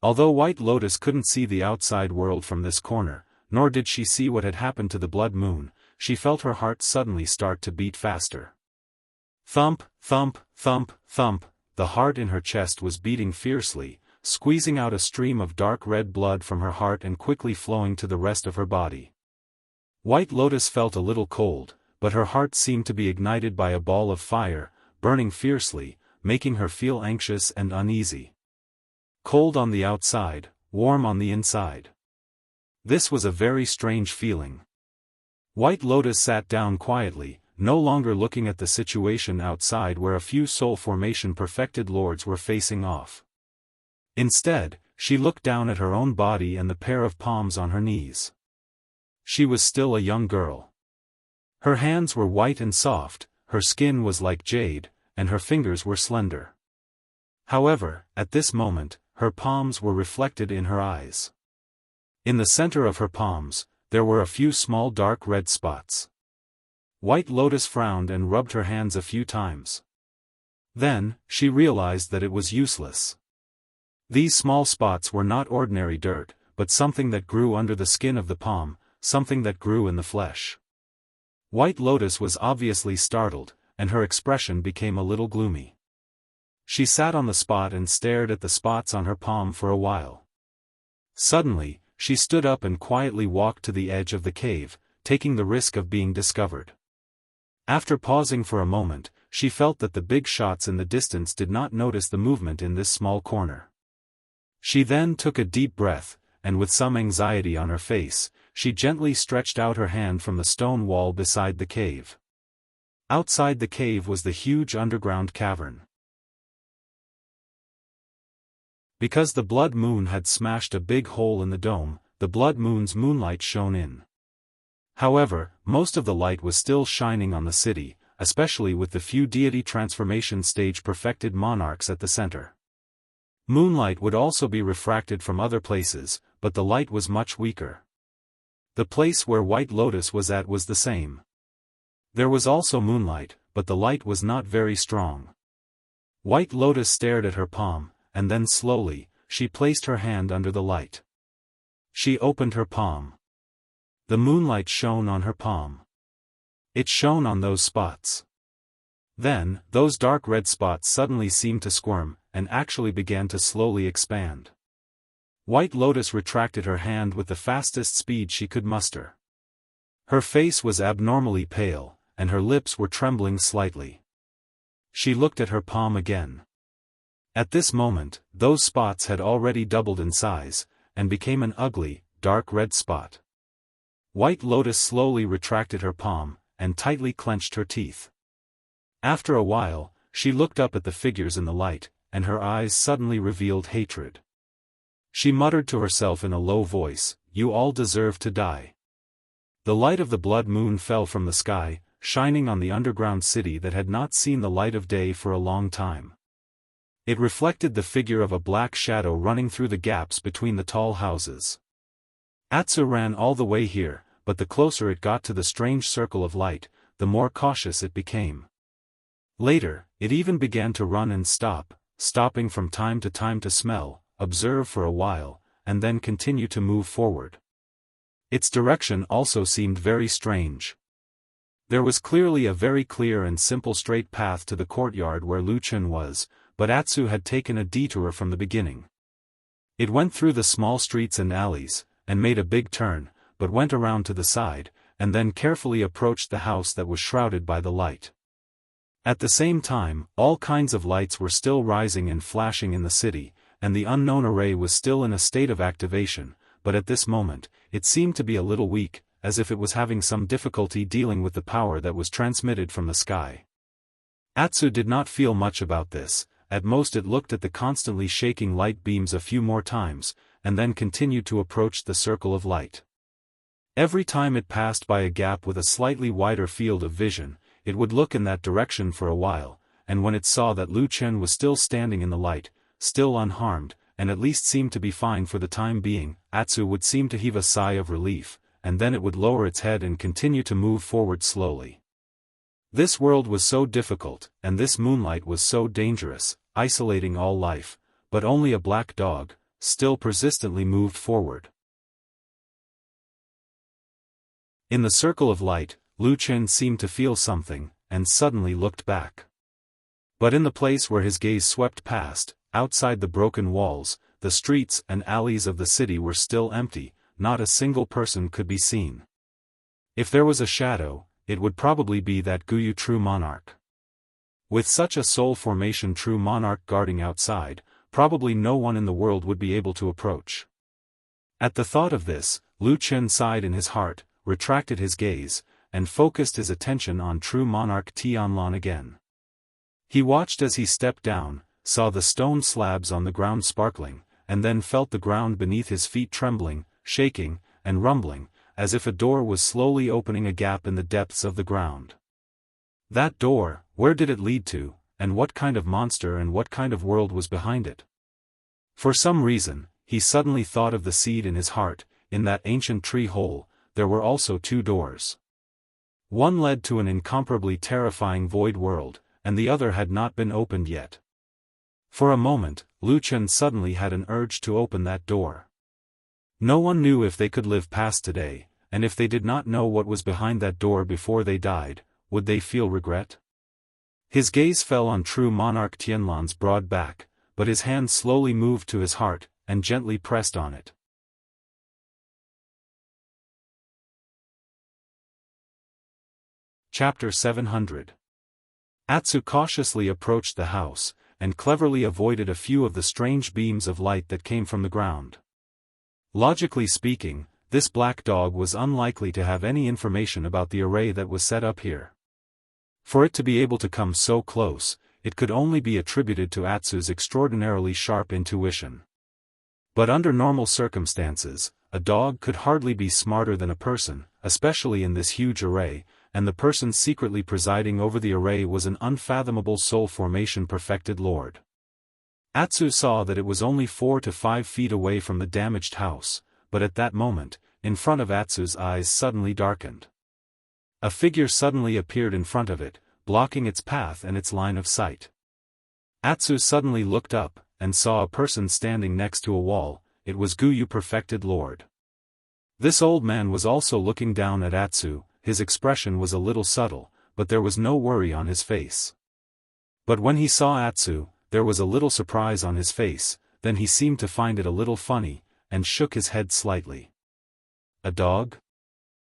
[SPEAKER 1] Although White Lotus couldn't see the outside world from this corner, nor did she see what had happened to the blood moon, she felt her heart suddenly start to beat faster. Thump, thump, thump, thump, the heart in her chest was beating fiercely, squeezing out a stream of dark red blood from her heart and quickly flowing to the rest of her body. White Lotus felt a little cold, but her heart seemed to be ignited by a ball of fire, burning fiercely, making her feel anxious and uneasy. Cold on the outside, warm on the inside. This was a very strange feeling. White Lotus sat down quietly, no longer looking at the situation outside where a few soul formation perfected lords were facing off. Instead, she looked down at her own body and the pair of palms on her knees. She was still a young girl. Her hands were white and soft, her skin was like jade, and her fingers were slender. However, at this moment, her palms were reflected in her eyes. In the center of her palms, there were a few small dark red spots. White Lotus frowned and rubbed her hands a few times. Then, she realized that it was useless. These small spots were not ordinary dirt, but something that grew under the skin of the palm, something that grew in the flesh. White Lotus was obviously startled, and her expression became a little gloomy. She sat on the spot and stared at the spots on her palm for a while. Suddenly, she stood up and quietly walked to the edge of the cave, taking the risk of being discovered. After pausing for a moment, she felt that the big shots in the distance did not notice the movement in this small corner. She then took a deep breath, and with some anxiety on her face, she gently stretched out her hand from the stone wall beside the cave. Outside the cave was the huge underground cavern. Because the blood moon had smashed a big hole in the dome, the blood moon's moonlight shone in. However, most of the light was still shining on the city, especially with the few deity transformation stage perfected monarchs at the center. Moonlight would also be refracted from other places, but the light was much weaker. The place where White Lotus was at was the same. There was also moonlight, but the light was not very strong. White Lotus stared at her palm, and then slowly, she placed her hand under the light. She opened her palm. The moonlight shone on her palm. It shone on those spots. Then, those dark red spots suddenly seemed to squirm, and actually began to slowly expand. White Lotus retracted her hand with the fastest speed she could muster. Her face was abnormally pale, and her lips were trembling slightly. She looked at her palm again. At this moment, those spots had already doubled in size, and became an ugly, dark red spot. White Lotus slowly retracted her palm, and tightly clenched her teeth. After a while, she looked up at the figures in the light, and her eyes suddenly revealed hatred. She muttered to herself in a low voice, "You all deserve to die." The light of the blood moon fell from the sky, shining on the underground city that had not seen the light of day for a long time. It reflected the figure of a black shadow running through the gaps between the tall houses. Atsu ran all the way here, but the closer it got to the strange circle of light, the more cautious it became. Later, it even began to run and stop, stopping from time to smell, observe for a while, and then continue to move forward. Its direction also seemed very strange. There was clearly a very clear and simple straight path to the courtyard where Lu Chun was, but Atsu had taken a detour from the beginning. It went through the small streets and alleys, and made a big turn, but went around to the side, and then carefully approached the house that was shrouded by the light. At the same time, all kinds of lights were still rising and flashing in the city, and the unknown array was still in a state of activation, but at this moment, it seemed to be a little weak, as if it was having some difficulty dealing with the power that was transmitted from the sky. Atsu did not feel much about this. At most it looked at the constantly shaking light beams a few more times, and then continued to approach the circle of light. Every time it passed by a gap with a slightly wider field of vision, it would look in that direction for a while, and when it saw that Lu Chen was still standing in the light, still unharmed, and at least seemed to be fine for the time being, Atsu would seem to heave a sigh of relief, and then it would lower its head and continue to move forward slowly. This world was so difficult, and this moonlight was so dangerous, isolating all life, but only a black dog, still persistently moved forward. In the circle of light, Lu Chen seemed to feel something, and suddenly looked back. But in the place where his gaze swept past, outside the broken walls, the streets and alleys of the city were still empty, not a single person could be seen. If there was a shadow, it would probably be that Guyu true monarch. With such a soul formation true monarch guarding outside, probably no one in the world would be able to approach. At the thought of this, Lu Chen sighed in his heart, retracted his gaze, and focused his attention on true monarch Tianlan again. He watched as he stepped down, saw the stone slabs on the ground sparkling, and then felt the ground beneath his feet trembling, shaking, and rumbling, as if a door was slowly opening a gap in the depths of the ground. That door, where did it lead to, and what kind of monster and what kind of world was behind it? For some reason, he suddenly thought of the seed in his heart. In that ancient tree hole, there were also two doors. One led to an incomparably terrifying void world, and the other had not been opened yet. For a moment, Lu Chen suddenly had an urge to open that door. No one knew if they could live past today, and if they did not know what was behind that door before they died, would they feel regret? His gaze fell on true monarch Tianlan's broad back, but his hand slowly moved to his heart, and gently pressed on it. Chapter 700. Atsu cautiously approached the house, and cleverly avoided a few of the strange beams of light that came from the ground. Logically speaking, this black dog was unlikely to have any information about the array that was set up here. For it to be able to come so close, it could only be attributed to Atsu's extraordinarily sharp intuition. But under normal circumstances, a dog could hardly be smarter than a person, especially in this huge array, and the person secretly presiding over the array was an unfathomable soul formation perfected lord. Atsu saw that it was only 4 to 5 feet away from the damaged house, but at that moment, in front of Atsu's eyes suddenly darkened. A figure suddenly appeared in front of it, blocking its path and its line of sight. Atsu suddenly looked up, and saw a person standing next to a wall. It was Guyu perfected lord. This old man was also looking down at Atsu. His expression was a little subtle, but there was no worry on his face. But when he saw Atsu, there was a little surprise on his face, then he seemed to find it a little funny, and shook his head slightly. "A dog?"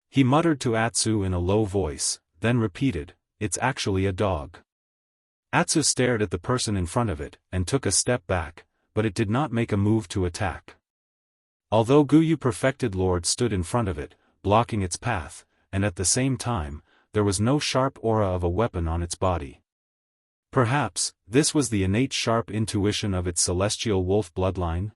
[SPEAKER 1] he muttered to Atsu in a low voice, then repeated, "It's actually a dog." Atsu stared at the person in front of it, and took a step back, but it did not make a move to attack. Although Guyu perfected lord stood in front of it, blocking its path, and at the same time, there was no sharp aura of a weapon on its body. Perhaps, this was the innate sharp intuition of its celestial wolf bloodline?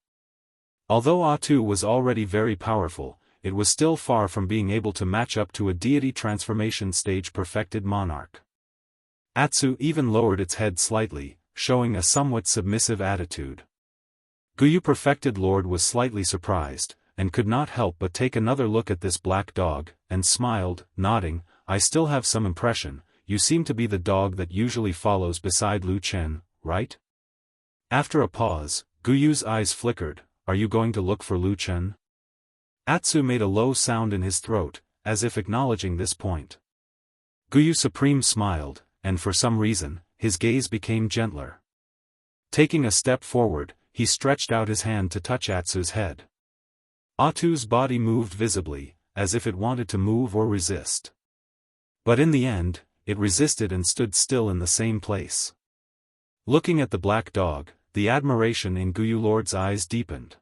[SPEAKER 1] Although Atsu was already very powerful, it was still far from being able to match up to a deity transformation stage perfected monarch. Atsu even lowered its head slightly, showing a somewhat submissive attitude. Guyu perfected lord was slightly surprised, and could not help but take another look at this black dog, and smiled, nodding, "I still have some impression. You seem to be the dog that usually follows beside Lu Chen, right?" After a pause, Guyu's eyes flickered. "Are you going to look for Lu Chen?" Atsu made a low sound in his throat, as if acknowledging this point. Guyu Supreme smiled, and for some reason, his gaze became gentler. Taking a step forward, he stretched out his hand to touch Atsu's head. Atsu's body moved visibly, as if it wanted to move or resist. But in the end, it resisted and stood still in the same place. Looking at the black dog, the admiration in Guyu Lord's eyes deepened.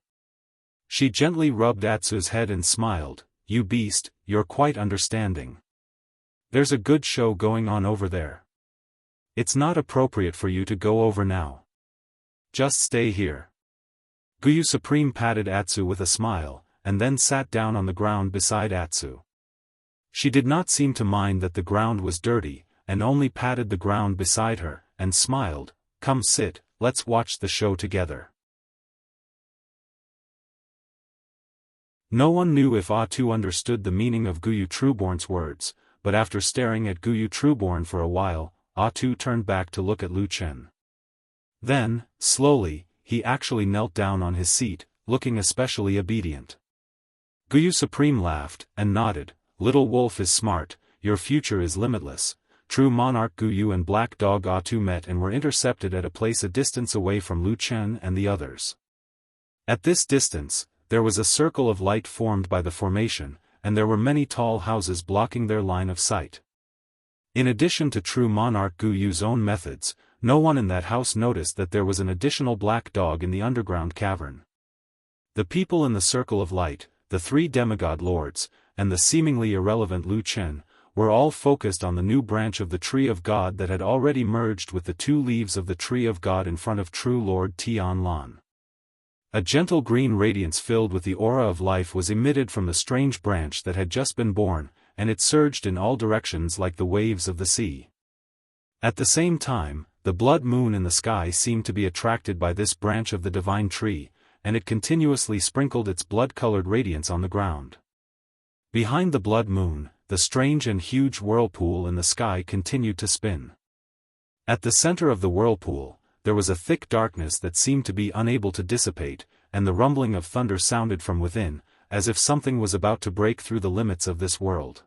[SPEAKER 1] She gently rubbed Atsu's head and smiled, "You beast, you're quite understanding. There's a good show going on over there. It's not appropriate for you to go over now. Just stay here." Guyu Supreme patted Atsu with a smile, and then sat down on the ground beside Atsu. She did not seem to mind that the ground was dirty, and only patted the ground beside her, and smiled, "Come sit, let's watch the show together." No one knew if Atu understood the meaning of Guyu Trueborn's words, but after staring at Guyu Trueborn for a while, Atu turned back to look at Lu Chen. Then, slowly, he actually knelt down on his seat, looking especially obedient. Guyu Supreme laughed, and nodded, "Little wolf is smart, your future is limitless." True monarch Guyu and Black Dog Atu met and were intercepted at a place a distance away from Lu Chen and the others. At this distance, there was a circle of light formed by the formation, and there were many tall houses blocking their line of sight. In addition to true monarch Guyu's own methods, no one in that house noticed that there was an additional black dog in the underground cavern. The people in the circle of light, the three demigod lords, and the seemingly irrelevant Lu Chen, were all focused on the new branch of the Tree of God that had already merged with the two leaves of the Tree of God in front of true Lord Tianlan. A gentle green radiance filled with the aura of life was emitted from the strange branch that had just been born, and it surged in all directions like the waves of the sea. At the same time, the blood moon in the sky seemed to be attracted by this branch of the divine tree, and it continuously sprinkled its blood-colored radiance on the ground. Behind the blood moon, the strange and huge whirlpool in the sky continued to spin. At the center of the whirlpool, there was a thick darkness that seemed to be unable to dissipate, and the rumbling of thunder sounded from within, as if something was about to break through the limits of this world.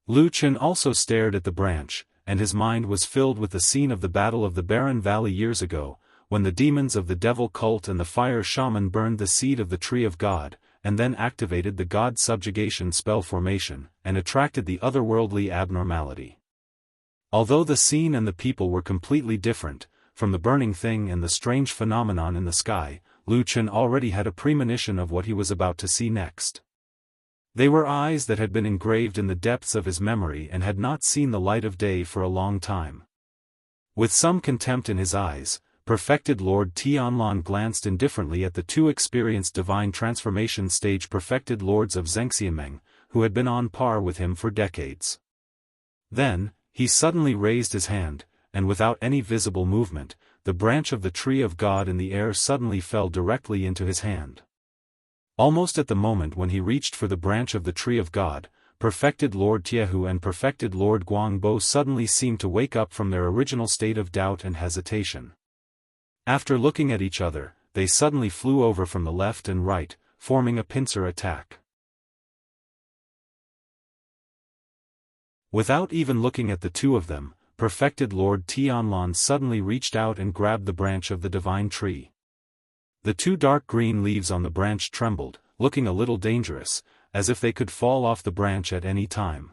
[SPEAKER 1] Lu Chen also stared at the branch, and his mind was filled with the scene of the Battle of the Barren Valley years ago, when the demons of the devil cult and the fire shaman burned the seed of the Tree of God, and then activated the God subjugation spell formation, and attracted the otherworldly abnormality. Although the scene and the people were completely different, from the burning thing and the strange phenomenon in the sky, Lu Chen already had a premonition of what he was about to see next. They were eyes that had been engraved in the depths of his memory and had not seen the light of day for a long time. With some contempt in his eyes, perfected Lord Tianlan glanced indifferently at the two experienced divine transformation stage perfected lords of Zhengxiameng, who had been on par with him for decades. Then, he suddenly raised his hand, and without any visible movement, the branch of the Tree of God in the air suddenly fell directly into his hand. Almost at the moment when he reached for the branch of the Tree of God, perfected Lord Tiehu and perfected Lord Guangbo suddenly seemed to wake up from their original state of doubt and hesitation. After looking at each other, they suddenly flew over from the left and right, forming a pincer attack. Without even looking at the two of them, perfected Lord Tianlan suddenly reached out and grabbed the branch of the divine tree. The two dark green leaves on the branch trembled, looking a little dangerous, as if they could fall off the branch at any time.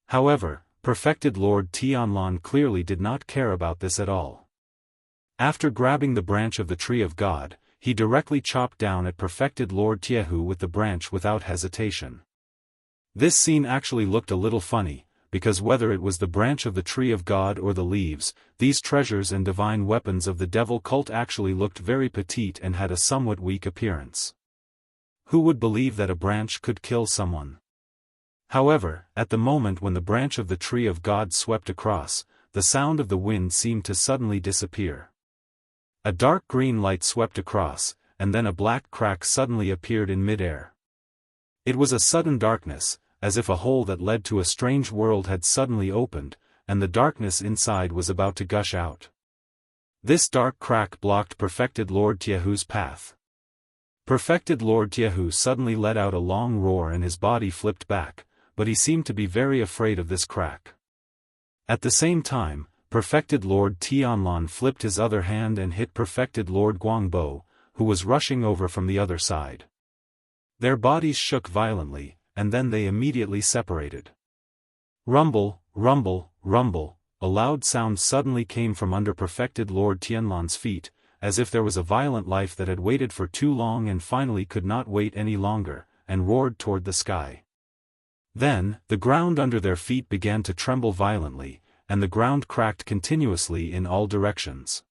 [SPEAKER 1] However, perfected Lord Tianlan clearly did not care about this at all. After grabbing the branch of the Tree of God, he directly chopped down at perfected Lord Tiehu with the branch without hesitation. This scene actually looked a little funny, because whether it was the branch of the Tree of God or the leaves, these treasures and divine weapons of the devil cult actually looked very petite and had a somewhat weak appearance. Who would believe that a branch could kill someone? However, at the moment when the branch of the Tree of God swept across, the sound of the wind seemed to suddenly disappear. A dark green light swept across, and then a black crack suddenly appeared in mid-air. It was a sudden darkness, as if a hole that led to a strange world had suddenly opened, and the darkness inside was about to gush out. This dark crack blocked perfected Lord Tiehu's path. Perfected Lord Tiehu suddenly let out a long roar and his body flipped back, but he seemed to be very afraid of this crack. At the same time, perfected Lord Tianlan flipped his other hand and hit perfected Lord Guangbo, who was rushing over from the other side. Their bodies shook violently, and then they immediately separated. Rumble, rumble, rumble, a loud sound suddenly came from under perfected Lord Tianlan's feet, as if there was a violent life that had waited for too long and finally could not wait any longer, and roared toward the sky. Then, the ground under their feet began to tremble violently, and the ground cracked continuously in all directions.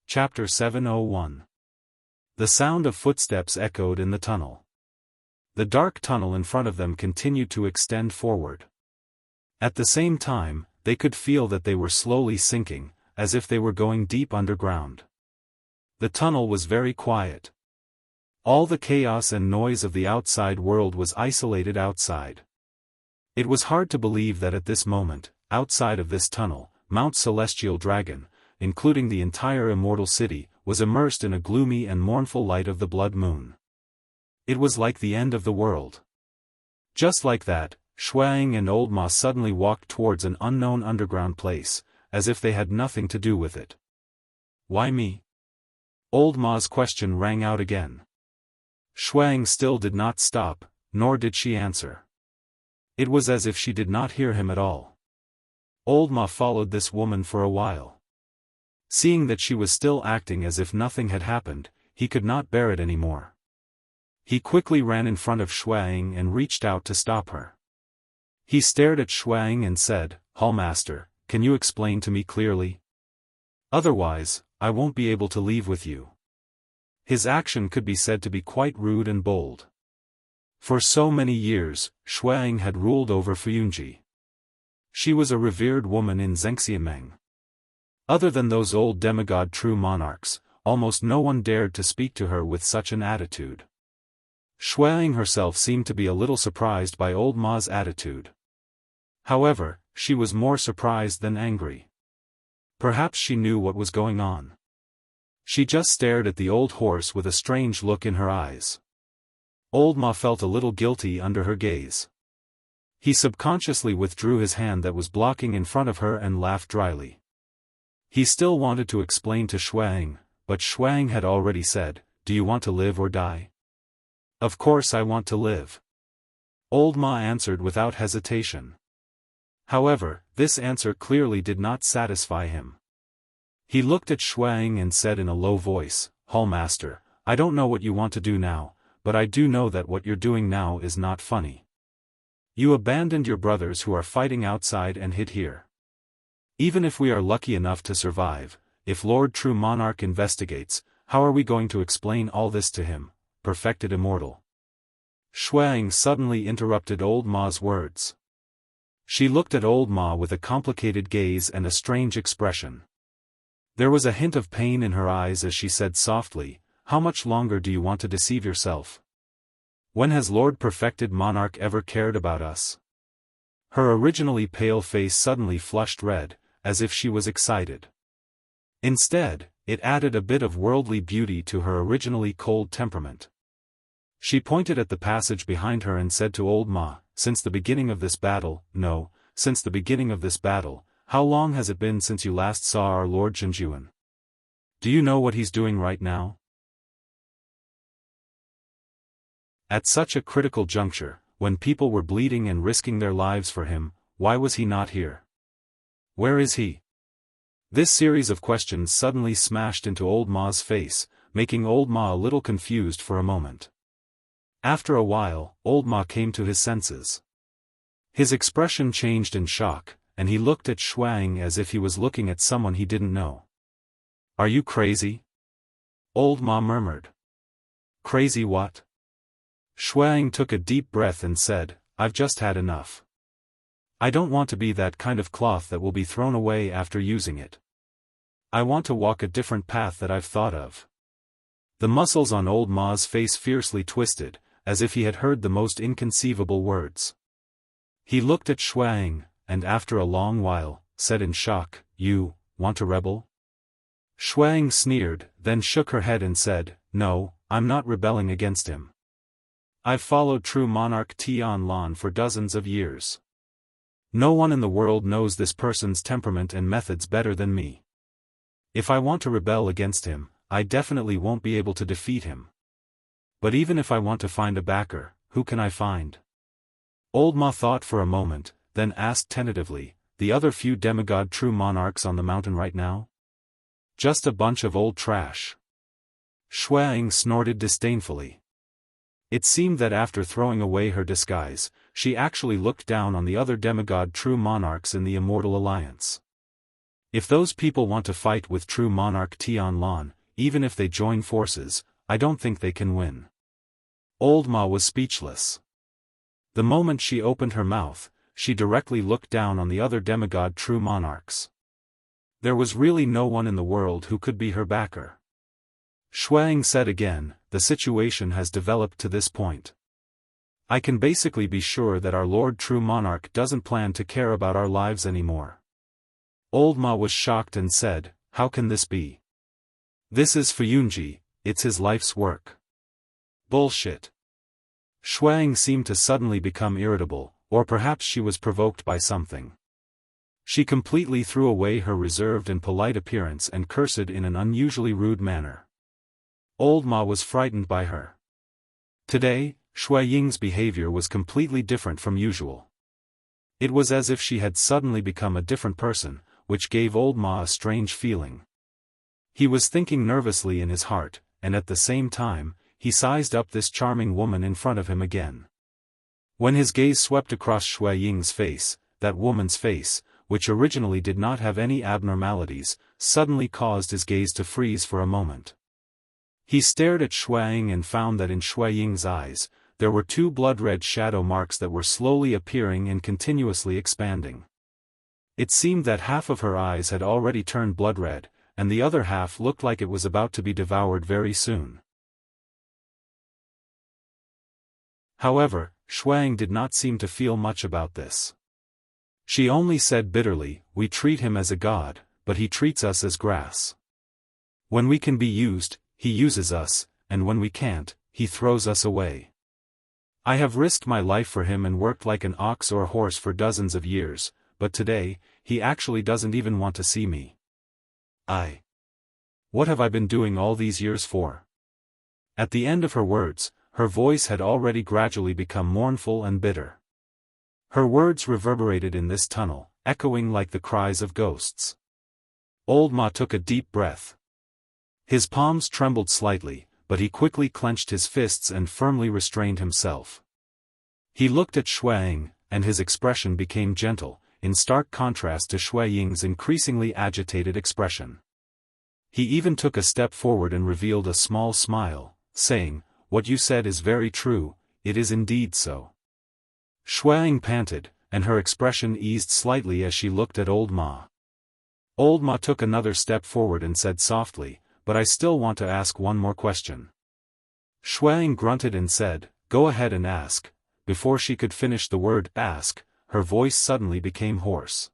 [SPEAKER 1] Chapter 701. The sound of footsteps echoed in the tunnel. The dark tunnel in front of them continued to extend forward. At the same time, they could feel that they were slowly sinking, as if they were going deep underground. The tunnel was very quiet. All the chaos and noise of the outside world was isolated outside. It was hard to believe that at this moment, outside of this tunnel, Mount Celestial Dragon, including the entire immortal city, was immersed in a gloomy and mournful light of the blood moon. It was like the end of the world. Just like that, Xuang and Old Ma suddenly walked towards an unknown underground place, as if they had nothing to do with it. Why me? Old Ma's question rang out again. Xuang still did not stop, nor did she answer. It was as if she did not hear him at all. Old Ma followed this woman for a while. Seeing that she was still acting as if nothing had happened, he could not bear it anymore. He quickly ran in front of Xuang and reached out to stop her. He stared at Xuang and said, "Hallmaster, can you explain to me clearly? Otherwise, I won't be able to leave with you." His action could be said to be quite rude and bold. For so many years, Xuang had ruled over Fuyunji. She was a revered woman in Zhengxiameng. Other than those old demigod true monarchs, almost no one dared to speak to her with such an attitude. Xuang herself seemed to be a little surprised by Old Ma's attitude. However, she was more surprised than angry. Perhaps she knew what was going on. She just stared at the old horse with a strange look in her eyes. Old Ma felt a little guilty under her gaze. He subconsciously withdrew his hand that was blocking in front of her and laughed dryly. He still wanted to explain to Xuang, but Xuang had already said, "Do you want to live or die?" "Of course I want to live." Old Ma answered without hesitation. However, this answer clearly did not satisfy him. He looked at Xuang and said in a low voice, "Hallmaster, I don't know what you want to do now, but I do know that what you're doing now is not funny. You abandoned your brothers who are fighting outside and hid here. Even if we are lucky enough to survive, if Lord True Monarch investigates, how are we going to explain all this to him, perfected immortal?" Xuang suddenly interrupted Old Ma's words. She looked at Old Ma with a complicated gaze and a strange expression. There was a hint of pain in her eyes as she said softly, "How much longer do you want to deceive yourself? When has Lord Perfected Monarch ever cared about us?" Her originally pale face suddenly flushed red, as if she was excited. Instead, it added a bit of worldly beauty to her originally cold temperament. She pointed at the passage behind her and said to Old Ma, since the beginning of this battle, how long has it been since you last saw our Lord Zhenjuan? Do you know what he's doing right now?" At such a critical juncture, when people were bleeding and risking their lives for him, why was he not here? Where is he? This series of questions suddenly smashed into Old Ma's face, making Old Ma a little confused for a moment. After a while, Old Ma came to his senses. His expression changed in shock, and he looked at Xuang as if he was looking at someone he didn't know. "Are you crazy?" Old Ma murmured. "Crazy what?" Xuang took a deep breath and said, "I've just had enough. I don't want to be that kind of cloth that will be thrown away after using it. I want to walk a different path that I've thought of." The muscles on Old Ma's face fiercely twisted, as if he had heard the most inconceivable words. He looked at Xuang, and after a long while, said in shock, "You want to rebel?" Xuang sneered, then shook her head and said, "No, I'm not rebelling against him. I've followed True Monarch Tianlan for dozens of years. No one in the world knows this person's temperament and methods better than me. If I want to rebel against him, I definitely won't be able to defeat him. But even if I want to find a backer, who can I find? Old Ma thought for a moment, then asked tentatively, the other few demigod true monarchs on the mountain right now? Just a bunch of old trash. Shuang snorted disdainfully. It seemed that after throwing away her disguise, she actually looked down on the other demigod true monarchs in the Immortal Alliance. If those people want to fight with true monarch Tianlan, even if they join forces, I don't think they can win. Old Ma was speechless. The moment she opened her mouth, she directly looked down on the other demigod true monarchs. There was really no one in the world who could be her backer. Shuang said again, the situation has developed to this point. I can basically be sure that our Lord True Monarch doesn't plan to care about our lives anymore. Old Ma was shocked and said, how can this be? This is Fuyunji, it's his life's work. Bullshit. Shuang seemed to suddenly become irritable, or perhaps she was provoked by something. She completely threw away her reserved and polite appearance and cursed in an unusually rude manner. Old Ma was frightened by her. Today, Shui Ying's behavior was completely different from usual. It was as if she had suddenly become a different person, which gave Old Ma a strange feeling. He was thinking nervously in his heart, and at the same time, he sized up this charming woman in front of him again. When his gaze swept across Shui Ying's face, that woman's face, which originally did not have any abnormalities, suddenly caused his gaze to freeze for a moment. He stared at Shui Ying and found that in Shui Ying's eyes, there were two blood-red shadow marks that were slowly appearing and continuously expanding. It seemed that half of her eyes had already turned blood-red, and the other half looked like it was about to be devoured very soon. However, Shuang did not seem to feel much about this. She only said bitterly, we treat him as a god, but he treats us as grass. When we can be used, he uses us, and when we can't, he throws us away. I have risked my life for him and worked like an ox or a horse for dozens of years, but today, he actually doesn't even want to see me. What have I been doing all these years for? At the end of her words, her voice had already gradually become mournful and bitter. Her words reverberated in this tunnel, echoing like the cries of ghosts. Old Ma took a deep breath. His palms trembled slightly, but he quickly clenched his fists and firmly restrained himself. He looked at Shui Ying, and his expression became gentle, in stark contrast to Shui Ying's increasingly agitated expression. He even took a step forward and revealed a small smile, saying, what you said is very true, it is indeed so. Shui Ying panted, and her expression eased slightly as she looked at Old Ma. Old Ma took another step forward and said softly, but I still want to ask one more question. Shui Ying grunted and said, go ahead and ask. Before she could finish the word ask, her voice suddenly became hoarse.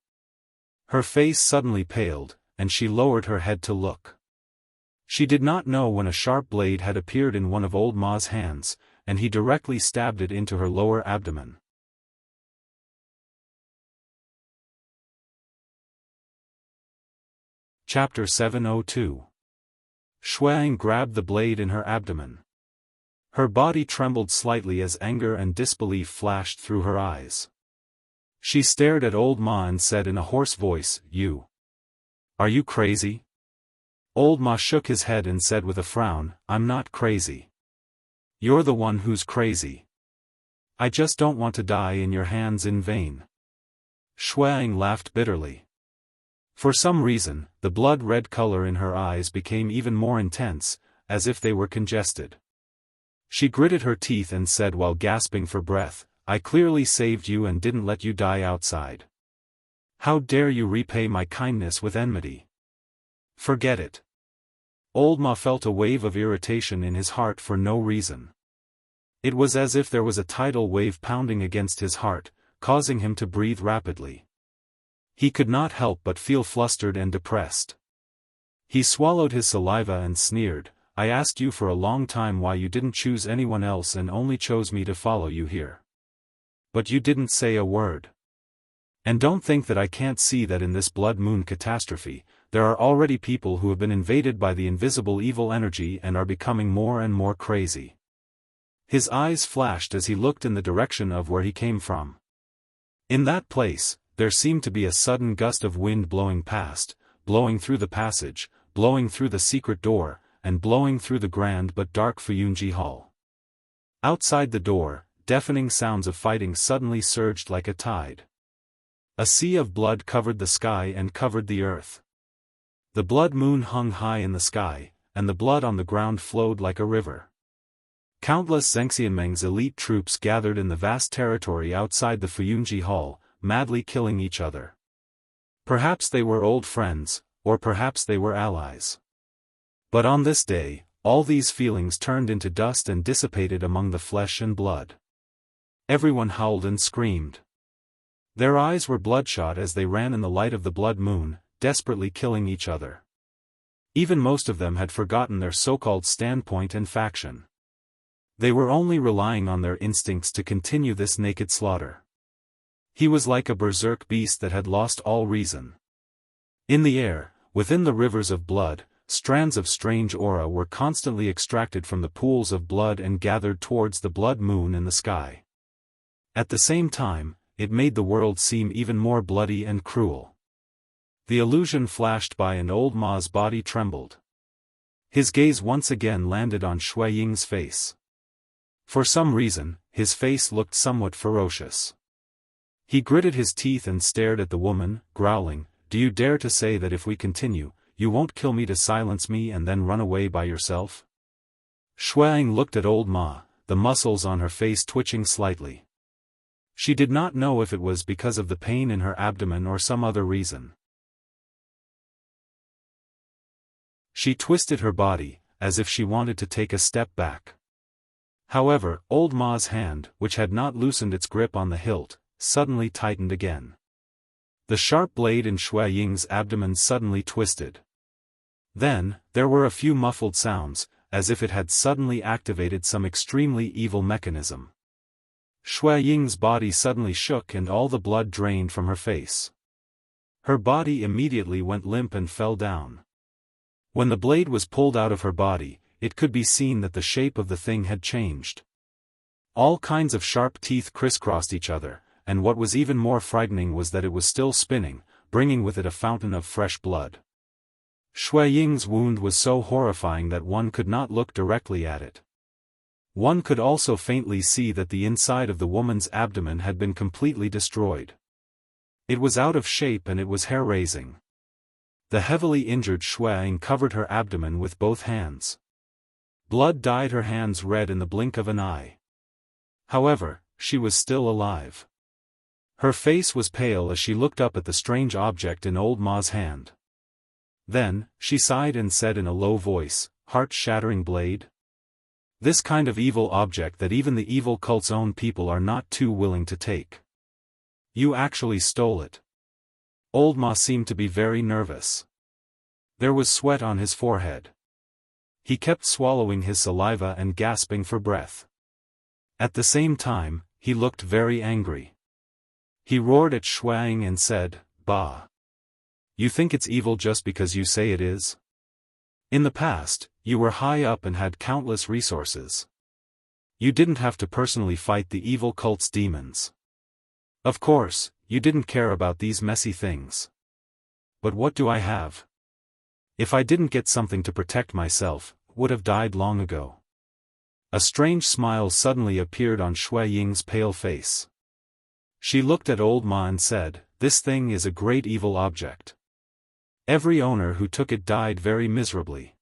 [SPEAKER 1] Her face suddenly paled, and she lowered her head to look. She did not know when a sharp blade had appeared in one of Old Ma's hands, and he directly stabbed it into her lower abdomen. Chapter 702. Shui Ying grabbed the blade in her abdomen. Her body trembled slightly as anger and disbelief flashed through her eyes. She stared at Old Ma and said in a hoarse voice, Are you crazy? Old Ma shook his head and said with a frown, I'm not crazy. You're the one who's crazy. I just don't want to die in your hands in vain. Shui Ying laughed bitterly. For some reason, the blood-red color in her eyes became even more intense, as if they were congested. She gritted her teeth and said while gasping for breath, I clearly saved you and didn't let you die outside. How dare you repay my kindness with enmity? Forget it. Old Ma felt a wave of irritation in his heart for no reason. It was as if there was a tidal wave pounding against his heart, causing him to breathe rapidly. He could not help but feel flustered and depressed. He swallowed his saliva and sneered, I asked you for a long time why you didn't choose anyone else and only chose me to follow you here. But you didn't say a word. And don't think that I can't see that in this blood moon catastrophe, there are already people who have been invaded by the invisible evil energy and are becoming more and more crazy. His eyes flashed as he looked in the direction of where he came from. In that place, there seemed to be a sudden gust of wind blowing past, blowing through the passage, blowing through the secret door, and blowing through the grand but dark Fuyunji Hall. Outside the door, deafening sounds of fighting suddenly surged like a tide. A sea of blood covered the sky and covered the earth. The blood moon hung high in the sky, and the blood on the ground flowed like a river. Countless Xianxianmeng's elite troops gathered in the vast territory outside the Fuyunji Hall, madly killing each other. Perhaps they were old friends, or perhaps they were allies. But on this day, all these feelings turned into dust and dissipated among the flesh and blood. Everyone howled and screamed. Their eyes were bloodshot as they ran in the light of the blood moon, desperately killing each other. Even most of them had forgotten their so-called standpoint and faction. They were only relying on their instincts to continue this naked slaughter. He was like a berserk beast that had lost all reason. In the air, within the rivers of blood, strands of strange aura were constantly extracted from the pools of blood and gathered towards the blood moon in the sky. At the same time, it made the world seem even more bloody and cruel. The illusion flashed by and old Ma's body trembled. His gaze once again landed on Shui Ying's face. For some reason, his face looked somewhat ferocious. He gritted his teeth and stared at the woman, growling, "Do you dare to say that if we continue, you won't kill me to silence me and then run away by yourself?" Shui Ying looked at old Ma, the muscles on her face twitching slightly. She did not know if it was because of the pain in her abdomen or some other reason. She twisted her body, as if she wanted to take a step back. However, old Ma's hand, which had not loosened its grip on the hilt, suddenly tightened again. The sharp blade in Shui Ying's abdomen suddenly twisted. Then, there were a few muffled sounds, as if it had suddenly activated some extremely evil mechanism. Shui Ying's body suddenly shook and all the blood drained from her face. Her body immediately went limp and fell down. When the blade was pulled out of her body, it could be seen that the shape of the thing had changed. All kinds of sharp teeth crisscrossed each other, and what was even more frightening was that it was still spinning, bringing with it a fountain of fresh blood. Shui Ying's wound was so horrifying that one could not look directly at it. One could also faintly see that the inside of the woman's abdomen had been completely destroyed. It was out of shape and it was hair-raising. The heavily injured Shui Ying covered her abdomen with both hands. Blood dyed her hands red in the blink of an eye. However, she was still alive. Her face was pale as she looked up at the strange object in old Ma's hand. Then, she sighed and said in a low voice, "Heart-shattering blade? This kind of evil object that even the evil cult's own people are not too willing to take. You actually stole it." Old Ma seemed to be very nervous. There was sweat on his forehead. He kept swallowing his saliva and gasping for breath. At the same time, he looked very angry. He roared at Shui Ying and said, "Bah! You think it's evil just because you say it is? In the past, you were high up and had countless resources. You didn't have to personally fight the evil cult's demons. Of course, you didn't care about these messy things. But what do I have? If I didn't get something to protect myself, would have died long ago." A strange smile suddenly appeared on Shui Ying's pale face. She looked at old Ma and said, "This thing is a great evil object. Every owner who took it died very miserably.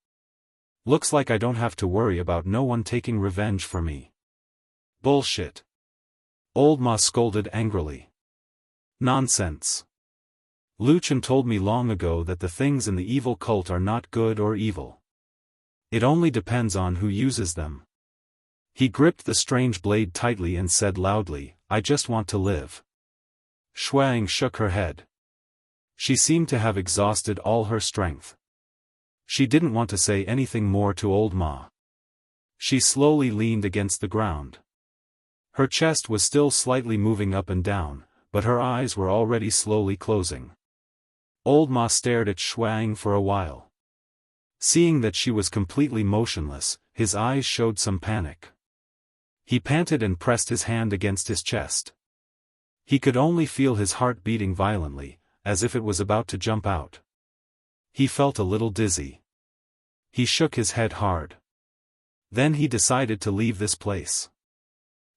[SPEAKER 1] Looks like I don't have to worry about no one taking revenge for me." "Bullshit!" Old Ma scolded angrily. "Nonsense. Lu Chen told me long ago that the things in the evil cult are not good or evil. It only depends on who uses them." He gripped the strange blade tightly and said loudly, "I just want to live." Shui Ying shook her head. She seemed to have exhausted all her strength. She didn't want to say anything more to old Ma. She slowly leaned against the ground. Her chest was still slightly moving up and down, but her eyes were already slowly closing. Old Ma stared at Xuang for a while. Seeing that she was completely motionless, his eyes showed some panic. He panted and pressed his hand against his chest. He could only feel his heart beating violently, as if it was about to jump out. He felt a little dizzy. He shook his head hard. Then he decided to leave this place.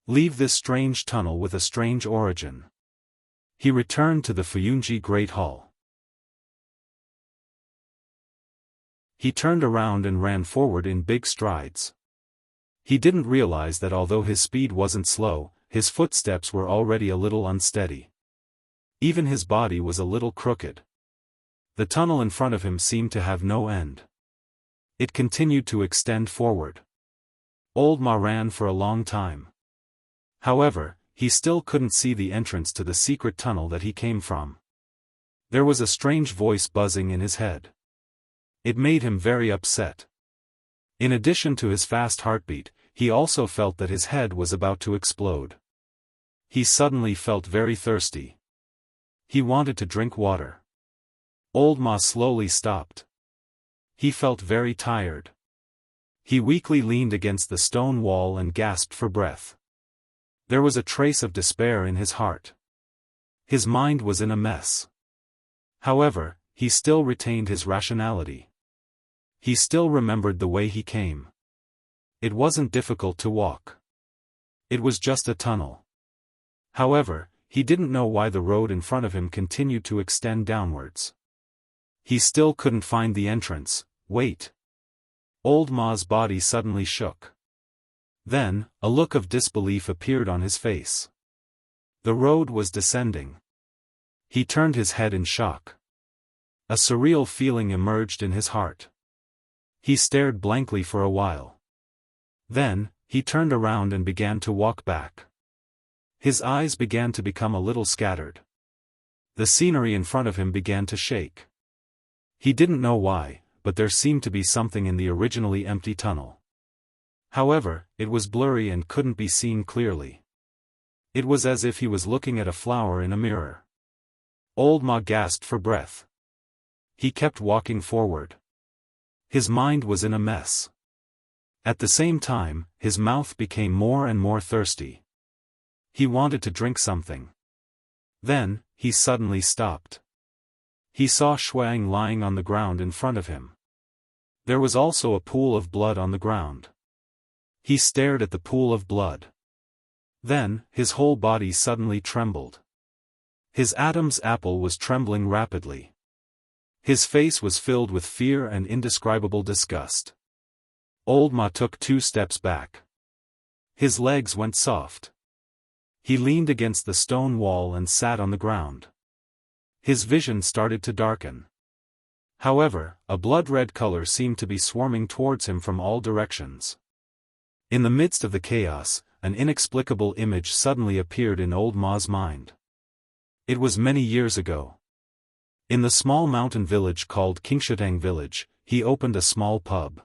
[SPEAKER 1] Leave this strange tunnel with a strange origin. He returned to the Fuyunji Great Hall. He turned around and ran forward in big strides. He didn't realize that although his speed wasn't slow, his footsteps were already a little unsteady. Even his body was a little crooked. The tunnel in front of him seemed to have no end. It continued to extend forward. Old Ma ran for a long time. However, he still couldn't see the entrance to the secret tunnel that he came from. There was a strange voice buzzing in his head. It made him very upset. In addition to his fast heartbeat, he also felt that his head was about to explode. He suddenly felt very thirsty. He wanted to drink water. Old Ma slowly stopped. He felt very tired. He weakly leaned against the stone wall and gasped for breath. There was a trace of despair in his heart. His mind was in a mess. However, he still retained his rationality. He still remembered the way he came. It wasn't difficult to walk. It was just a tunnel. However, he didn't know why the road in front of him continued to extend downwards. He still couldn't find the entrance. Wait. Old Ma's body suddenly shook. Then, a look of disbelief appeared on his face. The road was descending. He turned his head in shock. A surreal feeling emerged in his heart. He stared blankly for a while. Then, he turned around and began to walk back. His eyes began to become a little scattered. The scenery in front of him began to shake. He didn't know why, but there seemed to be something in the originally empty tunnel. However, it was blurry and couldn't be seen clearly. It was as if he was looking at a flower in a mirror. Old Ma gasped for breath. He kept walking forward. His mind was in a mess. At the same time, his mouth became more and more thirsty. He wanted to drink something. Then, he suddenly stopped. He saw Xuang lying on the ground in front of him. There was also a pool of blood on the ground. He stared at the pool of blood. Then, his whole body suddenly trembled. His Adam's apple was trembling rapidly. His face was filled with fear and indescribable disgust. Old Ma took 2 steps back. His legs went soft. He leaned against the stone wall and sat on the ground. His vision started to darken. However, a blood-red color seemed to be swarming towards him from all directions. In the midst of the chaos, an inexplicable image suddenly appeared in Old Ma's mind. It was many years ago. In the small mountain village called Qingshitang Village, he opened a small pub.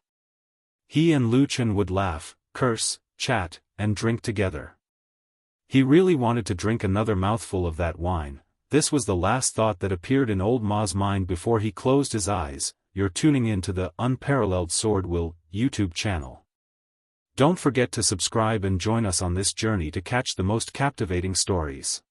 [SPEAKER 1] He and Lu Chen would laugh, curse, chat, and drink together. He really wanted to drink another mouthful of that wine. This was the last thought that appeared in Old Ma's mind before he closed his eyes. You're tuning in to the Unparalleled SwordWill YouTube channel. Don't forget to subscribe and join us on this journey to catch the most captivating stories.